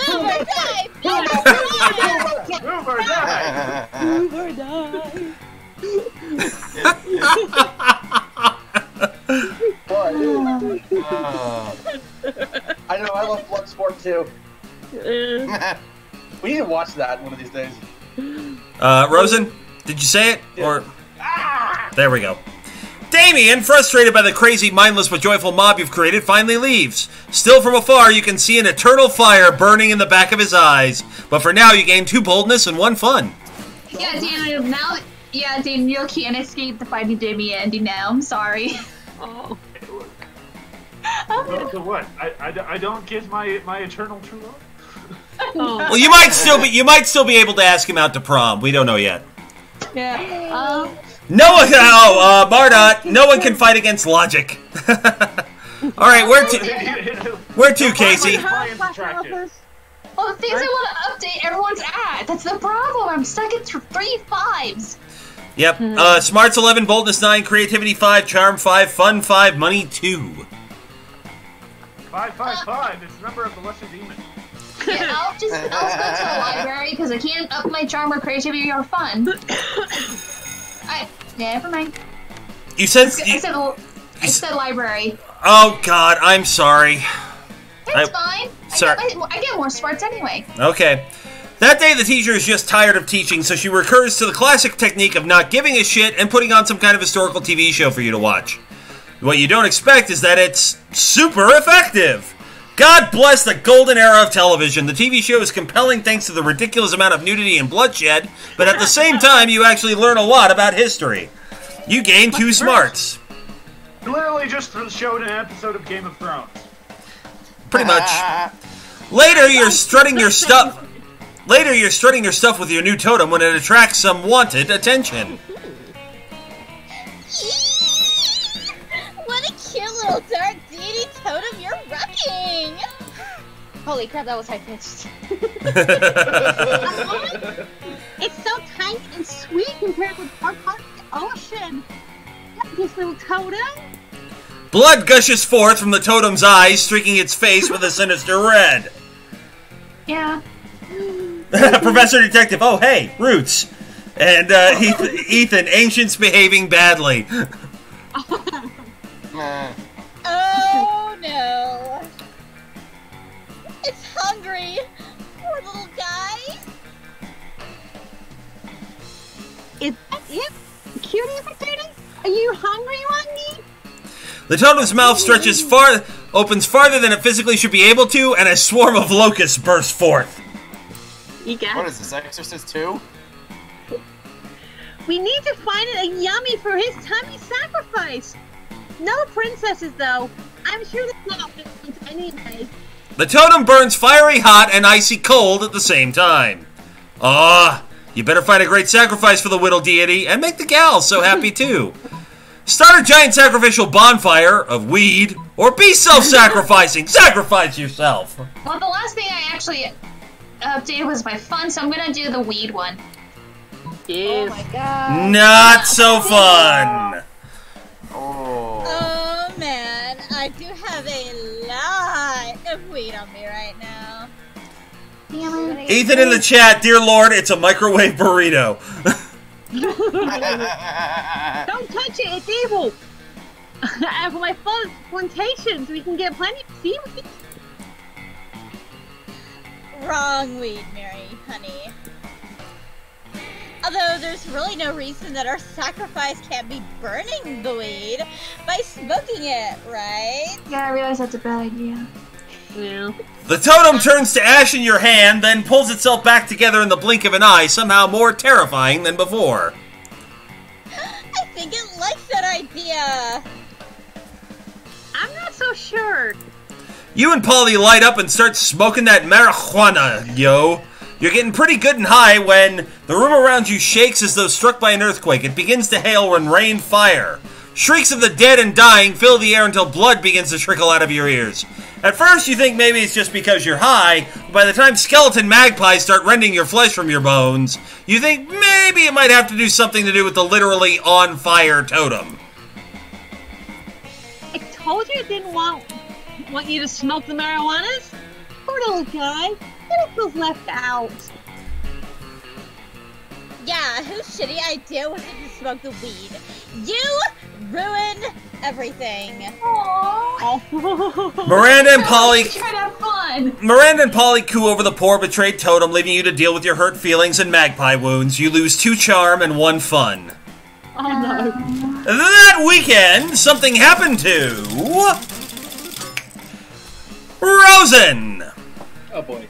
or die! Move or die! Move or die! I know, I love Bloodsport too. We need to watch that one of these days. Rosen, did you say it? Yeah. Or there we go. Damien, frustrated by the crazy, mindless but joyful mob you've created, finally leaves. Still from afar, you can see an eternal fire burning in the back of his eyes. But for now, you gain 2 boldness and 1 fun. Yeah, Daniel, now... Yeah, Daniel can't escape the fighting Damien, now. I'm sorry. Oh. Well, so what? I don't get my eternal true love? Oh. Well, you might still be able to ask him out to prom. We don't know yet. Yeah. No one. Mardot. No one can fight against logic. All right, where to, Casey? Well, the things I want to update everyone's at. That's the problem. I'm stuck at 3 5s. Yep. Smarts 11, boldness 9, creativity 5, charm 5, fun 5, money 2. 555. It's the number of the lesser demon. Yeah, I'll go to the library because I can't up my charm or creativity or fun. Alright, yeah, never mind. You said I said library. Oh God, I'm sorry. It's fine. Sorry. I get more smarts anyway. Okay. That day, the teacher is just tired of teaching, so she recurs to the classic technique of not giving a shit and putting on some kind of historical TV show for you to watch. What you don't expect is that it's super effective. God bless the golden era of television. The TV show is compelling thanks to the ridiculous amount of nudity and bloodshed, but at the same time, you actually learn a lot about history. You gain 2 smarts. Literally just showed an episode of Game of Thrones. Pretty much. Later, you're strutting your stuff with your new totem when it attracts some wanted attention. What a cute little dark deity totem you're rocking! Holy crap, that was high-pitched. It's so tiny and sweet compared with our part of the ocean. This little totem. Blood gushes forth from the totem's eyes, streaking its face with a sinister red. Yeah. Professor Detective, oh hey, Roots. And Ethan, ancients behaving badly. Oh no. It's hungry. Poor little guy. Is that it? Cutie patootie? Are you hungry on me? The totem's mouth opens farther than it physically should be able to, and a swarm of locusts bursts forth. What is this, Exorcist 2? We need to find a yummy for his tummy sacrifice. No princesses, though. I'm sure that's not anyway. The totem burns fiery hot and icy cold at the same time. You better find a great sacrifice for the whittle deity and make the gal so happy too. Start a giant sacrificial bonfire of weed, or be self-sacrificing. Sacrifice yourself. Well, the last thing I actually updated was my fun, so I'm gonna do the weed one. Oh my god. Not so fun. Oh man, I do have a lot of weed on me right now. Ethan in the chat, dear Lord, it's a microwave burrito. Don't touch it, it's evil. And for my plantations, we can get plenty of seaweed. Wrong weed, Mary, honey. Although there's really no reason that our sacrifice can't be burning the weed by smoking it, right? Yeah, I realize that's a bad idea. Yeah. The totem turns to ash in your hand, then pulls itself back together in the blink of an eye, somehow more terrifying than before. I think it likes that idea. I'm not so sure. You and Polly light up and start smoking that marijuana, yo. You're getting pretty good and high when the room around you shakes as though struck by an earthquake. It begins to hail and rain fire. Shrieks of the dead and dying fill the air until blood begins to trickle out of your ears. At first, you think maybe it's just because you're high, but by the time skeleton magpies start rending your flesh from your bones, you think maybe it might have to do something to do with the literally on fire totem. I told you I didn't want you to smoke the marijuanas. Poor little guy. He feels left out. Yeah, whose shitty idea was it to smoke the weed? You ruin everything. Aww. Miranda and Polly Try to have fun. Miranda and Polly coo over the poor betrayed totem, leaving you to deal with your hurt feelings and magpie wounds. You lose 2 charm and 1 fun. Oh no. That weekend, something happened to Rosen. Oh boy.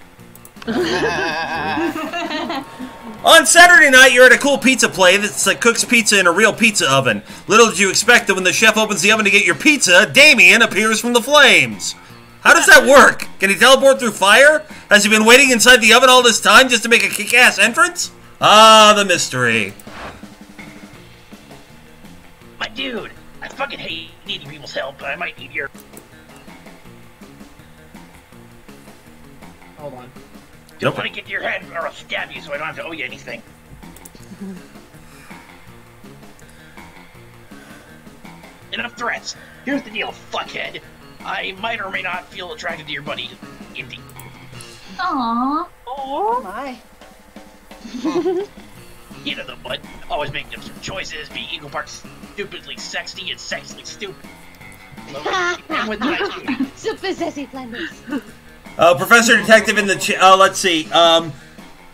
On Saturday night, you're at a cool pizza place that cooks pizza in a real pizza oven. Little did you expect that when the chef opens the oven to get your pizza, Damien appears from the flames. How does that work? Can he teleport through fire? Has he been waiting inside the oven all this time just to make a kick-ass entrance? Ah, the mystery. My dude, I fucking hate needing people's help, but I might need your... Hold on. Don't let it get to your head or I'll stab you so I don't have to owe you anything. Enough threats. Here's the deal, fuckhead. I might or may not feel attracted to your buddy, Indy. Aww. Oh my. You know the one. Always making absurd choices, being equal parts stupidly sexy and sexily stupid. And with the attitude. Super sassy planners. Professor Detective in the chat. Let's see.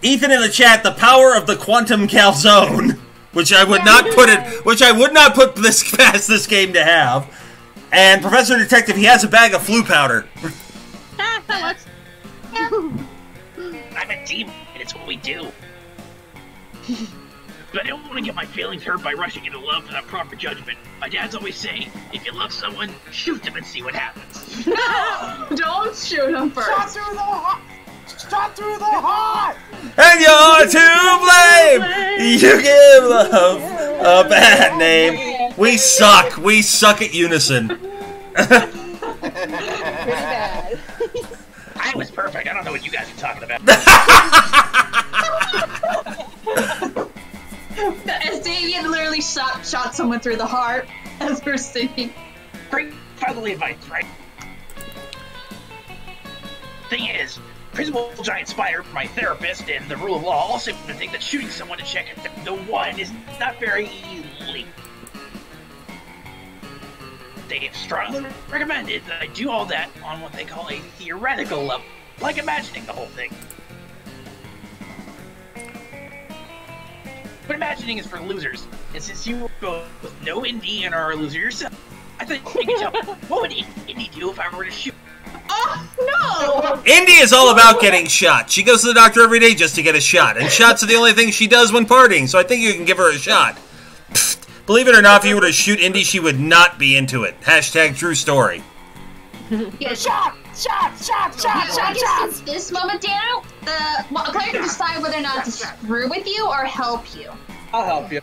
Ethan in the chat. The power of the quantum calzone, which I would not put it. Which I would not put this past this game to have. And Professor Detective, he has a bag of flu powder. I'm a team, and it's what we do. But I don't want to get my feelings hurt by rushing into love without proper judgment. My dad's always saying, if you love someone, shoot them and see what happens. No! Don't shoot him first. Shot through the heart! Shot through the heart! And you're to blame! You give love a bad name. We suck. We suck at unison. I was perfect. I don't know what you guys are talking about. As Damien literally shot someone through the heart as we're singing. Great fatherly advice, right? Thing is, Principal Giant Spider, my therapist, and the rule of law all seem to think that shooting someone to check if the one is not very illegal. They have strongly recommended that I do all that on what they call a theoretical level, like imagining the whole thing. But imagining is for losers, and since you both know Indy and are a loser yourself, I think you can tell me, what would Indy do if I were to shoot? Oh, no! Indy is all about getting shot. She goes to the doctor every day just to get a shot, and shots are the only thing she does when partying, so I think you can give her a shot. Pfft. Believe it or not, if you were to shoot Indy, she would not be into it. Hashtag true story. Yeah, shot! I guess in this moment, Daniel, the player can decide whether or not to screw with you or help you. I'll help you.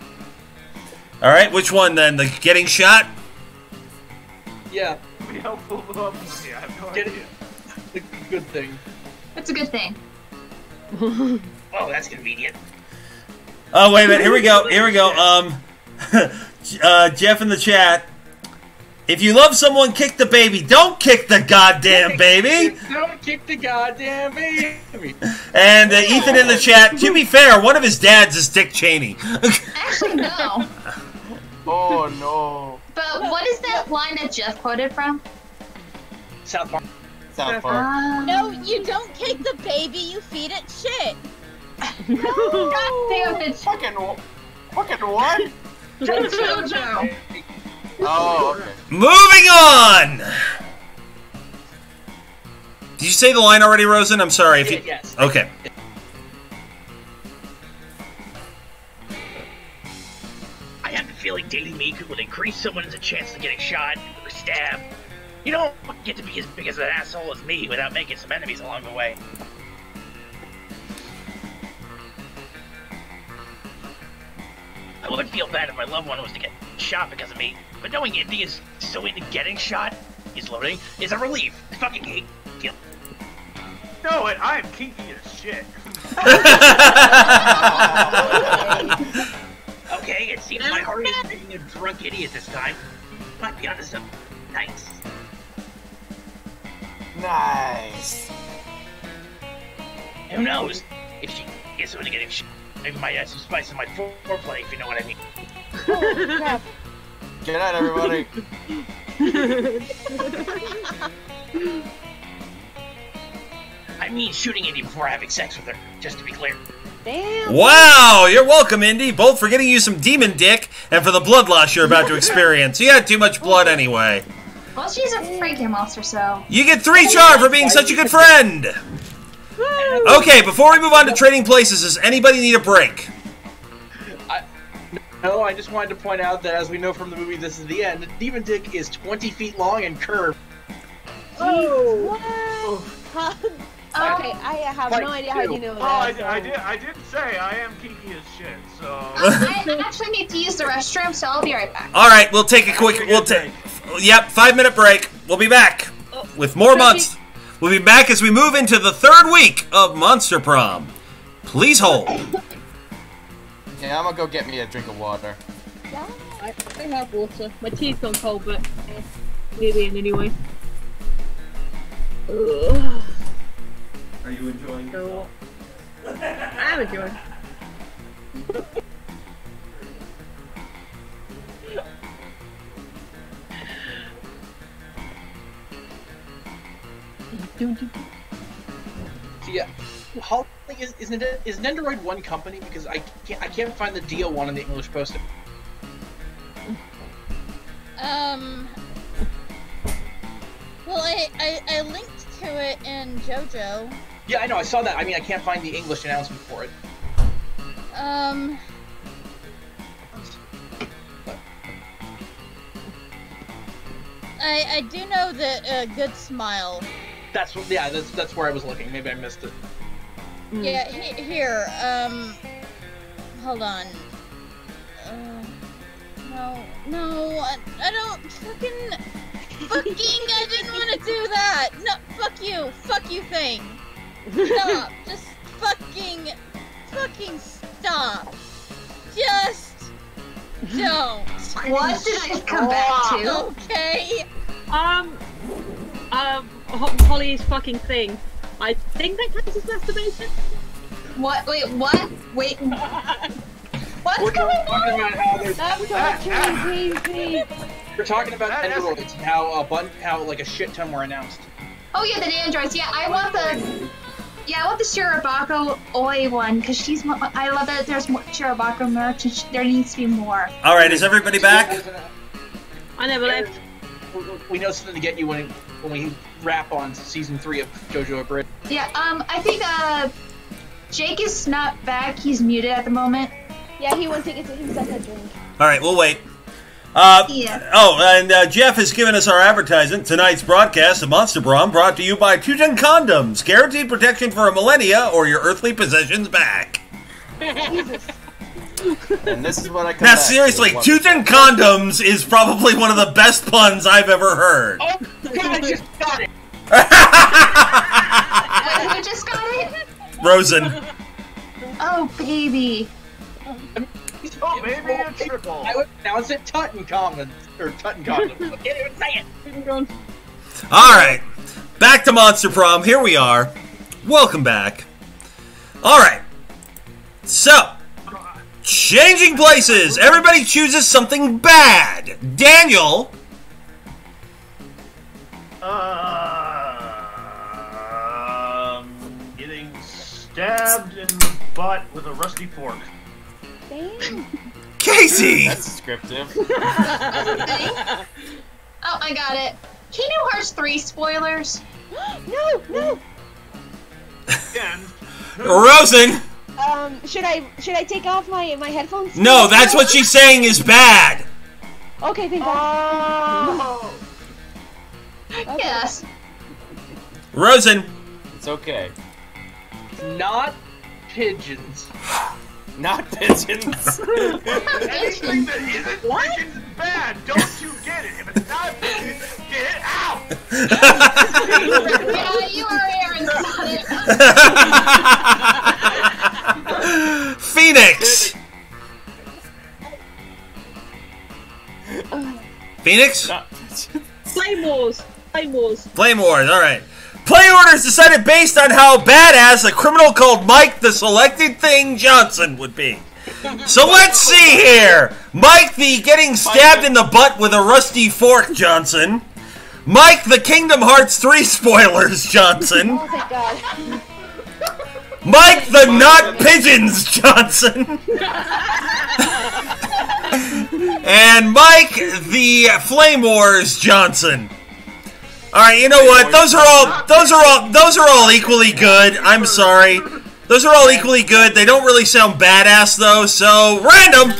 All right, which one then? The getting shot? Yeah. Be helpful. Yeah, I have no Get idea. it. The good thing. That's a good thing. Oh, that's convenient. Oh, wait a minute. Here we go. Here we go. Jeff in the chat. If you love someone, kick the baby. Don't kick the goddamn baby. Don't kick the goddamn baby. And Ethan in the chat. To be fair, one of his dads is Dick Cheney. Actually, no. Oh, no. But what is that line that Jeff quoted from? South Park. South Park. No, you don't kick the baby, you feed it shit. God damn it. Fucking what? JoJo. Oh, okay. Moving on. Did you say the line already, Rosen? I'm sorry. If you... Yes. Okay. I have the feeling dating me would increase someone's chance of getting shot or stabbed. You don't get to be as big as an asshole as me without making some enemies along the way. I wouldn't feel bad if my loved one was to get shot because of me, but knowing Indy is so into getting shot, is loading, is a relief. I fucking hate guilt. No, and I am kinky as shit. Okay, it seems my heart is being a drunk idiot this time. Might be onto some nice. Nice. Who knows? If she gets into getting shot, I might add some spice in my foreplay, if you know what I mean. Oh, crap. Good night, everybody. I mean shooting Indy before having sex with her, just to be clear. Damn. Wow, you're welcome, Indy, both for getting you some demon dick and for the blood loss you're about to experience. You had too much blood anyway. Well, she's a freaking monster, so... You get 3 charm for being such a good friend! Okay, before we move on to trading places, does anybody need a break? No, I just wanted to point out that as we know from the movie This Is the End, Demon Dick is 20 feet long and curved. Oh! Wow. Okay, I have no idea how you know that. I did say I am kinky as shit, so... I actually need to use the restroom, so I'll be right back. Alright, we'll take a quick... Yep, 5-minute break. We'll be back with more months. We'll be back as we move into the 3rd week of Monster Prom. Please hold. Yeah, I'm gonna go get me a drink of water. Yeah, I have water. My tea's gone cold, but nearly in anyway. Ugh. Are you enjoying yourself? I am enjoying. So yeah, Holly is Nendoroid one company because I can't find the DO one on the English poster. Well, I linked to it in JoJo. Yeah, I know, I saw that. I mean, I can't find the English announcement for it. I do know that Good Smile. That's what. Yeah, that's where I was looking. Maybe I missed it. Yeah, here. Hold on. No, I don't fucking. I didn't want to do that. No, fuck you, thing. Stop, just fucking stop. Just don't. What did I come back to? Okay. Holly's fucking thing. I think that counts as masturbation. What? Wait, what? Wait. What's going on? About how there's. Please. We're talking about androids and how like a shit ton were announced. Oh yeah, the androids. Yeah, I want the Shirobako Oi one because she's. I love that there's more Shirobako merch. And there needs to be more. All right, is everybody back? I never left. We know something to get you when we wrap on season 3 of JoJo Abridged. Yeah. I think Jake is not back. He's muted at the moment. Yeah, he wants to get himself a drink. All right, we'll wait. Yeah. Oh, and Jeff has given us our advertisement. Tonight's broadcast of Monster Prom brought to you by Teuton Condoms. Guaranteed protection for a millennia or your earthly possessions back. Jesus. And this is what I come Now, back seriously, to. Teuton Condoms is probably one of the best puns I've ever heard. Oh, God, I just got it! Wait, who just got it? Rosen. Oh, baby. Oh, maybe a triple. I would pronounce it Tutankhamun or Tutankhamun. I can't even say it. All right, back to Monster Prom. Here we are. Welcome back. All right. So, changing places. Everybody chooses something bad. Daniel. Getting stabbed in the butt with a rusty fork. Damn. Casey! That's descriptive. Oh, I got it. Kingdom Hearts 3 spoilers. No. Rosen! Should I take off my headphones? No, that's what she's saying is bad. Okay, thank God. Yes. Rosen. It's okay. Not pigeons. Not pigeons. Anything that isn't pigeons is bad. Don't you get it? If it's not pigeons, get it out. Yeah, you are Aaron's Phoenix. Phoenix? Flame Wars. Flame Wars. Flame Wars, alright. Play orders decided based on how badass a criminal called Mike the Selected Thing Johnson would be. So let's see here. Mike the getting stabbed in the butt with a rusty fork Johnson. Mike the Kingdom Hearts 3 spoilers Johnson. Oh, thank God. Mike the Not Pigeons Johnson. And Mike the Flame Wars Johnson. All right, you know what? Those are all equally good. I'm sorry. Those are all equally good. They don't really sound badass though. So random.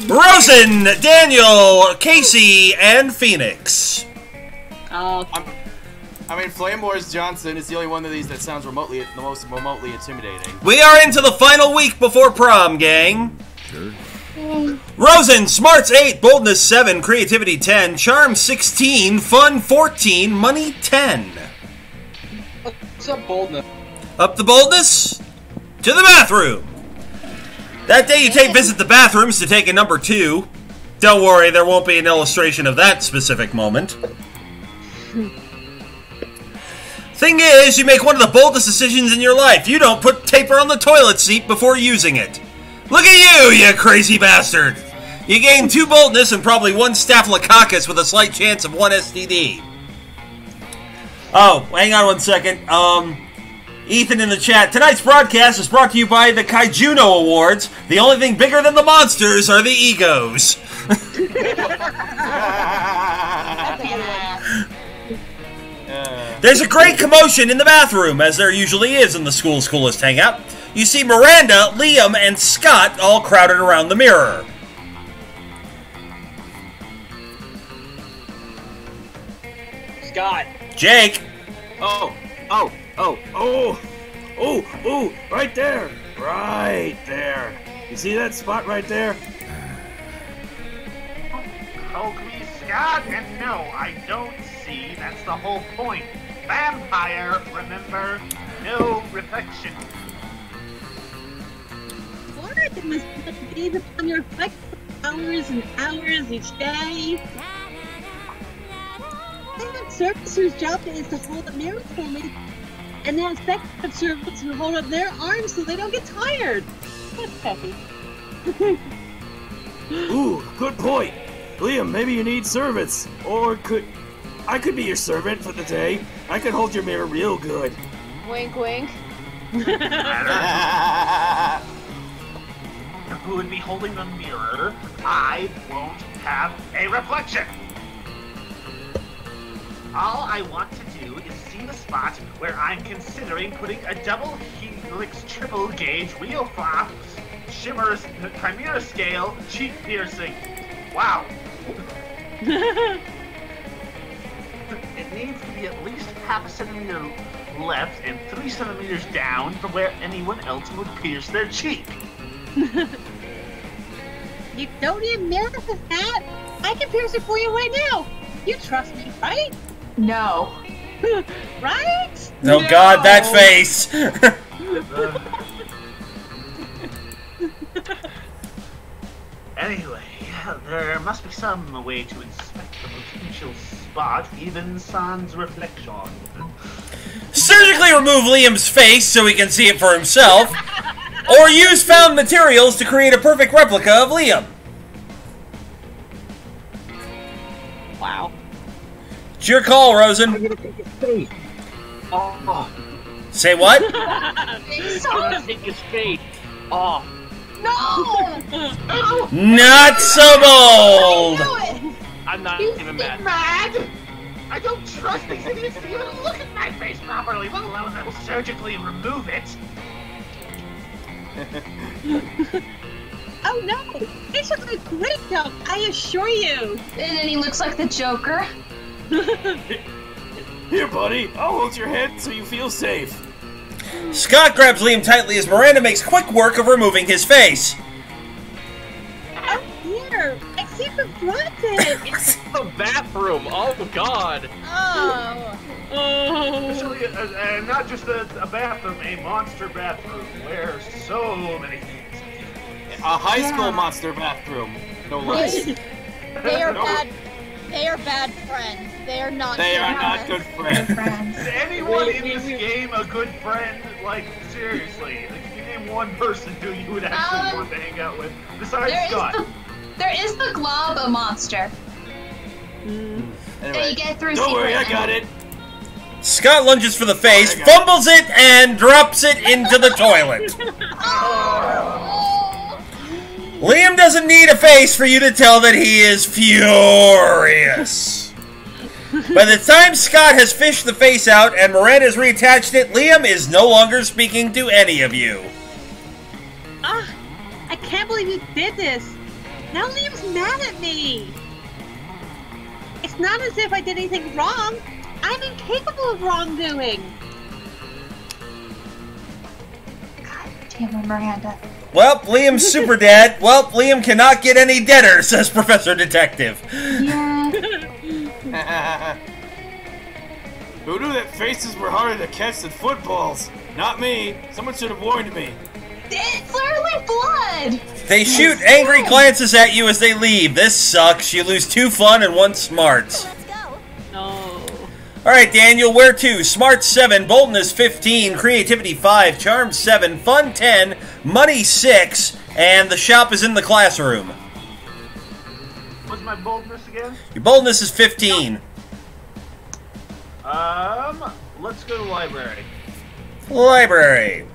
Rosen, Daniel, Casey, and Phoenix. I mean, Flame Wars Johnson is the only one of these that sounds the most remotely intimidating. We are into the final week before prom, gang. Sure. Rosen, Smarts 8, Boldness 7, Creativity 10, Charm 16, Fun 14, Money 10. What's up, boldness? Up the boldness? To the bathroom. That day you visit the bathrooms to take a number 2. Don't worry, there won't be an illustration of that specific moment. Thing is, you make one of the boldest decisions in your life. You don't put taper on the toilet seat before using it. Look at you, you crazy bastard! You gain 2 boldness and probably 1 staphylococcus with a slight chance of 1 STD. Oh, hang on 1 second. Ethan in the chat. Tonight's broadcast is brought to you by the Kaijuno Awards. The only thing bigger than the monsters are the egos. There's a great commotion in the bathroom, as there usually is in the school's coolest hangout. You see Miranda, Liam, and Scott all crowded around the mirror. Scott. Jake. Oh, right there. Right there. You see that spot right there? Oh, please, Scott. And no, I don't see. That's the whole point. Vampire, remember? No reflection. What? It must be upon your effect for hours and hours each day. I have servants whose job is to hold a mirror for me, and then expect the servants to hold up their arms so they don't get tired. That's petty. Ooh, good point. Liam, maybe you need servants. Or I could be your servant for the day. I could hold your mirror real good. Wink, wink. Who would be holding the mirror? I won't have a reflection. All I want to do is see the spot where I'm considering putting a double helix triple gauge wheel flap, shimmers, chimera scale, cheek piercing. Wow. It needs to be at least half a centimeter left and 3 centimeters down from where anyone else would pierce their cheek. You don't need a mirror for that? I can pierce it for you right now. You trust me, right? No. Right? Oh, God, that face! Anyway, there must be some way to inspect the potential spot, even sans reflection. Surgically remove Liam's face so he can see it for himself, or use found materials to create a perfect replica of Liam. Wow. It's your call, Rosen. I'm gonna take his face. Oh. Say what? I'm gonna take his face. Oh. No! Not so bold! I'm not even mad. I don't trust these idiots to even look at my face properly, let alone them surgically remove it. Oh no! It's a great joke, I assure you! And then he looks like the Joker. Here, buddy. I'll hold your head so you feel safe. Scott grabs Liam tightly as Miranda makes quick work of removing his face. Oh dear, I seem to brought it. It's the bathroom. Oh God. Oh. Especially, not just a bathroom, a monster bathroom where so many things. A high school monster bathroom, no less. They are bad. They are bad friends. They are not. They are not good friends. Is anyone in this game a good friend? Like, seriously. Like, if you name one person who you would actually want to hang out with, besides Scott. There is the glob a monster. Anyway, that you get through. Don't worry, I got it. Scott lunges for the face, fumbles it, and drops it into the toilet. Liam doesn't need a face for you to tell that he is furious. By the time Scott has fished the face out and Miranda has reattached it, Liam is no longer speaking to any of you. I can't believe you did this. Now Liam's mad at me. It's not as if I did anything wrong. I'm incapable of wrongdoing. God damn it, Miranda. Well, Liam's super dead. Well, Liam cannot get any deader, says Professor Detective. Yeah. Who knew that faces were harder to catch than footballs? Not me. Someone should have warned me. It's literally blood. They shoot angry glances at you as they leave. This sucks. You lose 2 fun and 1 smarts. Alright, Daniel, where to? Smart 7, boldness 15, creativity 5, charm 7, fun 10, money 6, and the shop is in the classroom. What's my boldness again? Your boldness is 15. Let's go to the library. Library.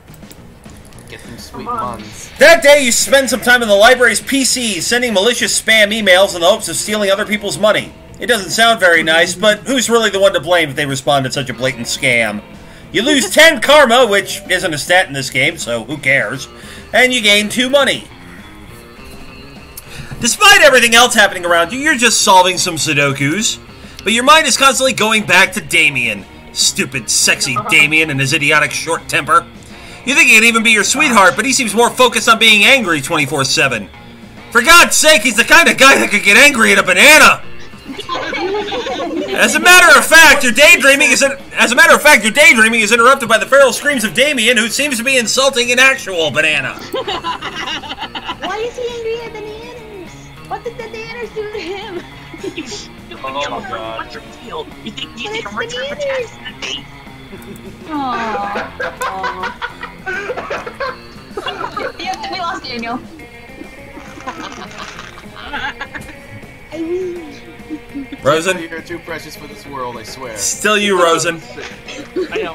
Get them sweet buns. That day, you spend some time in the library's PC, sending malicious spam emails in the hopes of stealing other people's money. It doesn't sound very nice, but who's really the one to blame if they respond to such a blatant scam? You lose 10 karma, which isn't a stat in this game, so who cares? And you gain 2 money. Despite everything else happening around you, you're just solving some Sudokus. But your mind is constantly going back to Damien. Stupid, sexy Damien and his idiotic short temper. You think he could even be your sweetheart, but he seems more focused on being angry 24/7. For God's sake, he's the kind of guy that could get angry at a banana! As a matter of fact, your daydreaming is interrupted by the feral screams of Damien, who seems to be insulting an actual banana. Why is he angry at bananas? What did the bananas do to him? Oh God! What's your deal? You think you're richer for tax than me? Yeah, we lost Daniel. Rosen? You're too precious for this world, I swear. Still you, Rosen. I know.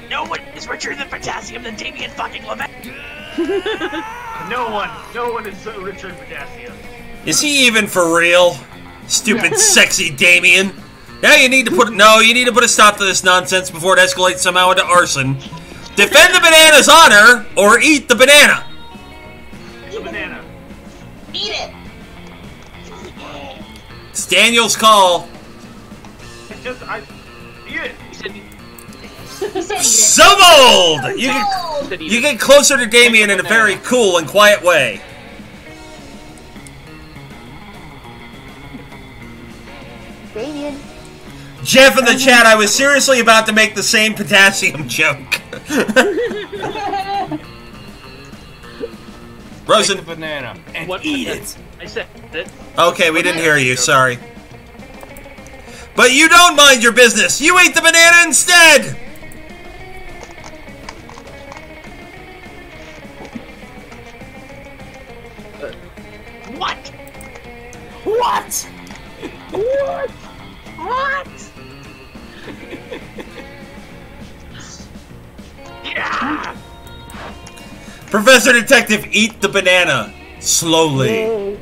No one is richer than potassium than Damien fucking Levesque. No one is so richer than potassium. Is he even for real? Stupid, sexy Damien. Now you need to put a stop to this nonsense before it escalates somehow into arson. Defend the banana's honor, or eat the banana. The banana. Eat it. It's Daniel's call. Eat it. So bold! You get closer to Damien in a very cool and quiet way. Damien. Jeff in the chat, I was seriously about to make the same potassium joke. Rosen. Take the banana and What? eat it. I said it. Okay, we didn't hear you, sorry. But you don't mind your business. You ate the banana instead. What? What? What? What? Yeah. Professor Detective, eat the banana. Slowly.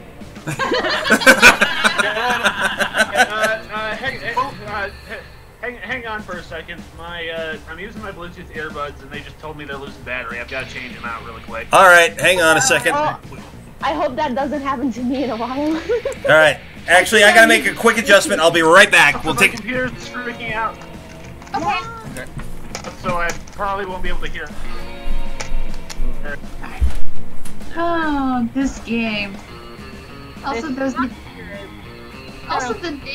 Hang on for a second. I'm using my Bluetooth earbuds, and they just told me they're losing battery. I've got to change them out really quick. Alright, hang on a second. I hope that doesn't happen to me in a while. Alright. Actually, I gotta make a quick adjustment. I'll be right back. We'll My take. computer's freaking out. Okay. So I probably won't be able to hear. Oh, this game. Also, the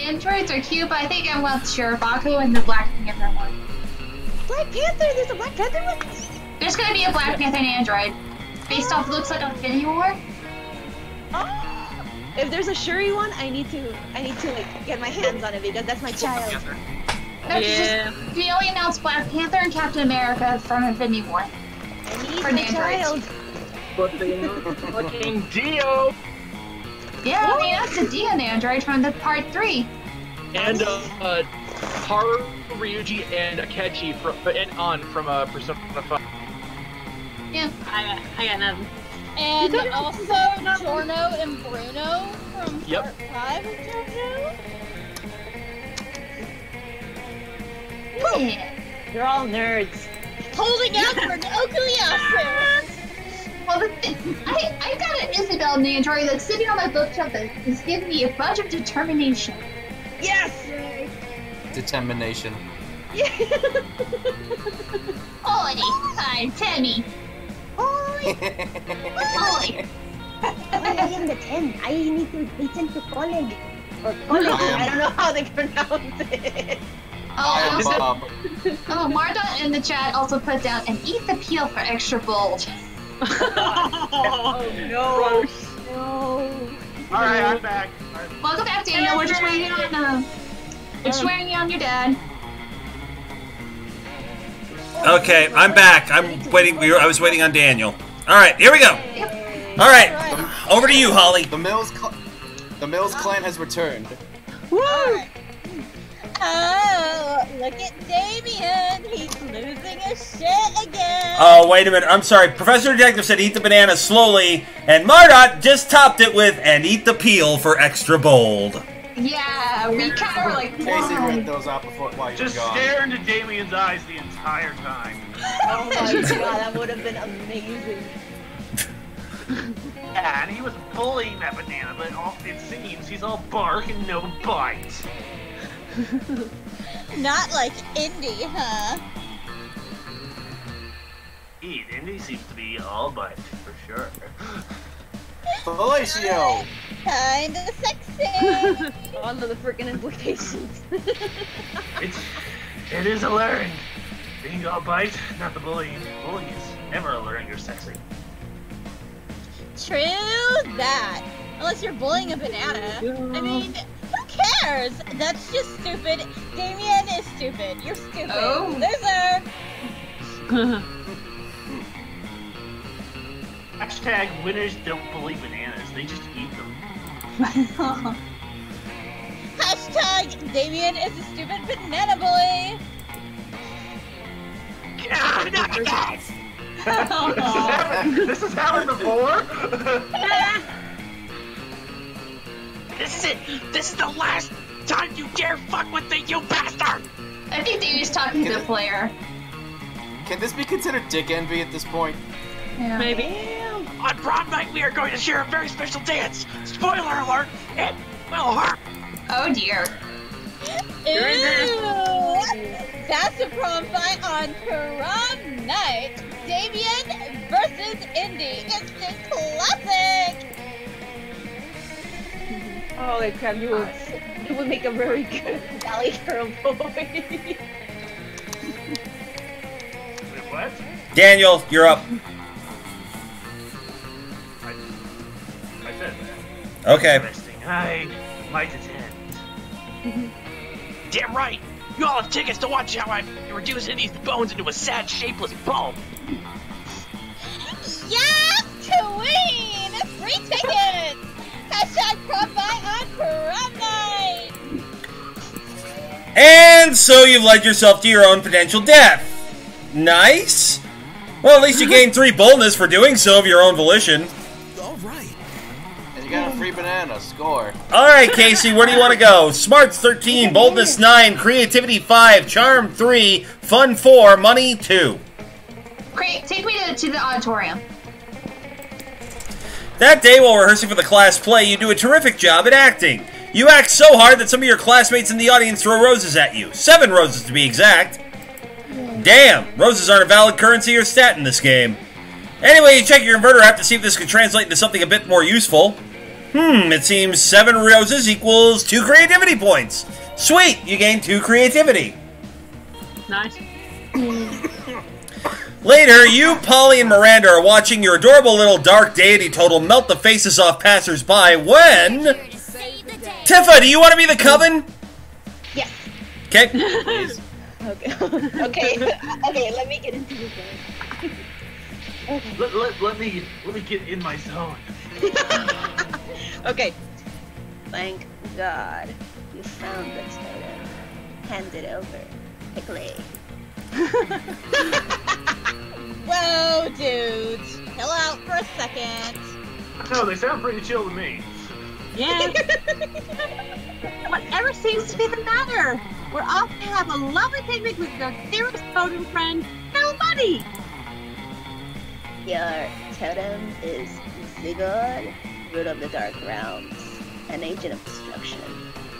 androids are cute, but I think I'm with Shirabaku and the Black Panther one. Black Panther? There's a Black Panther one? There's gonna be a Black Panther and android. Based off looks like Infinity War. Oh, if there's a Shuri one, I need to like get my hands on it because that's my child. Yeah. We only announced Black Panther and Captain America from Infinity War. I need For my androids. child. But they fucking Dio. Yeah, they announced a Dio android from the Part 3. And Haru, Ryuji, and Akechi from Persona 5. Yeah, I got nothing. And also Giorno and Bruno from Part 5 of JoJo. Yeah. They're all nerds. Holding out for an Okuyasu! Well, I got an Isabel in the android that's sitting on my bookshelf that is giving me a bunch of determination. Yes! Determination. Oi! Hi, Tammy. Oi! Oi! I am the 10. I need to listen to college. Or college. I don't know how they pronounce it. Oh, Marta in the chat also put down and eat the peel for extra bold. Oh no! No. Alright, I'm back. Welcome back, Daniel. We're just waiting on your dad. Okay, I'm back. I'm waiting. I was waiting on Daniel. All right, here we go. All right, over to you, Holly. The Mills clan has returned. Woo! Oh, look at Damien. He's losing his shit again. Oh, wait a minute. I'm sorry. Professor Detective said eat the banana slowly, and Mardot just topped it with and eat the peel for extra bold. Yeah, we kind of were like, Casey read those out before while you were Just gone. stare into Damien's eyes the entire time. Oh my god, that would have been amazing. Yeah, and he was bullying that banana, but it seems he's all bark and no bite. Not like Indy, huh? Indy seems to be all bite, for sure. Fellatio! Kinda sexy! All of the freaking implications. It is alluring. Being all bite, not the bullying. Bullying is never alluring or sexy. True that. Unless you're bullying a banana. I mean, who cares? That's just stupid. Damien is stupid. You're stupid. Oh. Loser. Hashtag winners don't bully bananas, they just eat them. Hashtag Damien is a stupid banana boy. This has happened before? This is it! This is the last time you dare fuck with me, you bastard! I think Davey's talking to the player. Can this be considered dick envy at this point? Yeah. Maybe. On prom night, we are going to share a very special dance. Spoiler alert, it will hurt. Oh dear. Ew! That's a prom fight on prom night. Damien versus Indy. Instant classic. Holy crap, you would make a very good Valley Girl boy. Wait, what? Daniel, you're up. I said that. Okay. Interesting. I might attend. Damn right! You all have tickets to watch how I reduce Indy's bones into a sad, shapeless ball. Yes, Queen! Free tickets! Hashtag prom fight on prom night! And so you've led yourself to your own potential death. Nice. Well, at least you gained 3 boldness for doing so of your own volition. And you got a free banana. Score. All right, Casey, where do you want to go? Smarts 13, boldness 9, creativity 5, charm 3, fun 4, money 2. Great, take me to the auditorium. That day, while rehearsing for the class play, you do a terrific job at acting. You act so hard that some of your classmates in the audience throw roses at you. 7 roses to be exact. Damn, roses aren't a valid currency or stat in this game. Anyway, you check your inverter app to see if this could translate into something a bit more useful. It seems 7 roses equals 2 creativity points. Sweet, you gain 2 creativity. Nice. Later, you, Polly, and Miranda are watching your adorable little dark deity total melt the faces off passers-by when... Tifa, do you want to be the coven? Yes. Okay. Okay, let me get into the game. Let me get in my zone. Okay. Thank God you found the totem. Hand it over. Quickly. Whoa, dudes. Chill out for a second. No, they sound pretty chill to me. Yeah. Whatever seems to be the matter? We're off to have a lovely picnic with your dearest totem friend, Nobody. Your totem is Zigord, root of the Dark Realms, an agent of destruction.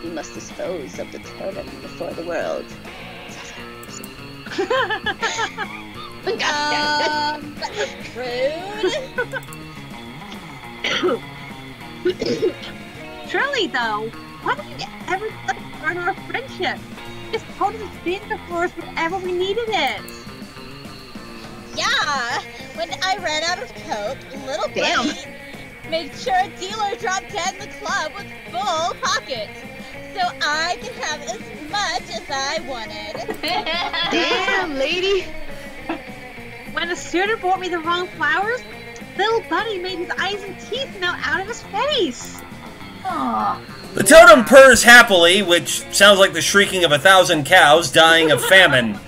You must dispose of the totem before the world. Rude. Truly, though, why don't we ever burn our friendship? This totem's been there for us whenever we needed it. Yeah, when I ran out of coke, little Buddy made sure a dealer dropped dead in the club with full pockets, so I could have as much as I wanted. Damn, lady. When the suitor brought me the wrong flowers, little Buddy made his eyes and teeth melt out of his face. Aww. The totem purrs happily, which sounds like the shrieking of 1,000 cows dying of famine.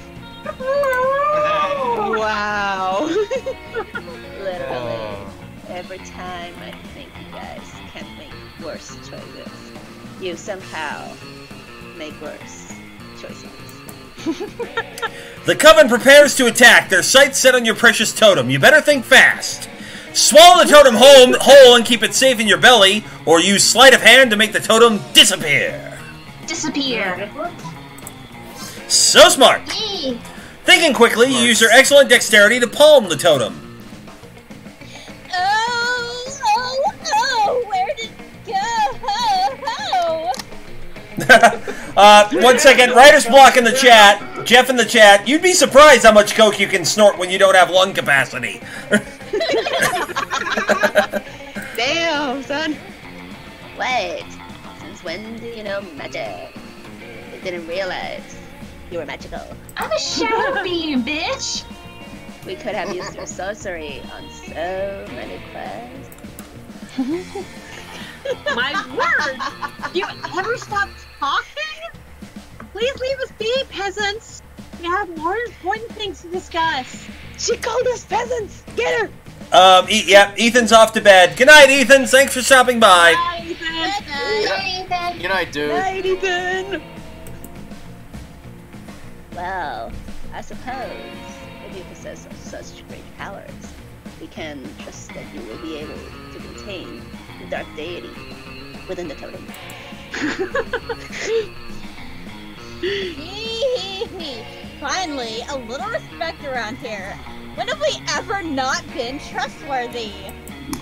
Wow. Literally, every time I think you guys can make worse choices, you somehow make worse choices. The coven prepares to attack, their sights set on your precious totem. You better think fast. Swallow the totem whole and keep it safe in your belly, or use sleight of hand to make the totem disappear. Disappear. So smart. Yay. Thinking quickly, you use your excellent dexterity to palm the totem. Oh, where did it go? 1 second, writer's block in the chat. Jeff in the chat, you'd be surprised how much coke you can snort when you don't have lung capacity. Damn, son. Wait, since when do you know magic? I didn't realize you were magical. I'm a shadow beam, bitch. We could have used your sorcery on so many quests. My word! You ever stop talking? Please leave us be, peasants. We have more important things to discuss. She called us peasants. Get her. Yeah, Ethan's off to bed. Good night, Ethan. Thanks for stopping by. Bye, Ethan. Good night. Good night, dude. Night, Ethan. Well, I suppose if you possess such great powers, we can trust that you will be able to contain the dark deity within the totem. Finally, a little respect around here. When have we ever not been trustworthy?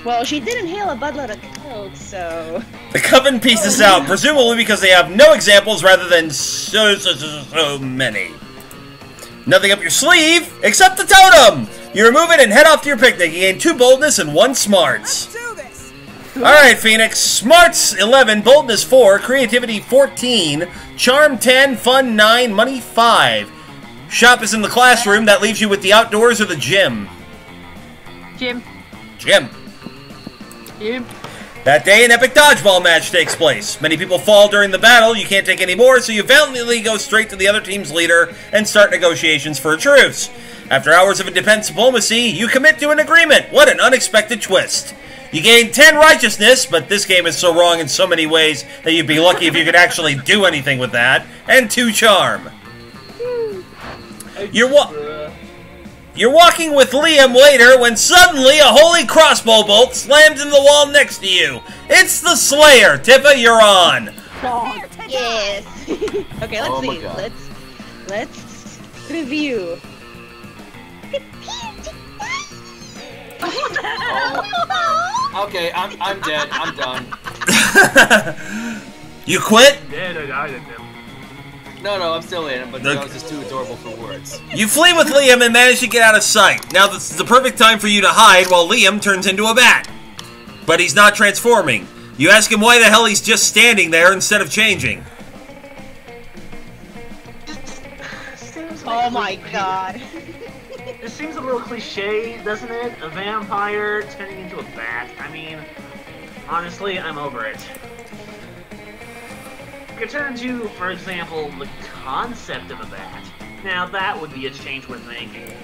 Well, she did inhale a buttload of coke, so... The coven pieces out, presumably because they have no examples rather than so many. Nothing up your sleeve, except the totem! You remove it and head off to your picnic. You gain 2 boldness and 1 smarts. Alright, Phoenix. Smarts 11, boldness 4, creativity 14, charm 10, fun 9, money 5. Shop is in the classroom. That leaves you with the outdoors or the gym. Gym. That day, an epic dodgeball match takes place. Many people fall during the battle. You can't take any more, so you valiantly go straight to the other team's leader and start negotiations for a truce. After hours of intense diplomacy, you commit to an agreement. What an unexpected twist. You gain 10 righteousness, but this game is so wrong in so many ways that you'd be lucky if you could actually do anything with that, and 2 charm. You're walking with Liam later when suddenly a holy crossbow bolt slams into the wall next to you. It's the Slayer. Tifa, you're on. God. Yes. Okay, let's Oh my see. God. Let's review. Okay, I'm dead. I'm done. You quit? Dead, I died at them. No, I'm still in, but that was just too adorable for words. You flee with Liam and manage to get out of sight. Now this is the perfect time for you to hide while Liam turns into a bat. But he's not transforming. You ask him why the hell he's just standing there instead of changing. Oh my god. It seems a little cliche, doesn't it? A vampire turning into a bat. I mean, honestly, I'm over it. You could turn into, for example, the concept of a bat. Now that would be a change worth making.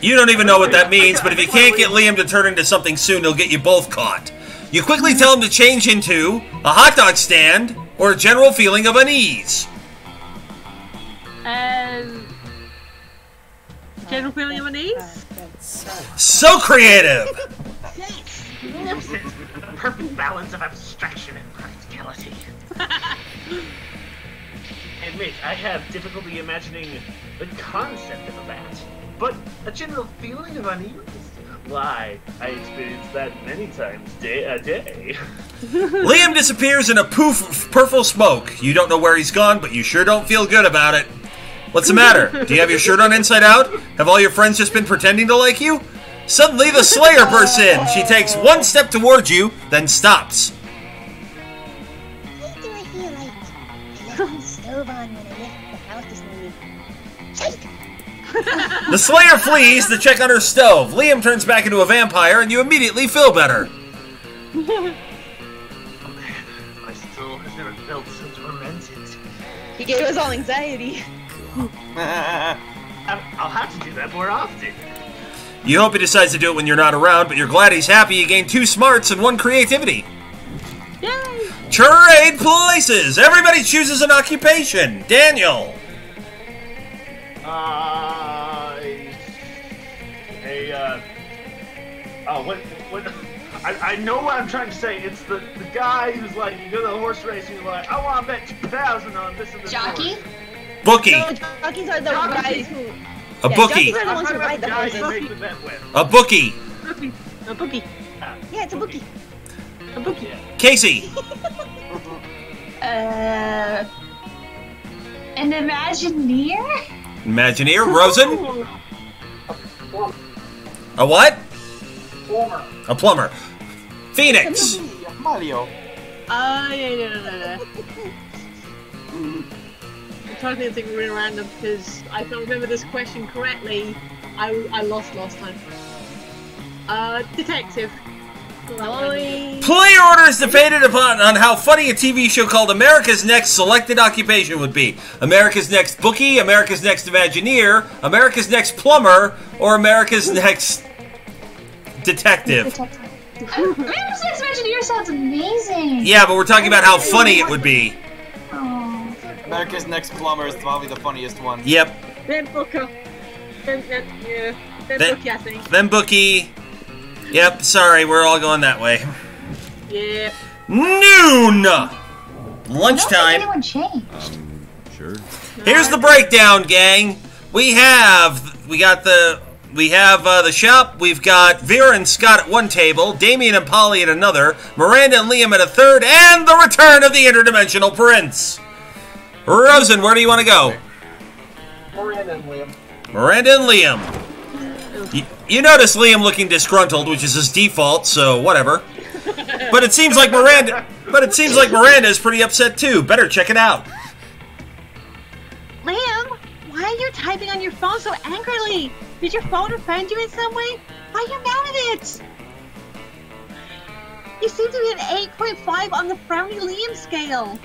You don't even know what that means, but if you can't get Liam to turn into something soon, he'll get you both caught. You quickly tell him to change into a hot dog stand or a general feeling of unease. General feeling of unease? So creative! A perfect balance of abstraction and practicality. Admit, I have difficulty imagining the concept of a bat, but a general feeling of unease? Why, I experience that many times a day. Liam disappears in a poof of purple smoke. You don't know where he's gone, but you sure don't feel good about it. What's the matter? Do you have your shirt on inside out? Have all your friends just been pretending to like you? Suddenly the Slayer bursts in. She takes one step towards you, then stops. Why do I feel like I left the stove on when I left the house this morning? The Slayer flees to check on her stove. Liam turns back into a vampire, and you immediately feel better. I still have never felt so tormented. He gave us all anxiety. I'll have to do that more often. You hope he decides to do it when you're not around, but you're glad he's happy you gained 2 smarts and 1 creativity. Yay! Trade places! Everybody chooses an occupation. Daniel. I know what I'm trying to say. It's the guy who's like, you go to the horse race and you're like, I want to bet 2,000 on this and this. Jockey? Bookie. No, jockeys are the guys who... A bookie. Jockeys are the ones who ride the horses. A bookie. A bookie. Yeah, it's a bookie. A bookie. Casey. An Imagineer? Imagineer. Rosen. A what? Plumber. A plumber. Phoenix. Mario. Yeah. I'm trying to think really random because if I remember this question correctly, I lost last time. Detective. Play orders debated upon on how funny a TV show called America's Next selected occupation would be. America's Next Bookie, America's Next Imagineer, America's Next Plumber, or America's Next Detective. America's Next Imagineer sounds amazing. Yeah, but we're talking about how funny it would be. Oh. America's Next Plumber is probably the funniest one. Yep. Then Booker. Then Bookie, I think. Then Bookie. Yep, sorry, we're all going that way. Yeah. Noon! Lunchtime. I don't think anyone changed. Sure. Here's the breakdown, gang. We have the shop. We've got Vera and Scott at one table, Damien and Polly at another, Miranda and Liam at a third, and the return of the interdimensional prince. Rosen, where do you want to go? Miranda and Liam. Miranda and Liam. You notice Liam looking disgruntled, which is his default, so whatever. But it seems like Miranda is pretty upset too. Better check it out. Liam, why are you typing on your phone so angrily? Did your phone offend you in some way? Why are you mad at it? You seem to be an 8.5 on the frowny Liam scale.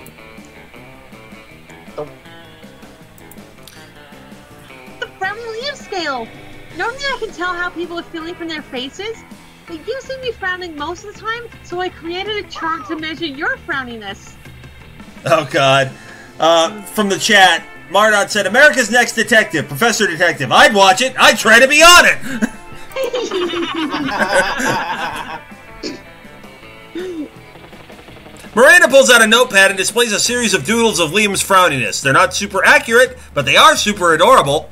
The frowny Liam scale. Normally I can tell how people are feeling from their faces, but you seem to be frowning most of the time, so I created a chart to measure your frowniness. Oh, God. From the chat, Mardot said, America's Next Detective, Professor Detective. I'd watch it. I'd try to be on it. Miranda pulls out a notepad and displays a series of doodles of Liam's frowniness. They're not super accurate, but they are super adorable.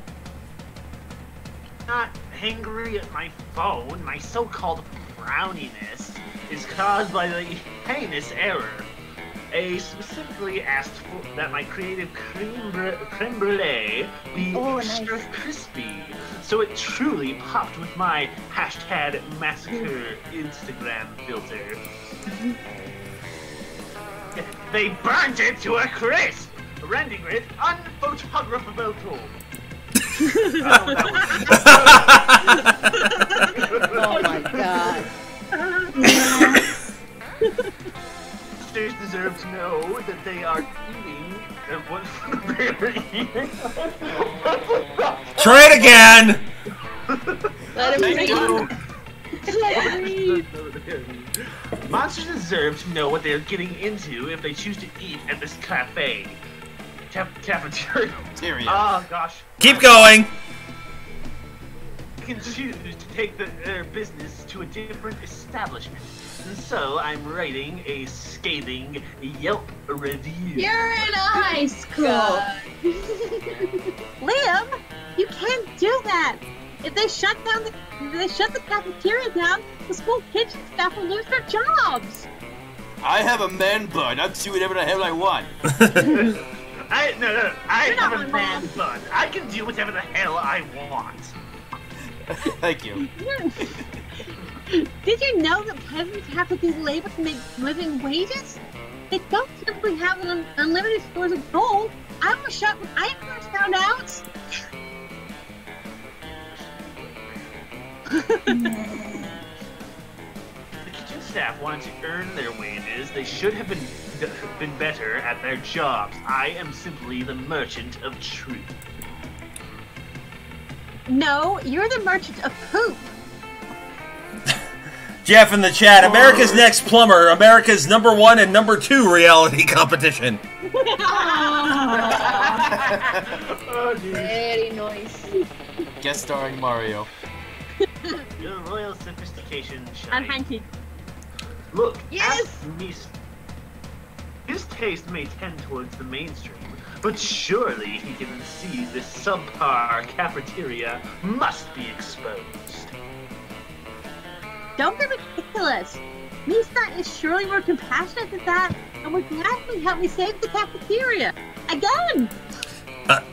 Not angry at my phone. My so-called frowniness is caused by the heinous error. I specifically asked that my creative creme brulee be extra crispy, so it truly popped with my #massacre Instagram filter. They burnt it to a crisp, rendering it unphotographable. Oh my god. Sisters deserve to know that they are eating what they're eating. Try it again! Let him Monsters deserve to know what they're getting into if they choose to eat at this cafe. Cafeteria. Oh gosh. Keep going! They can choose to take their business to a different establishment. And so I'm writing a scathing Yelp review. You're in high school. Liam, you can't do that. If they shut the cafeteria down, the school kitchen staff will lose their jobs. I have a man bun. I'll do whatever the hell I want. I have a man bun. I can do whatever the hell I want. Thank you. Did you know that peasants have to do labor to make living wages? They don't simply have unlimited stores of gold. I was shocked when I first found out. The kitchen staff wanted to earn their wages. They should have been better at their jobs. I am simply the merchant of truth. No, you're the merchant of poop. Jeff in the chat, America's Next Plumber, America's #1 and #2 reality competition. Very nice. Guest starring Mario. Your royal sophistication shines. I'm hanky. Look, yes. His taste may tend towards the mainstream, but surely he can see this subpar cafeteria must be exposed. Don't be ridiculous. Misa is surely more compassionate than that, and would gladly help me save the cafeteria. Again!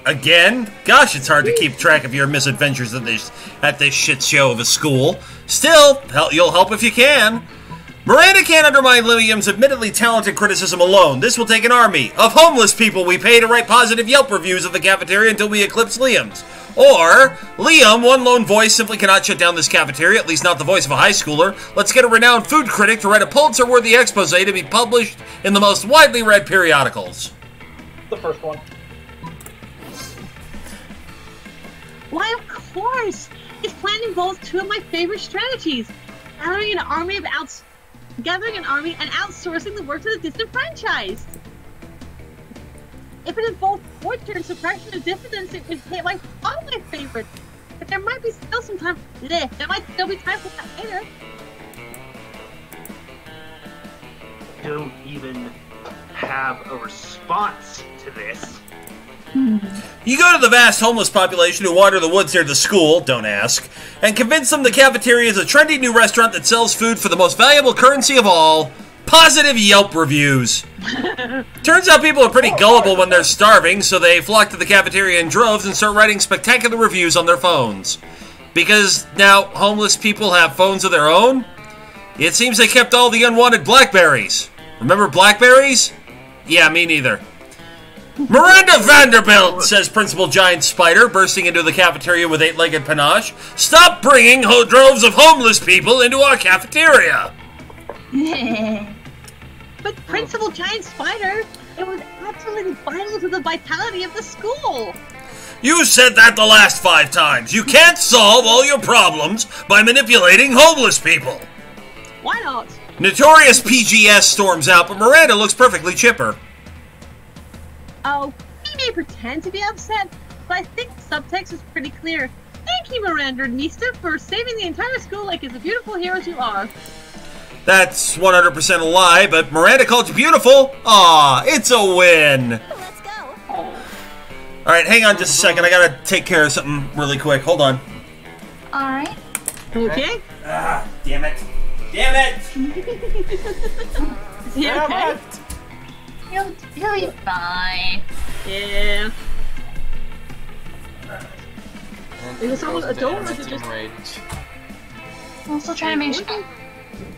Again? Gosh, it's hard to keep track of your misadventures at this shit show of a school. Still, you'll help if you can. Miranda can't undermine Liam's admittedly talented criticism alone. This will take an army of homeless people we pay to write positive Yelp reviews of the cafeteria until we eclipse Liam's. Or, Liam, one lone voice, simply cannot shut down this cafeteria, at least not the voice of a high schooler. Let's get a renowned food critic to write a Pulitzer-worthy expose to be published in the most widely read periodicals. The first one. Why, of course! His plan involves two of my favorite strategies. Gathering an army and outsourcing the work to the disenfranchised. If it involved torture and suppression of dissidents, it would hit like all my favorites. But there might be still some time. There might still be time for that later. Don't even have a response to this. You go to the vast homeless population who wander the woods near the school, don't ask, and convince them the cafeteria is a trendy new restaurant that sells food for the most valuable currency of all, positive Yelp reviews. Turns out people are pretty gullible when they're starving, so they flock to the cafeteria in droves and start writing spectacular reviews on their phones. Because now homeless people have phones of their own? It seems they kept all the unwanted Blackberries. Remember Blackberries? Yeah, me neither. Miranda Vanderbilt, says Principal Giant Spider, bursting into the cafeteria with eight-legged panache. Stop bringing droves of homeless people into our cafeteria! But Principal Giant Spider, it was absolutely vital to the vitality of the school. You said that the last 5 times. You can't solve all your problems by manipulating homeless people. Why not? Notorious PGS storms out, but Miranda looks perfectly chipper. Oh, he may pretend to be upset, but I think the subtext is pretty clear. Thank you, Miranda and Mista, for saving the entire school like as the beautiful heroes you are. That's 100% a lie, but Miranda called you beautiful. Aw, it's a win. Let's go. Alright, hang on just a second. I gotta take care of something really quick. Hold on. Alright. Okay. Ah, damn it. Damn it! Yeah, okay. You'll be fine. Yeah. Is it someone a door or is it just... I'm still trying to make sure.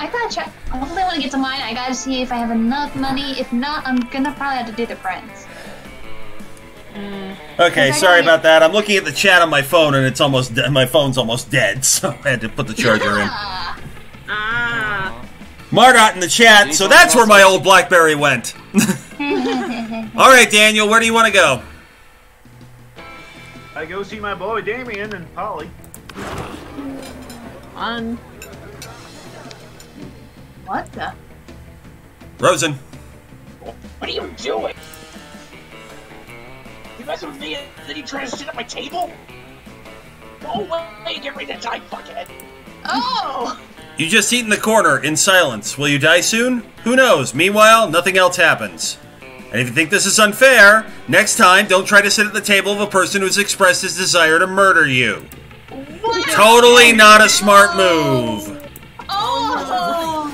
I gotta check. Hopefully when I get to mine, I gotta see if I have enough money. If not, I'm gonna probably have to do the prints. Okay, sorry about that. I'm looking at the chat on my phone and it's almost my phone's almost dead, so I had to put the charger in. Mardot in the chat, so that's where my old BlackBerry went. Alright, Daniel, where do you want to go? I go see my boy Damien and Polly. Fun. What the? Rosen. What are you doing? You messing with me and then you trying to sit at my table? Go away, get ready to die, fuckhead. Oh! You just eat in the corner, in silence. Will you die soon? Who knows? Meanwhile, nothing else happens. And if you think this is unfair, next time, don't try to sit at the table of a person who's expressed his desire to murder you. What? Totally not a smart move. Oh!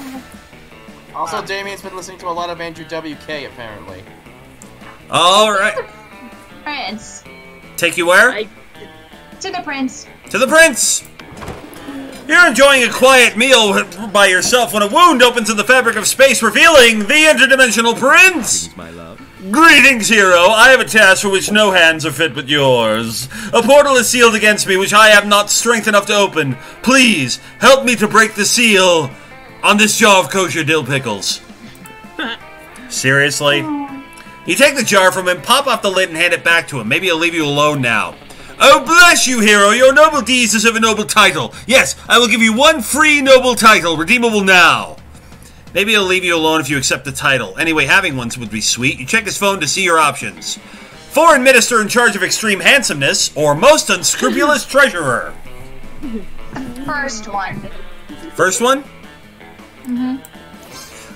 Also, Damien's been listening to a lot of Andrew WK, apparently. Alright. Prince. Take you where? To the prince. To the prince! You're enjoying a quiet meal by yourself when a wound opens in the fabric of space, revealing the interdimensional prince! My love. Greetings, hero. I have a task for which no hands are fit but yours. A portal is sealed against me, which I have not strength enough to open. Please, help me to break the seal on this jar of kosher dill pickles. Seriously? You take the jar from him, pop off the lid, and hand it back to him. Maybe he'll leave you alone now. Oh, bless you, hero! Your noble deeds deserve a noble title. Yes, I will give you one free noble title, redeemable now. Maybe he'll leave you alone if you accept the title. Anyway, having one would be sweet. You check his phone to see your options. Foreign minister in charge of extreme handsomeness, or most unscrupulous treasurer. First one. First one? Mm-hmm.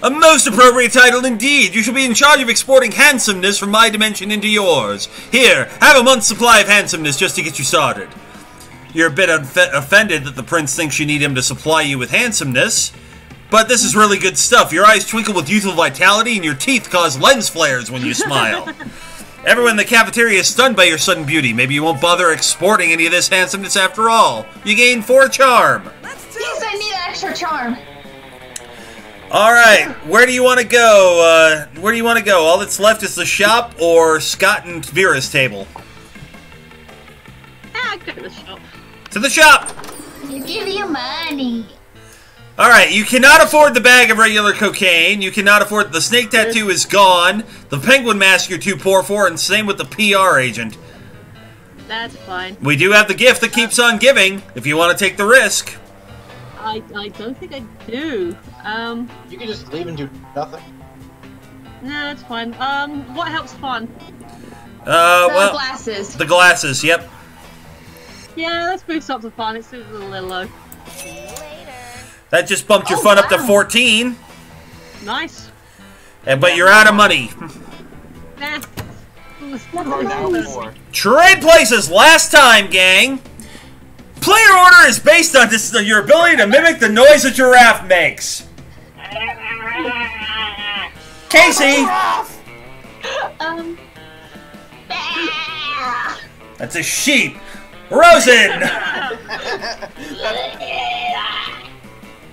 A most appropriate title indeed. You shall be in charge of exporting handsomeness from my dimension into yours. Here, have a month's supply of handsomeness just to get you started. You're a bit offended that the prince thinks you need him to supply you with handsomeness. But this is really good stuff. Your eyes twinkle with youthful vitality and your teeth cause lens flares when you smile. Everyone in the cafeteria is stunned by your sudden beauty. Maybe you won't bother exporting any of this handsomeness after all. You gain 4 charm. Yes, I need an extra charm. Alright, where do you want to go? Where do you want to go? All that's left is the shop or Scott and Vera's table? I'll go to the shop. To the shop! Give you money. Alright, you cannot afford the bag of regular cocaine. You cannot afford... The snake tattoo is gone. The penguin mask you're too poor for, and same with the PR agent. That's fine. We do have the gift that keeps on giving, if you want to take the risk. I don't think I do. You can just leave and do nothing. No, that's fine. What helps fun? Well, glasses. The glasses, yep. Yeah, let's boost up the fun. It's a little low. That just bumped your fun up to 14. Nice. But you're out of money. Nah. Trade places last time, gang. Player order is based on your ability to mimic the noise a giraffe makes. Casey! That's a sheep. Rosen!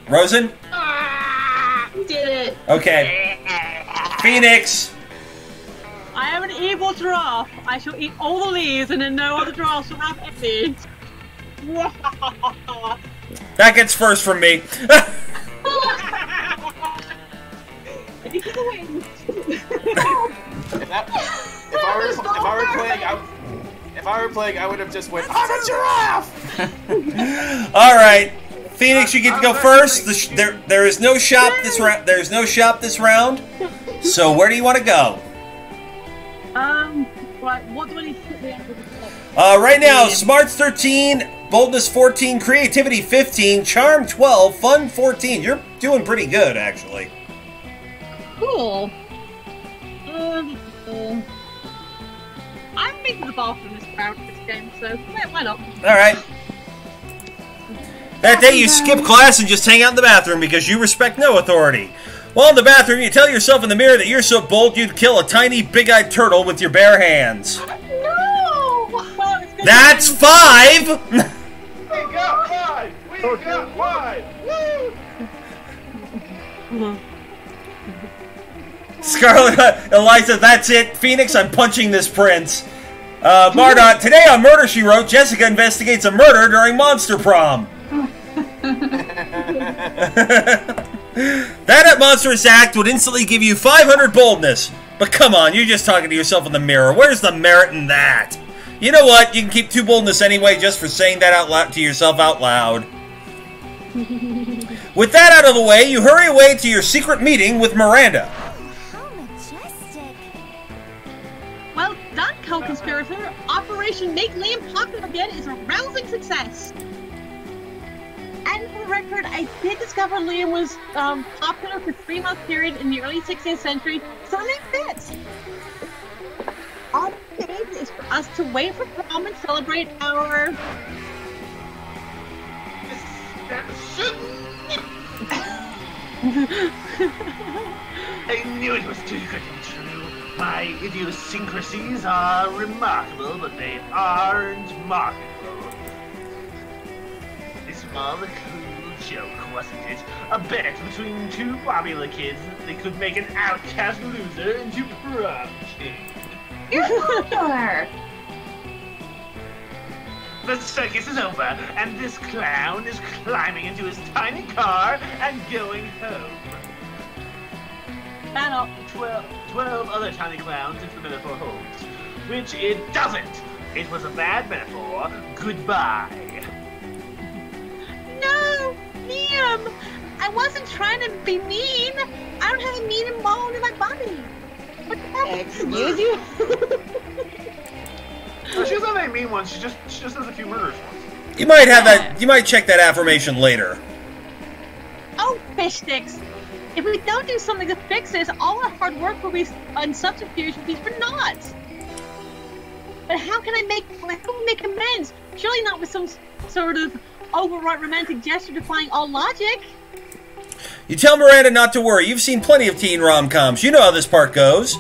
Rosen? Did it. Okay. Phoenix! I am an evil giraffe. I shall eat all the leaves and then no other giraffes will have any. That gets first from me. If I were playing, I would have just went, I'm a giraffe! Alright. Phoenix, you get to go first. There is no shop this round. There is no shop this round. So where do you want to go? Right, what do I need to put the end of the top? Right now, Smarts 13, boldness 14, creativity 15, charm 12, fun 14. You're doing pretty good, actually. Cool. I'm making the bathroom this game, so why not? Alright. That day you skip class and just hang out in the bathroom because you respect no authority. While in the bathroom, you tell yourself in the mirror that you're so bold you'd kill a tiny, big-eyed turtle with your bare hands. No! Well, that's 5! We got 5! We got 5! Woo! Scarlet, Eliza, that's it. Phoenix, I'm punching this prince. Mardot, today on Murder, She Wrote, Jessica investigates a murder during Monster Prom. That monstrous act would instantly give you 500 boldness. But come on, you're just talking to yourself in the mirror. Where's the merit in that? You know what? You can keep 2 boldness anyway just for saying that out loud to yourself out loud. With that out of the way, you hurry away to your secret meeting with Miranda. Well done, co-conspirator. Operation Make Liam Popular Again is a rousing success. And for the record, I did discover Liam was popular for a 3-month period in the early 16th century, so that fits. All it needs is for us to wait for prom and celebrate our... I knew it was too good to be true. My idiosyncrasies are remarkable, but they aren't marketable. This was a cool joke, wasn't it? A bet between 2 popular kids that they could make an outcast loser into prom king. You're popular! The circus is over, and this clown is climbing into his tiny car and going home. And 12 other tiny clowns if the metaphor holds. Which it doesn't! It was a bad metaphor. Goodbye. No! Liam! I wasn't trying to be mean! I don't have a mean bone in my body! What the heck? Excuse you? No, she doesn't have any mean ones, she just has a few murders ones. You might have that. You might check that affirmation later. Oh, fish sticks! If we don't do something to fix this, all our hard work will be on subterfuge will be for naught. But how can we make amends? Surely not with some sort of overwrought romantic gesture defying all logic. You tell Miranda not to worry. You've seen plenty of teen rom-coms. You know how this part goes.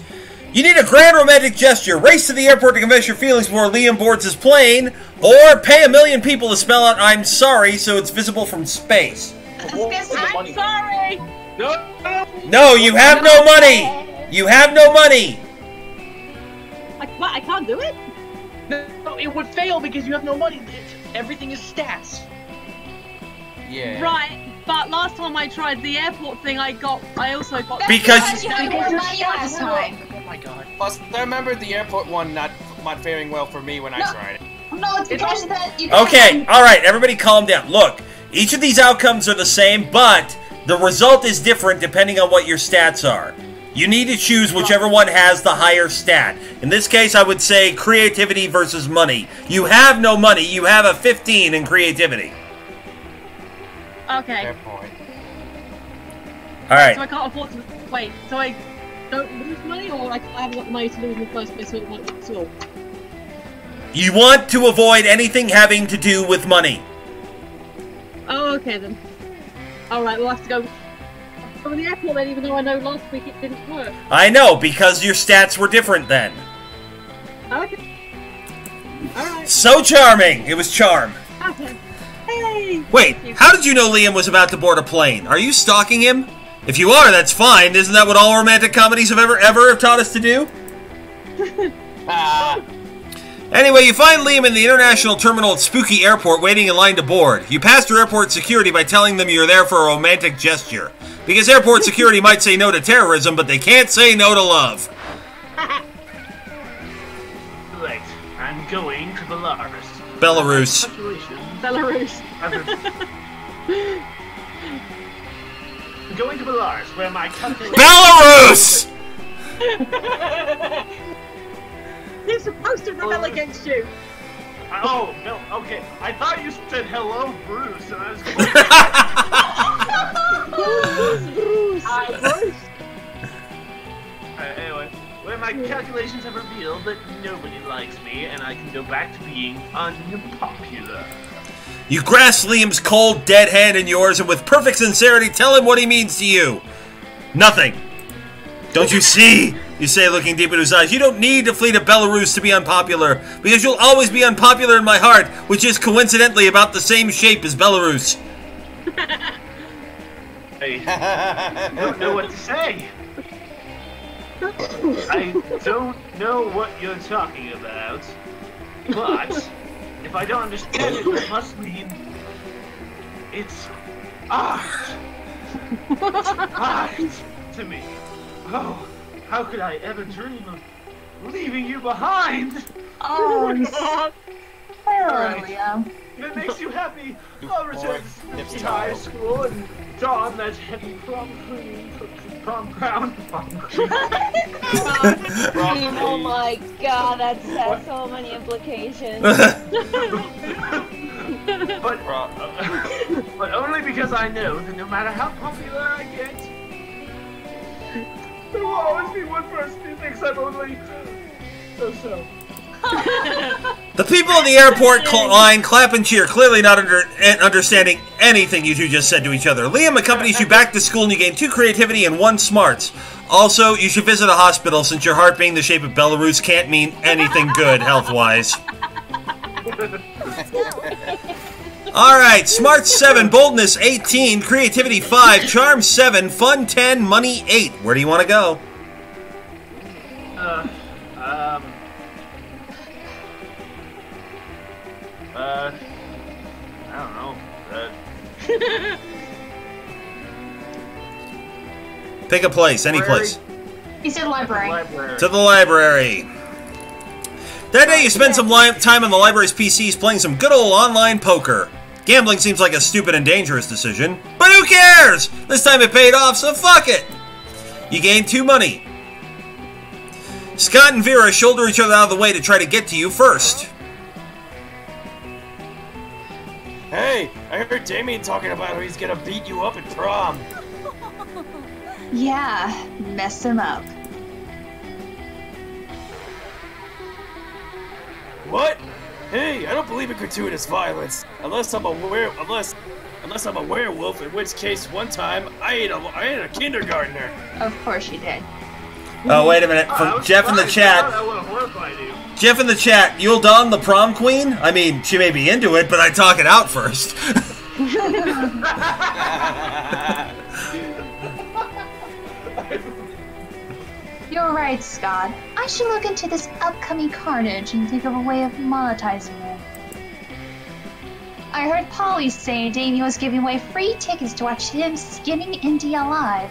You need a grand romantic gesture. Race to the airport to confess your feelings before Liam boards his plane, or pay 1 million people to spell out "I'm sorry" so it's visible from space. I'm sorry. No, you have no money. You have no money. I can't do it. No, it would fail because you have no money. Everything is stats. Yeah. Right, but last time I tried the airport thing, I also got because you last time. Oh my god. Plus, I remember the airport one not faring well for me when I tried it. No, it's because that you Okay, alright, everybody calm down. Look, each of these outcomes are the same, but the result is different depending on what your stats are. You need to choose whichever one has the higher stat. In this case, I would say creativity versus money. You have no money, you have a 15 in creativity. Okay. Fair point. Alright. So I can't afford to wait. So I don't lose money, or I haven't got the money to lose in the first place, so it won't at all. You want to avoid anything having to do with money. Oh, okay then. Alright, we'll have to go from the airport then, even though I know last week it didn't work. I know, because your stats were different then. Okay. Alright. So charming! It was charm. Okay. Hey! Wait, how did you know Liam was about to board a plane? Are you stalking him? If you are, that's fine. Isn't that what all romantic comedies have ever taught us to do? Anyway, you find Liam in the international terminal at Spooky Airport waiting in line to board. You pass through airport security by telling them you're there for a romantic gesture. Because airport security might say no to terrorism, but they can't say no to love. Right, I'm going to Belarus. Belarus. Belarus. I'm going to Belarus, where my calculations... Belarus! He's supposed to rebel against you. Oh, no, okay. I thought you said hello, Bruce, and I was going Bruce. Hi, Bruce. Anyway, when my calculations have revealed that nobody likes me, and I can go back to being unpopular. You grasp Liam's cold, dead hand in yours, and with perfect sincerity tell him what he means to you. Nothing. Don't you see? You say, looking deep into his eyes, you don't need to flee to Belarus to be unpopular, because you'll always be unpopular in my heart, which is coincidentally about the same shape as Belarus. I don't know what to say. I don't know what you're talking about, but if I don't understand it, it must mean it's art. It's art to me. Oh, how could I ever dream of leaving you behind? Oh, Alright. Liam. If it makes you happy, I'll return to high school and don that heavy prom crown. Oh my god, that has so many implications. But only because I know that no matter how popular I get, there will always be one person who thinks I'm only so. The people in the airport line clap and cheer, clearly not understanding anything you two just said to each other. Liam accompanies you back to school and you gain 2 creativity and 1 smarts. Also, you should visit a hospital since your heart being the shape of Belarus can't mean anything good health-wise. Alright, Smart 7, Boldness 18, Creativity 5, Charm 7, Fun 10, Money 8. Where do you want to go? I don't know. Pick a place, any place. He said library. To the library. That day you spend some time on the library's PCs playing some good old online poker. Gambling seems like a stupid and dangerous decision, but who cares? This time it paid off, so fuck it. You gain 2 money. Scott and Vera shoulder each other out of the way to try to get to you first. Hey, I heard Damien talking about how he's gonna beat you up at prom. Yeah, mess him up. What? Hey, I don't believe in gratuitous violence. Unless I'm a werewolf, in which case one time I ate a kindergartner. Of course you did. Oh, wait a minute. From Jeff in the chat. Jeff in the chat, you'll don the prom queen? I mean, she may be into it, but I'd talk it out first. You're right, Scott. I should look into this upcoming carnage and think of a way of monetizing it. I heard Polly say Damien was giving away free tickets to watch him skinning Indy alive.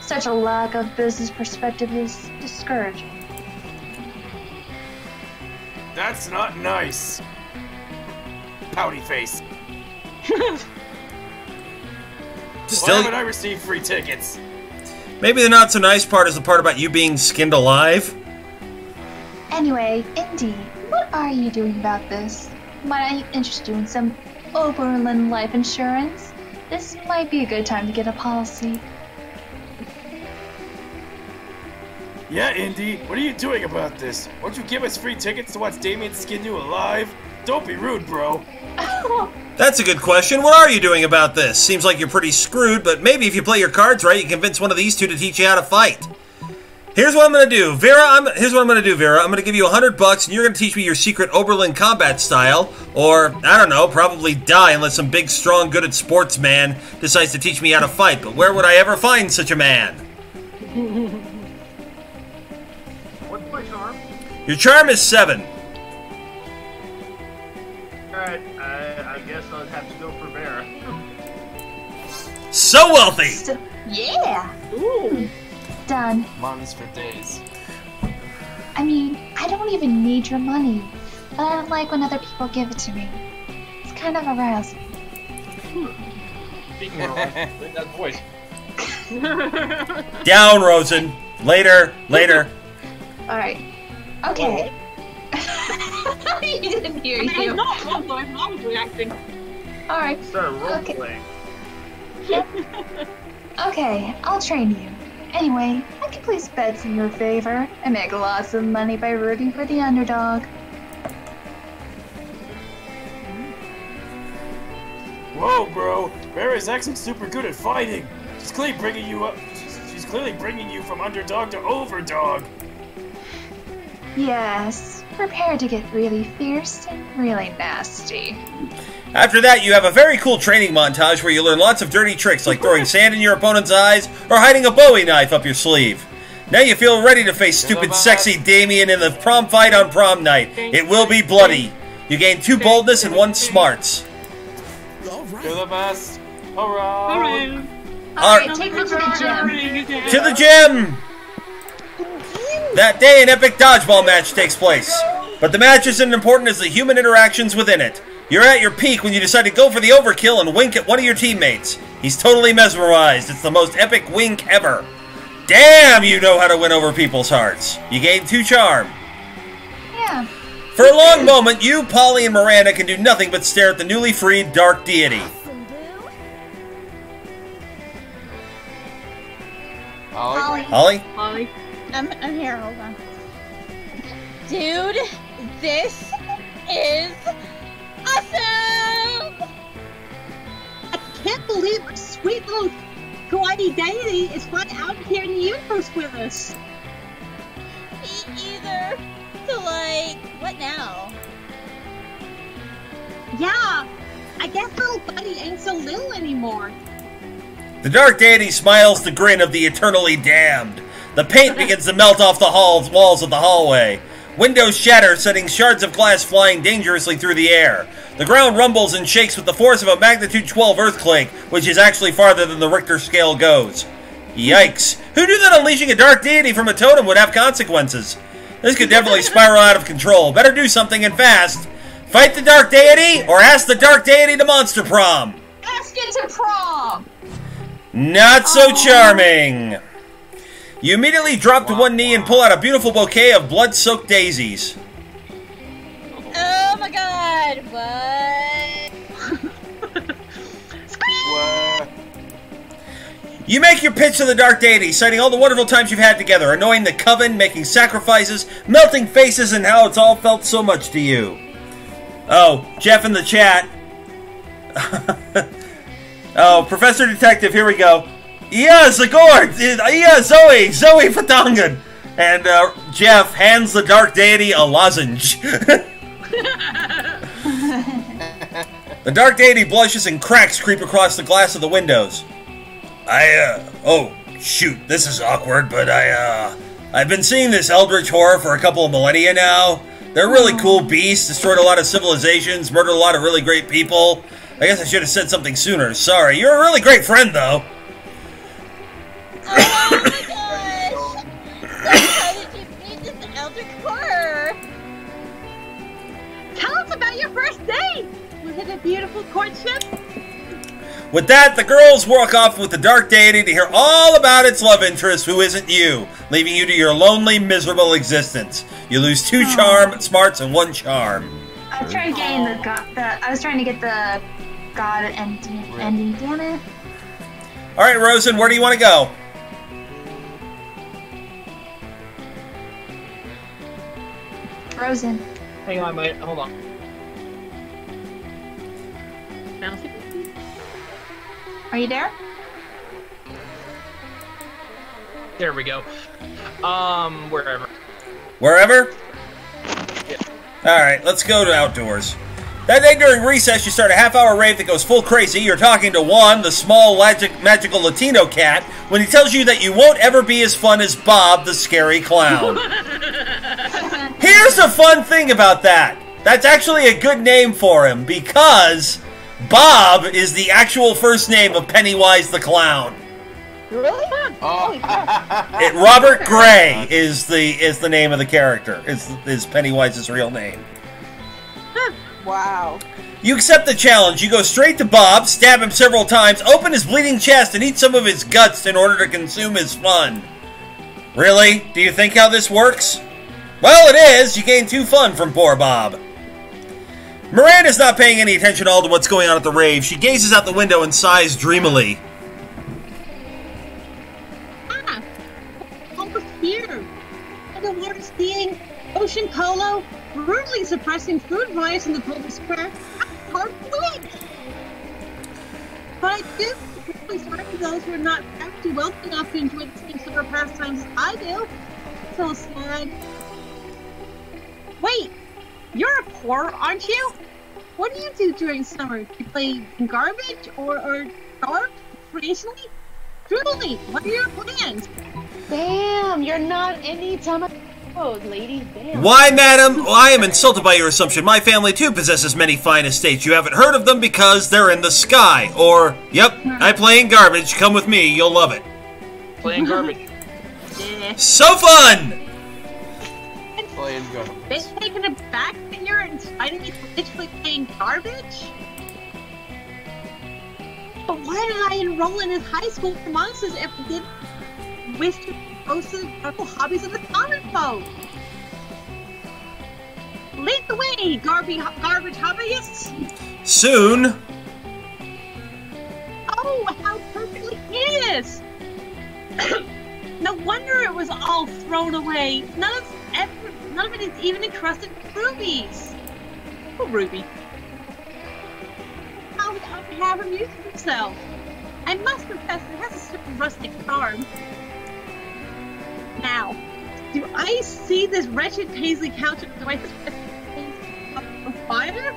Such a lack of business perspective is discouraging. That's not nice. Pouty face. Why haven't I received free tickets? Maybe the not so nice part is the part about you being skinned alive. Anyway, Indy, what are you doing about this? Might I interest you in some Oberlin life insurance? This might be a good time to get a policy. Yeah, Indy, what are you doing about this? Won't you give us free tickets to watch Damien skin you alive? Don't be rude, bro. That's a good question. What are you doing about this? Seems like you're pretty screwed, but maybe if you play your cards right, you can convince one of these two to teach you how to fight. Here's what I'm gonna do, Vera. Here's what I'm gonna do, Vera. I'm gonna give you $100, and you're gonna teach me your secret Oberlin combat style, or I don't know, probably die unless some big, strong, good at sports man decides to teach me how to fight. But where would I ever find such a man? What's my charm? Your charm is 7. Alright, I guess I'll have to go for Vera. So wealthy! Yeah! Ooh. Done. Money's for days. I mean, I don't even need your money, but I don't like when other people give it to me. It's kind of arousing. Speaking of that voice. Down, Rosen. Later. Alright. Okay. He didn't hear you. I'm not role-playing, I was reacting. Alright. Start role-playing. Okay, I'll train you. Anyway, I can place bets in your favor and make lots of money by rooting for the underdog. Whoa, bro! Barry's actually super good at fighting. She's clearly bringing you up. She's clearly bringing you from underdog to overdog. Yes, prepare to get really fierce and really nasty. After that, you have a very cool training montage where you learn lots of dirty tricks like throwing sand in your opponent's eyes or hiding a Bowie knife up your sleeve. Now you feel ready to face stupid, sexy Damien in the prom fight on prom night. It will be bloody. You gain 2 boldness and 1 smarts. You're the best. Hurrah! Alright, take me to the gym. To the gym! That day, an epic dodgeball match takes place. But the match isn't important as the human interactions within it. You're at your peak when you decide to go for the overkill and wink at one of your teammates. He's totally mesmerized. It's the most epic wink ever. Damn, you know how to win over people's hearts. You gain 2 charm. Yeah. For a long moment, you, Polly, and Miranda can do nothing but stare at the newly freed dark deity. Holly? Holly. I'm here, hold on. Dude, this is awesome! I can't believe our sweet little kawaii deity is right out here in the universe with us. Me either. So, like, what now? Yeah, I guess little buddy ain't so little anymore. The dark deity smiles the grin of the eternally damned. The paint begins to melt off the walls of the hallway. Windows shatter, sending shards of glass flying dangerously through the air. The ground rumbles and shakes with the force of a magnitude 12 earthquake, which is actually farther than the Richter scale goes. Yikes. Who knew that unleashing a dark deity from a totem would have consequences? This could definitely spiral out of control. Better do something and fast. Fight the dark deity, or ask the dark deity to monster prom. Ask it to prom! Not so charming. You immediately drop to one knee and pull out a beautiful bouquet of blood-soaked daisies. Oh my god, what? You make your pitch to the dark deity, citing all the wonderful times you've had together, annoying the coven, making sacrifices, melting faces, and how it's all felt so much to you. Oh, Jeff in the chat. Oh, Professor Detective, here we go. Yeah, Zagord! Yeah, Zoe Fatongan! And Jeff hands the dark deity a lozenge. The dark deity blushes and cracks creep across the glass of the windows. Oh, shoot, this is awkward, but I've been seeing this eldritch horror for a couple of millennia now. They're really cool beasts, destroyed a lot of civilizations, murdered a lot of really great people. I guess I should have said something sooner. Sorry, you're a really great friend, though. Oh my gosh! How did you beat this eldritch horror? Tell us about your first date! Was it a beautiful courtship? With that, the girls walk off with the dark deity to hear all about its love interest, who isn't you, leaving you to your lonely, miserable existence. You lose 2 charm, smarts, and 1 charm. I was trying to gain I was trying to get the god ending. Damn it! All right, Rosen, where do you want to go? Rosen. Hang on, mate. Hold on. Are you there? There we go. Wherever. Wherever? Yeah. Alright, let's go to outdoors. That day during recess, you start a half-hour rave that goes full crazy. You're talking to Juan, the small, magical Latino cat, when he tells you that you won't ever be as fun as Bob, the scary clown. Here's the fun thing about that. That's actually a good name for him, because Bob is the actual first name of Pennywise the Clown. Really? Oh. Robert Gray is the name of the character. Is Pennywise's real name. Wow. You accept the challenge. You go straight to Bob, stab him several times, open his bleeding chest, and eat some of his guts in order to consume his fun. Really? Do you think how this works? Well, it is. You gain 2 fun from poor Bob. Miranda's not paying any attention at all to what's going on at the rave. She gazes out the window and sighs dreamily. Almost here. And the water skiing, ocean polo, brutally suppressing food riots in the public square. Hard wait. But I do feel sorry for those who are not actually wealthy enough to enjoy the same summer pastimes as I do. So sad. Wait, you're poor, aren't you? What do you do during summer? Do you play garbage or garb occasionally? Truly, what are your plans? Damn, you're not any summer lady. Damn. Why, madam? I am insulted by your assumption. My family, too, possesses many fine estates. You haven't heard of them because they're in the sky. Or, yep, I play in garbage. Come with me. You'll love it. Playing garbage. So fun! Playing garbage. They taking it back that you're inviting me to literally playing garbage? But why did I enroll in his high school for monsters if I didn't wish to post the hobbies of the common folk? Lead the way, garbage hobbyists! Soon. Oh, how perfectly hideous! No wonder it was all thrown away. None of it is even encrusted with rubies. Oh, Ruby. How would I have amused himself? I must confess it has a certain rustic charm. Now, do I see this wretched paisley couch and do I expect a fire?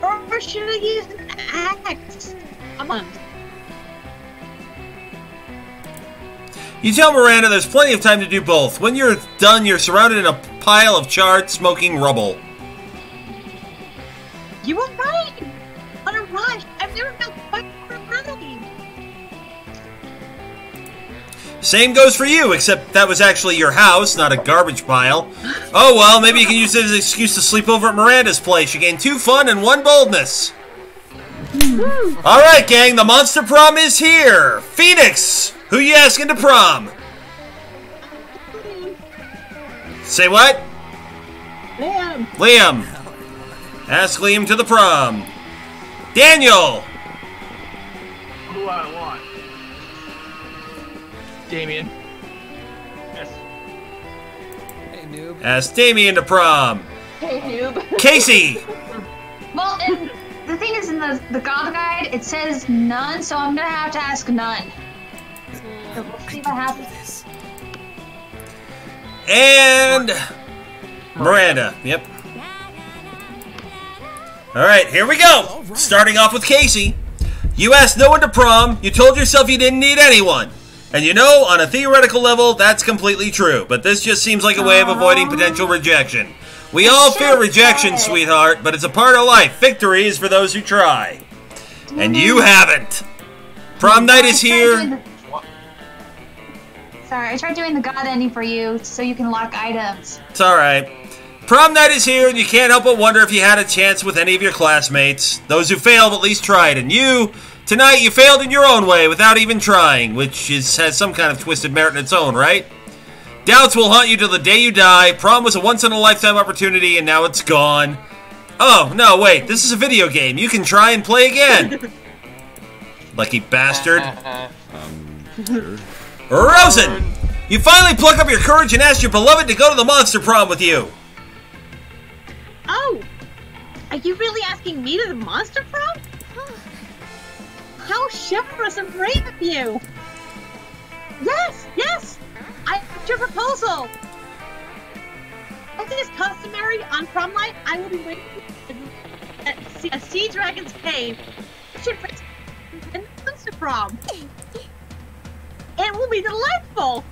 Or should I use an axe? You tell Miranda there's plenty of time to do both. When you're done, you're surrounded in a pile of charred, smoking rubble. You were right! What a rush! I've never felt quite ready. Same goes for you, except that was actually your house, not a garbage pile. Oh well, maybe you can use it as an excuse to sleep over at Miranda's place. You gain 2 fun and 1 boldness. Alright, gang, the Monster Prom is here! Phoenix! Who you asking to prom? Say what? Liam! Liam! Ask Liam to the prom. Daniel! Who do I want? Damien. Yes. Hey, noob. Ask Damien to prom. Hey, noob. Casey! Well, and the thing is, in the God Guide, it says none, so I'm gonna have to ask none. So we'll see what happens. And Miranda. Yep. Alright, here we go. Starting off with Casey. You asked no one to prom. You told yourself you didn't need anyone. And you know, on a theoretical level, that's completely true. But this just seems like a way of avoiding potential rejection. We all fear rejection, sweetheart, but it's a part of life. Victory is for those who try. And you haven't. Prom night is here. Sorry, I tried doing the God ending for you so you can lock items. It's alright. Prom night is here, and you can't help but wonder if you had a chance with any of your classmates. Those who failed at least tried, and you, tonight, you failed in your own way without even trying, which has some kind of twisted merit in its own, right? Doubts will haunt you till the day you die. Prom was a once-in-a-lifetime opportunity, and now it's gone. Oh, no, wait, this is a video game. You can try and play again. Lucky bastard. Sure. Rosen! You finally pluck up your courage and ask your beloved to go to the Monster Prom with you. Oh! Are you really asking me to the Monster Prom? How chivalrous and brave of you! Yes! Yes! I accept your proposal! As it is customary on prom night, I will be waiting at a Sea Dragon's cave. And Monster Prom. It will be delightful!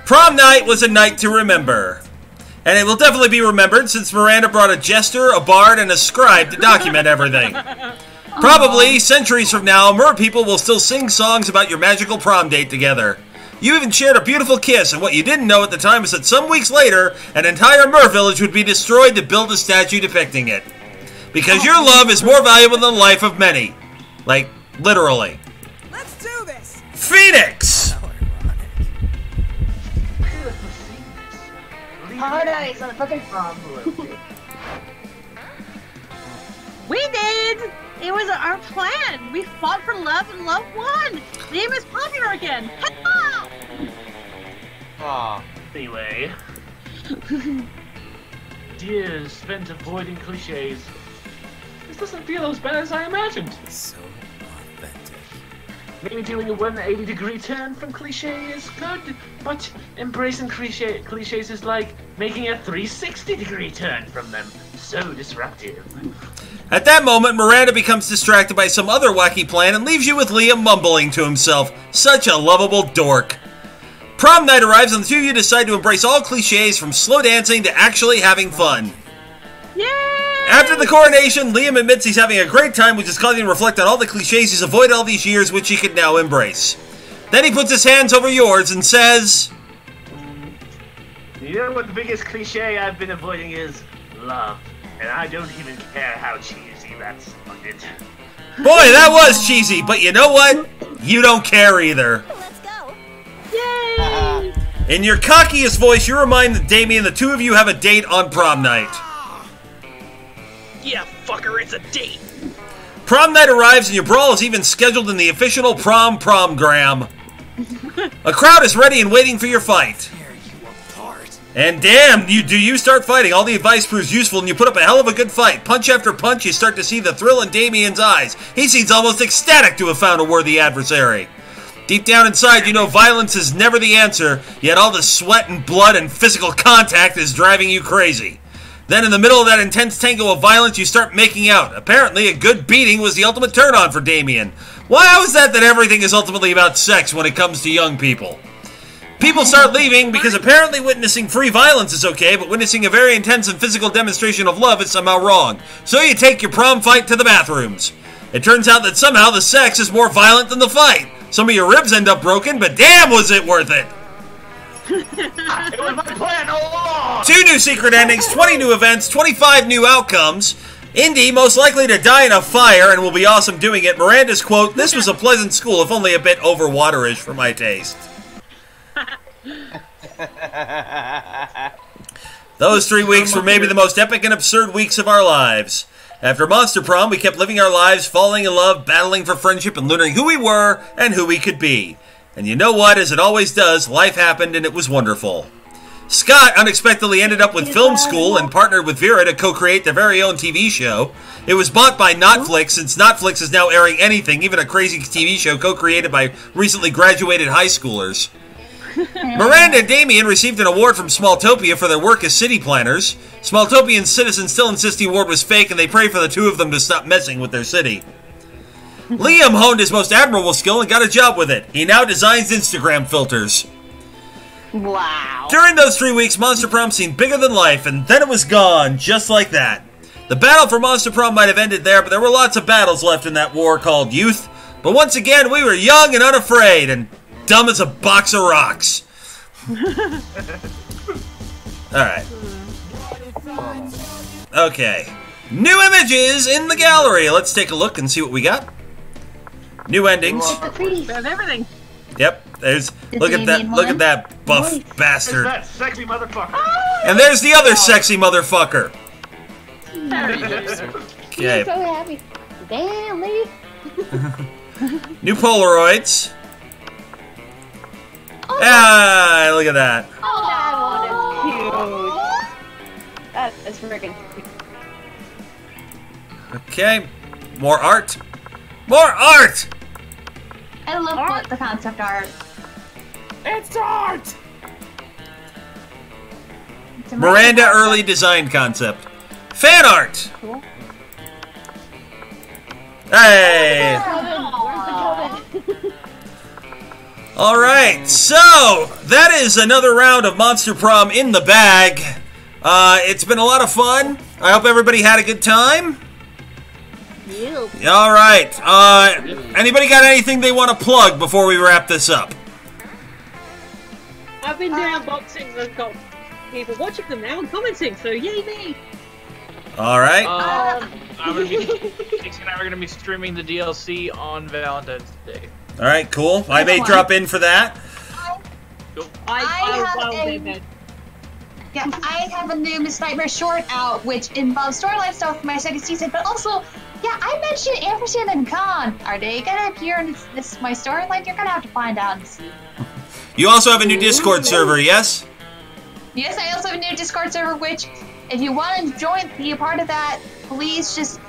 Prom night was a night to remember. And it will definitely be remembered since Miranda brought a jester, a bard, and a scribe to document everything. Probably, centuries from now, mer people will still sing songs about your magical prom date together. You even shared a beautiful kiss, and what you didn't know at the time is that some weeks later, an entire mer village would be destroyed to build a statue depicting it. Because your love is more valuable than the life of many. Like, literally. Let's do this! Phoenix! Hard eyes on the fucking prom. We did! It was our plan! We fought for love and love won! Liam is popular again! Ha-ha! Ah. Anyway. Years spent avoiding cliches. This doesn't feel as bad as I imagined. So authentic. Maybe doing a 180-degree turn from cliche is good, but embracing cliches is like making a 360-degree turn from them. So disruptive. At that moment, Miranda becomes distracted by some other wacky plan and leaves you with Liam mumbling to himself. Such a lovable dork. Prom night arrives and the two of you decide to embrace all cliches from slow dancing to actually having fun. Yay! After the coronation, Liam admits he's having a great time, which is causing him to reflect on all the cliches he's avoided all these years, which he can now embrace. Then he puts his hands over yours and says, You know what the biggest cliche I've been avoiding is? Love. And I don't even care how cheesy that's on it. Boy, that was cheesy, but you know what? You don't care either. Yay! In your cockiest voice, you remind Damien the two of you have a date on prom night. Yeah, fucker, it's a date. Prom night arrives and your brawl is even scheduled in the official promgram. A crowd is ready and waiting for your fight. And damn, you start fighting. All the advice proves useful and you put up a hell of a good fight. Punch after punch, you start to see the thrill in Damien's eyes. He seems almost ecstatic to have found a worthy adversary. Deep down inside, you know violence is never the answer, yet all the sweat and blood and physical contact is driving you crazy. Then in the middle of that intense tango of violence, you start making out. Apparently, a good beating was the ultimate turn-on for Damien. Why is that everything is ultimately about sex when it comes to young people? People start leaving because apparently witnessing free violence is okay, but witnessing a very intense and physical demonstration of love is somehow wrong. So you take your prom fight to the bathrooms. It turns out that somehow the sex is more violent than the fight. Some of your ribs end up broken, but damn was it worth it! It was my plan all along! 2 new secret endings, 20 new events, 25 new outcomes. Indy, most likely to die in a fire, and will be awesome doing it. Miranda's quote, "This was a pleasant school, if only a bit over-waterish for my taste." Those 3 weeks were maybe the most epic and absurd weeks of our lives. After Monster Prom, we kept living our lives, falling in love, battling for friendship, and learning who we were and who we could be. And you know what? As it always does, life happened and it was wonderful. Scott unexpectedly ended up with film school and partnered with Vera to co-create their very own TV show. It was bought by Notflix, since Notflix is now airing anything, even a crazy TV show co-created by recently graduated high schoolers. Miranda and Damien received an award from Smalltopia for their work as city planners. Smalltopian citizens still insist the award was fake, and they pray for the two of them to stop messing with their city. Liam honed his most admirable skill and got a job with it. He now designs Instagram filters. Wow. During those 3 weeks, Monster Prom seemed bigger than life, and then it was gone, just like that. The battle for Monster Prom might have ended there, but there were lots of battles left in that war called youth. But once again, we were young and unafraid, and dumb as a box of rocks. Alright. Okay. New images in the gallery. Let's take a look and see what we got. New endings. There's everything. Yep. There's look at that buff bastard. There's that sexy motherfucker. And there's the other sexy motherfucker. Okay. I'm so happy. Damn, Lee. New Polaroids. Ah, look at that. Oh, that one is cute. That is freaking cute. Okay. More art. More art! I love the concept art. It's art! It's a Miranda early design concept. Fan art! Cool. Hey! Alright, so that is another round of Monster Prom in the bag. It's been a lot of fun. I hope everybody had a good time. Alright, anybody got anything they want to plug before we wrap this up? I've been doing unboxings. I've got people watching them now and commenting, so yay me! Alright. Dixie and I are going to be streaming the DLC on Valentine's Day. Alright, cool. I may drop in for that. Yeah, I have a new Miss Nightmare short out, which involves storyline stuff for my second season, but also, yeah, I mentioned Ampersand and Khan. Are they gonna appear in this my storyline? You're gonna have to find out and see. You also have a new Discord server, yes? Yes, I also have a new Discord server, which, if you want to join, be a part of that, please just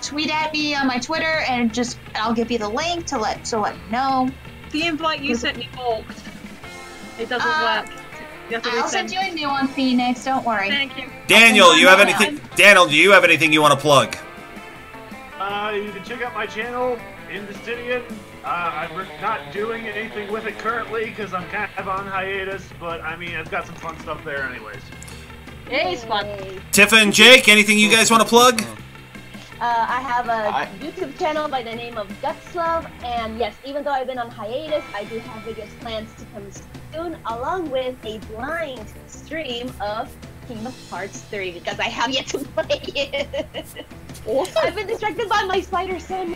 tweet at me on my Twitter, and I'll give you the link to let you know. The invite you sent me bulked. It doesn't work. I'll send you a new one, Phoenix. Don't worry. Thank you. Daniel, you have anything? Daniel, do you have anything you want to plug? You can check out my channel, Indestidian. I'm not doing anything with it currently because I'm kind of on hiatus, but I mean, I've got some fun stuff there anyways. It's fun. Tifa and Jake, anything you guys want to plug? I have a YouTube channel by the name of Gutslove, and yes, even though I've been on hiatus, I do have videos plans to come soon, along with a blind stream of Kingdom Hearts 3, because I have yet to play it. Awesome. I've been distracted by my spider son.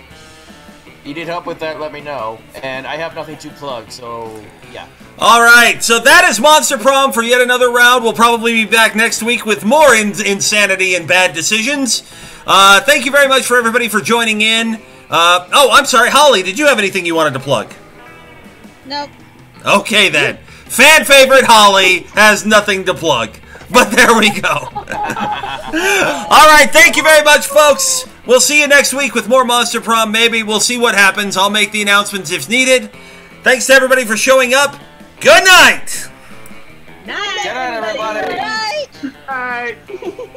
You need help with that, let me know. And I have nothing to plug, so yeah. Alright, so that is Monster Prom for yet another round. We'll probably be back next week with more insanity and bad decisions. Thank you very much for everybody for joining in. Oh, I'm sorry, Holly, did you have anything you wanted to plug? Nope. Okay then. Fan favorite Holly has nothing to plug. But there we go. Alright, thank you very much, folks. We'll see you next week with more Monster Prom, maybe. We'll see what happens. I'll make the announcements if needed. Thanks to everybody for showing up. Good night! Night! Good night, everybody! Good night! Night!